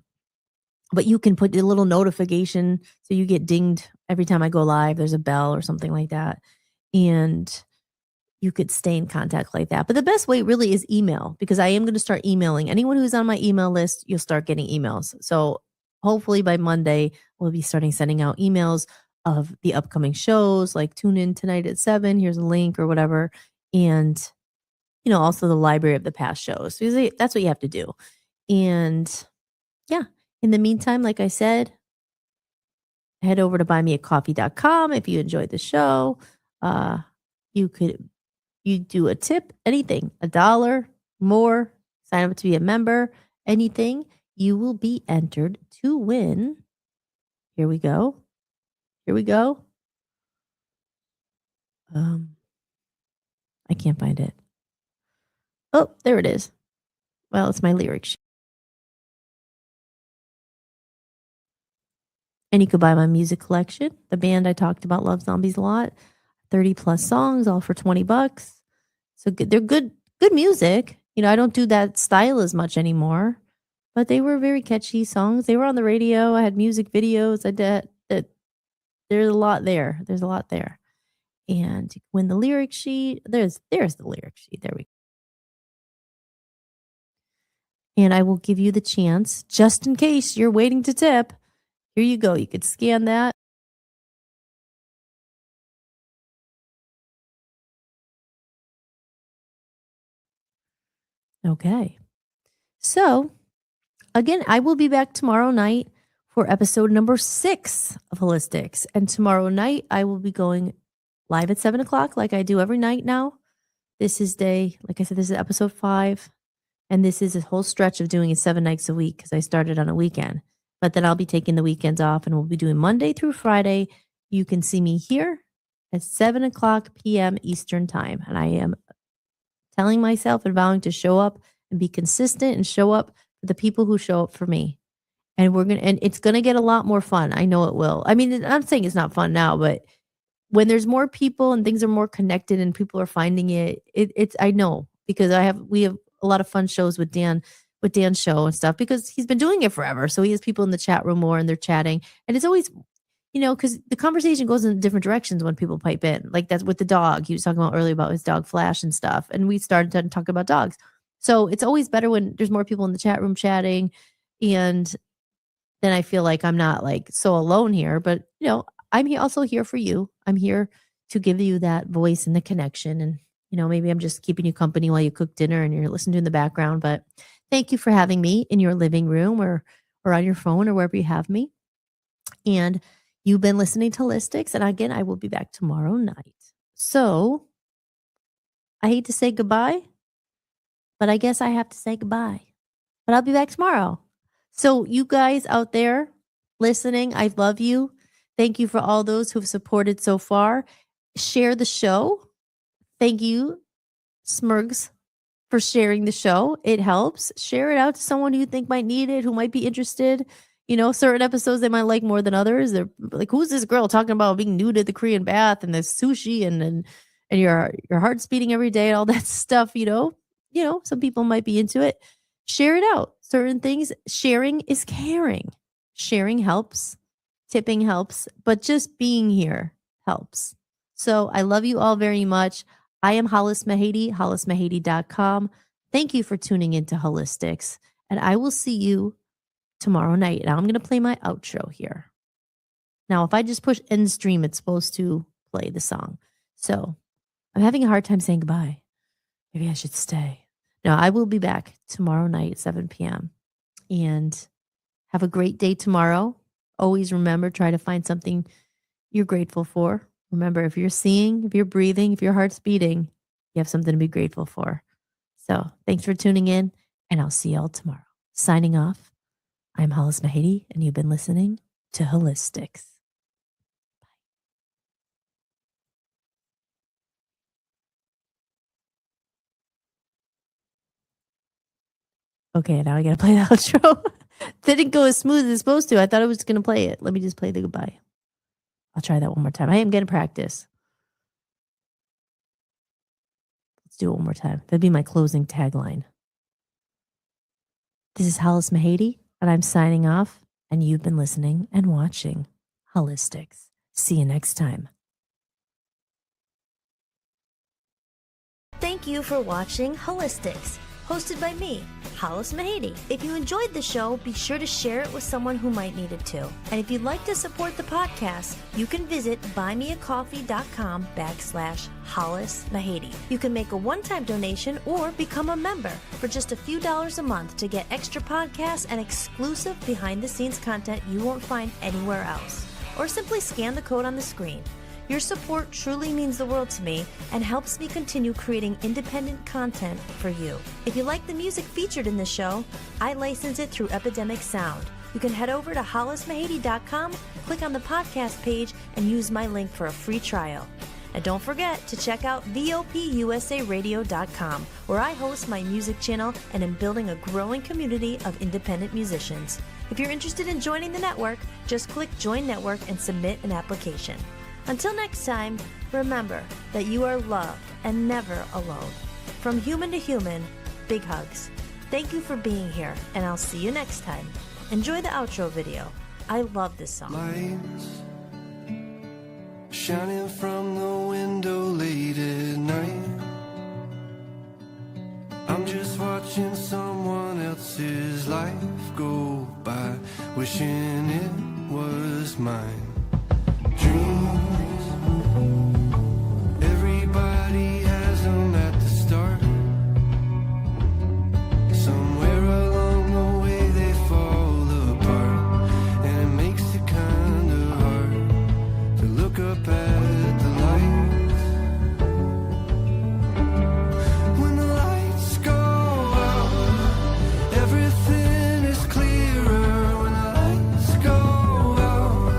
But you can put a little notification so you get dinged every time I go live. There's a bell or something like that. And you could stay in contact like that. But the best way really is email, because I am going to start emailing. Anyone who's on my email list, you'll start getting emails. So hopefully by Monday, we'll be starting sending out emails of the upcoming shows, like tune in tonight at 7. Here's a link or whatever. And, also the library of the past shows. So that's what you have to do. And yeah, in the meantime, like I said, head over to buymeacoffee.com. If you enjoyed the show, you do a tip, anything, $1 more, sign up to be a member, anything, you will be entered to win. Here we go. I can't find it. Oh, there it is. Well, it's my lyric sheet. And you could buy my music collection. The band I talked about, Love Zombies, a lot. 30 plus songs, all for $20. So they're good music. I don't do that style as much anymore, but they were very catchy songs. They were on the radio. I had music videos. I did that. There's a lot there. And when the lyric sheet, there's the lyric sheet. There we go. And I will give you the chance, just in case you're waiting to tip. Here you go. You could scan that. Okay. So, again, I will be back tomorrow night for episode number 6 of Hollistics. And tomorrow night, I will be going live at 7 o'clock like I do every night now. This is like I said, this is episode 5. And this is a whole stretch of doing it 7 nights a week because I started on a weekend. But then I'll be taking the weekends off and we'll be doing Monday through Friday. You can see me here at 7 o'clock p.m. Eastern time. And I am telling myself and vowing to show up and be consistent and show up for the people who show up for me. And it's going to get a lot more fun. I know it will. I mean, I'm saying it's not fun now, but when there's more people and things are more connected and people are finding it's, I know, because we have a lot of fun shows with Dan's show and stuff, because he's been doing it forever. So he has people in the chat room more and they're chatting. And it's always, because the conversation goes in different directions when people pipe in. Like that's with the dog. He was talking about earlier about his dog Flash and stuff. And we started to talk about dogs. So it's always better when there's more people in the chat room chatting. And then I feel like I'm not like so alone here. But I'm also here for you. I'm here to give you that voice and the connection. And maybe I'm just keeping you company while you cook dinner and you're listening to in the background. But thank you for having me in your living room or on your phone or wherever you have me. And you've been listening to Holistics. And again, I will be back tomorrow night. So I hate to say goodbye, but I guess I have to say goodbye. But I'll be back tomorrow. So you guys out there listening, I love you. Thank you for all those who've supported so far. Share the show. Thank you, Smurgs, for sharing the show. It helps. Share it out to someone who you think might need it, who might be interested. Certain episodes they might like more than others. They're like, who's this girl talking about being nude at the Korean bath and the sushi and your heart's beating every day and all that stuff, some people might be into it. Share it out. Certain things, sharing is caring. Sharing helps. Tipping helps. But just being here helps. So I love you all very much. I am Hollis Mahady, hollismahady.com. Thank you for tuning into Holistics. And I will see you tomorrow night. Now I'm going to play my outro here. Now, if I just push end stream, it's supposed to play the song. So I'm having a hard time saying goodbye. Maybe I should stay. No, I will be back tomorrow night at 7 p.m. And have a great day tomorrow. Always remember, try to find something you're grateful for. Remember, if you're seeing, if you're breathing, if your heart's beating, you have something to be grateful for. So thanks for tuning in, and I'll see y'all tomorrow. Signing off, I'm Hollis Mahady, and you've been listening to Holistics. Okay, now I gotta play the outro. Didn't go as smooth as it's supposed to. I thought I was gonna play it. Let me just play the goodbye. I'll try that one more time. I am gonna practice. Let's do it one more time. That'd be my closing tagline. This is Hollis Mahady, and I'm signing off, and you've been listening and watching Holistics. See you next time. Thank you for watching Holistics, hosted by me, Hollis Mahady. If you enjoyed the show, be sure to share it with someone who might need it too. And if you'd like to support the podcast, you can visit buymeacoffee.com/Hollis Mahady. You can make a one-time donation or become a member for just a few dollars a month to get extra podcasts and exclusive behind-the-scenes content you won't find anywhere else. Or simply scan the code on the screen. Your support truly means the world to me and helps me continue creating independent content for you. If you like the music featured in this show, I license it through Epidemic Sound. You can head over to hollismahady.com, click on the podcast page, and use my link for a free trial. And don't forget to check out VOPUSARadio.com, where I host my music channel and am building a growing community of independent musicians. If you're interested in joining the network, just click Join Network and submit an application. Until next time, remember that you are loved and never alone. From human to human, big hugs. Thank you for being here, and I'll see you next time. Enjoy the outro video. I love this song. Lights shining from the window late at night. I'm just watching someone else's life go by, wishing it was mine. Dreams, everybody has them at the start. Somewhere along the way they fall apart, and it makes it kind of hard to look up at the lights. When the lights go out, everything is clearer. When the lights go out,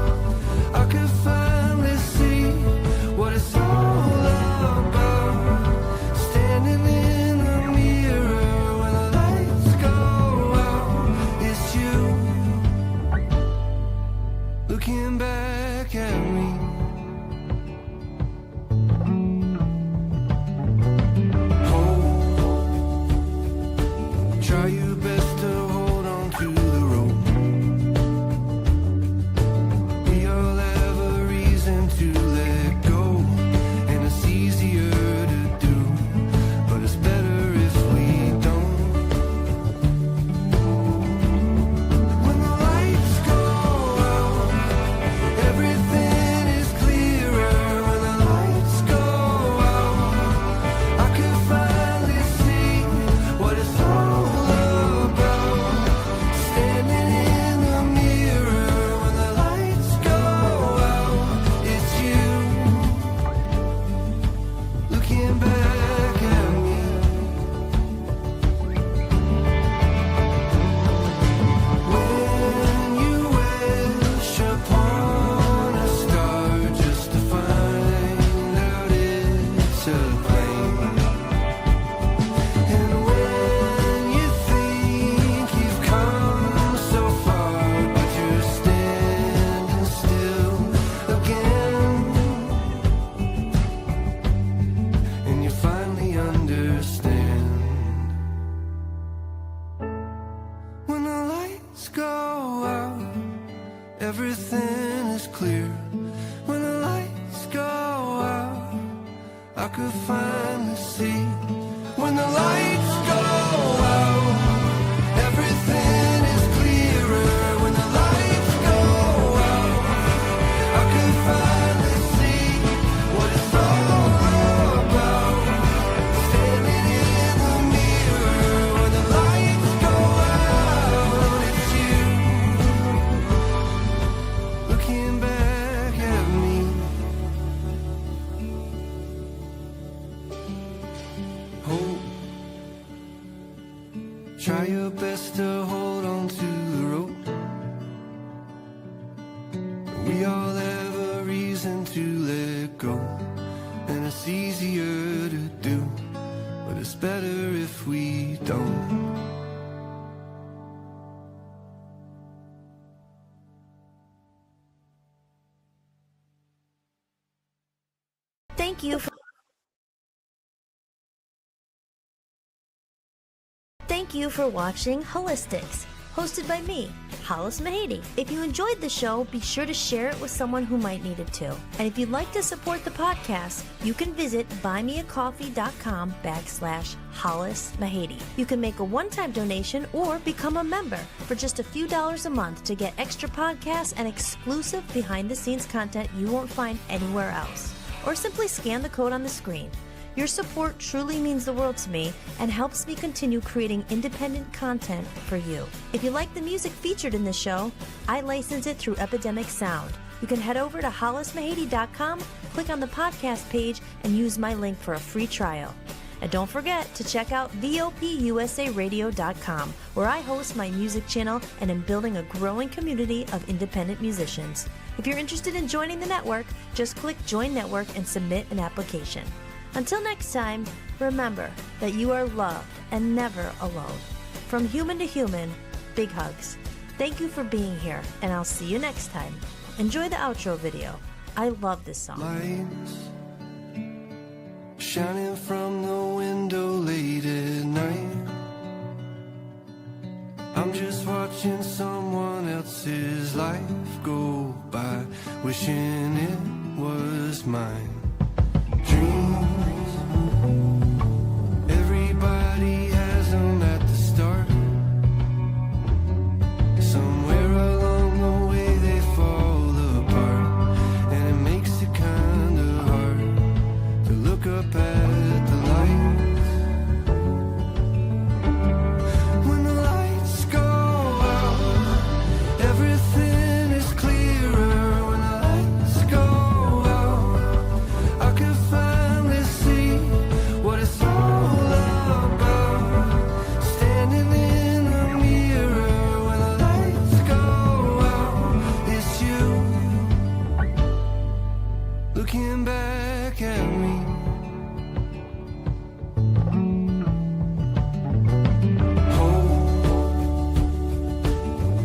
when the lights go out. Everything is clearer when the lights go out. I can finally see what it's all about. Standing in the mirror when the lights go out. It's you looking back at me. Hope. Try your best to hold on to the rope. We all have a reason to let go, and it's easier to do, but it's better if we don't. Thank you for watching Hollistics, hosted by me, Hollis Mahady. If you enjoyed the show, be sure to share it with someone who might need it too. And if you'd like to support the podcast, you can visit buymeacoffee.com/Hollis Mahady. You can make a one-time donation or become a member for just a few dollars a month to get extra podcasts and exclusive behind-the-scenes content you won't find anywhere else. Or simply scan the code on the screen. Your support truly means the world to me and helps me continue creating independent content for you. If you like the music featured in this show, I license it through Epidemic Sound. You can head over to hollismahady.com, click on the podcast page, and use my link for a free trial. And don't forget to check out VOPUSARadio.com, where I host my music channel and am building a growing community of independent musicians. If you're interested in joining the network, just click Join Network and submit an application. Until next time, remember that you are loved and never alone. From human to human, big hugs. Thank you for being here, and I'll see you next time. Enjoy the outro video. I love this song. Lights shining from the window late at night. I'm just watching someone else's life go by, wishing it was mine. Dreams, everybody has them at the start. Somewhere along the way they fall apart, and it makes it kinda hard to look up at the lights. When the lights go out, everything is clearer. When the lights go out, I can finally see what it's all about. Standing in the mirror when the lights go out, it's you looking back at me.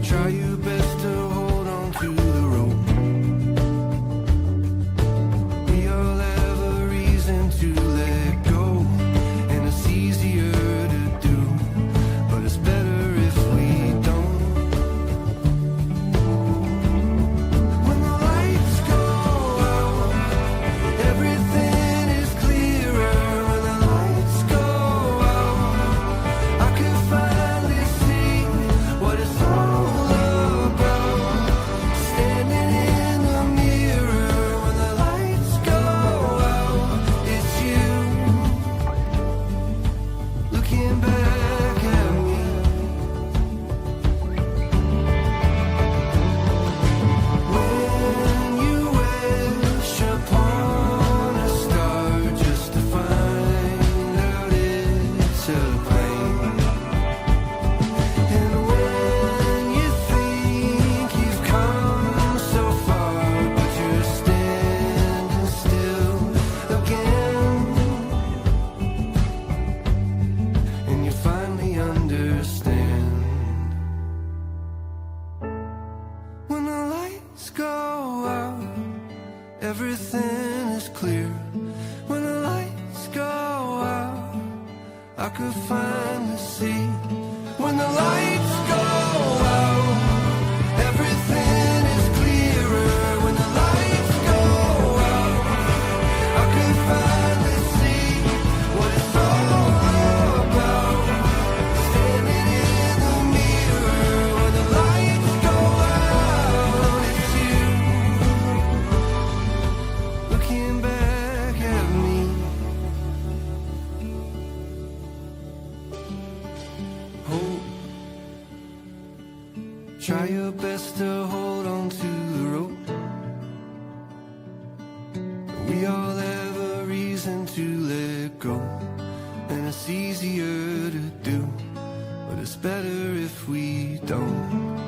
Try your best to hold on to the rope. We all have a reason to let go, and it's easier to do, but it's better if we don't. When the lights go out, everything is clearer. When the lights go out, I can finally see what it's all about. Standing in the mirror when the lights go out, it's you looking back at me. When you wish upon a star just to find out it's a plane. And when you think you've come so far, but you're standing still again, and you finally understand. When the lights go out, everything is clear. When the lights go out, I could finally see. When the lights go out, everything is clearer. When the lights go out, I could finally see what it's all about. Try your best to hold on to the rope. We all have a reason to let go, and it's easier to do, but it's better if we don't.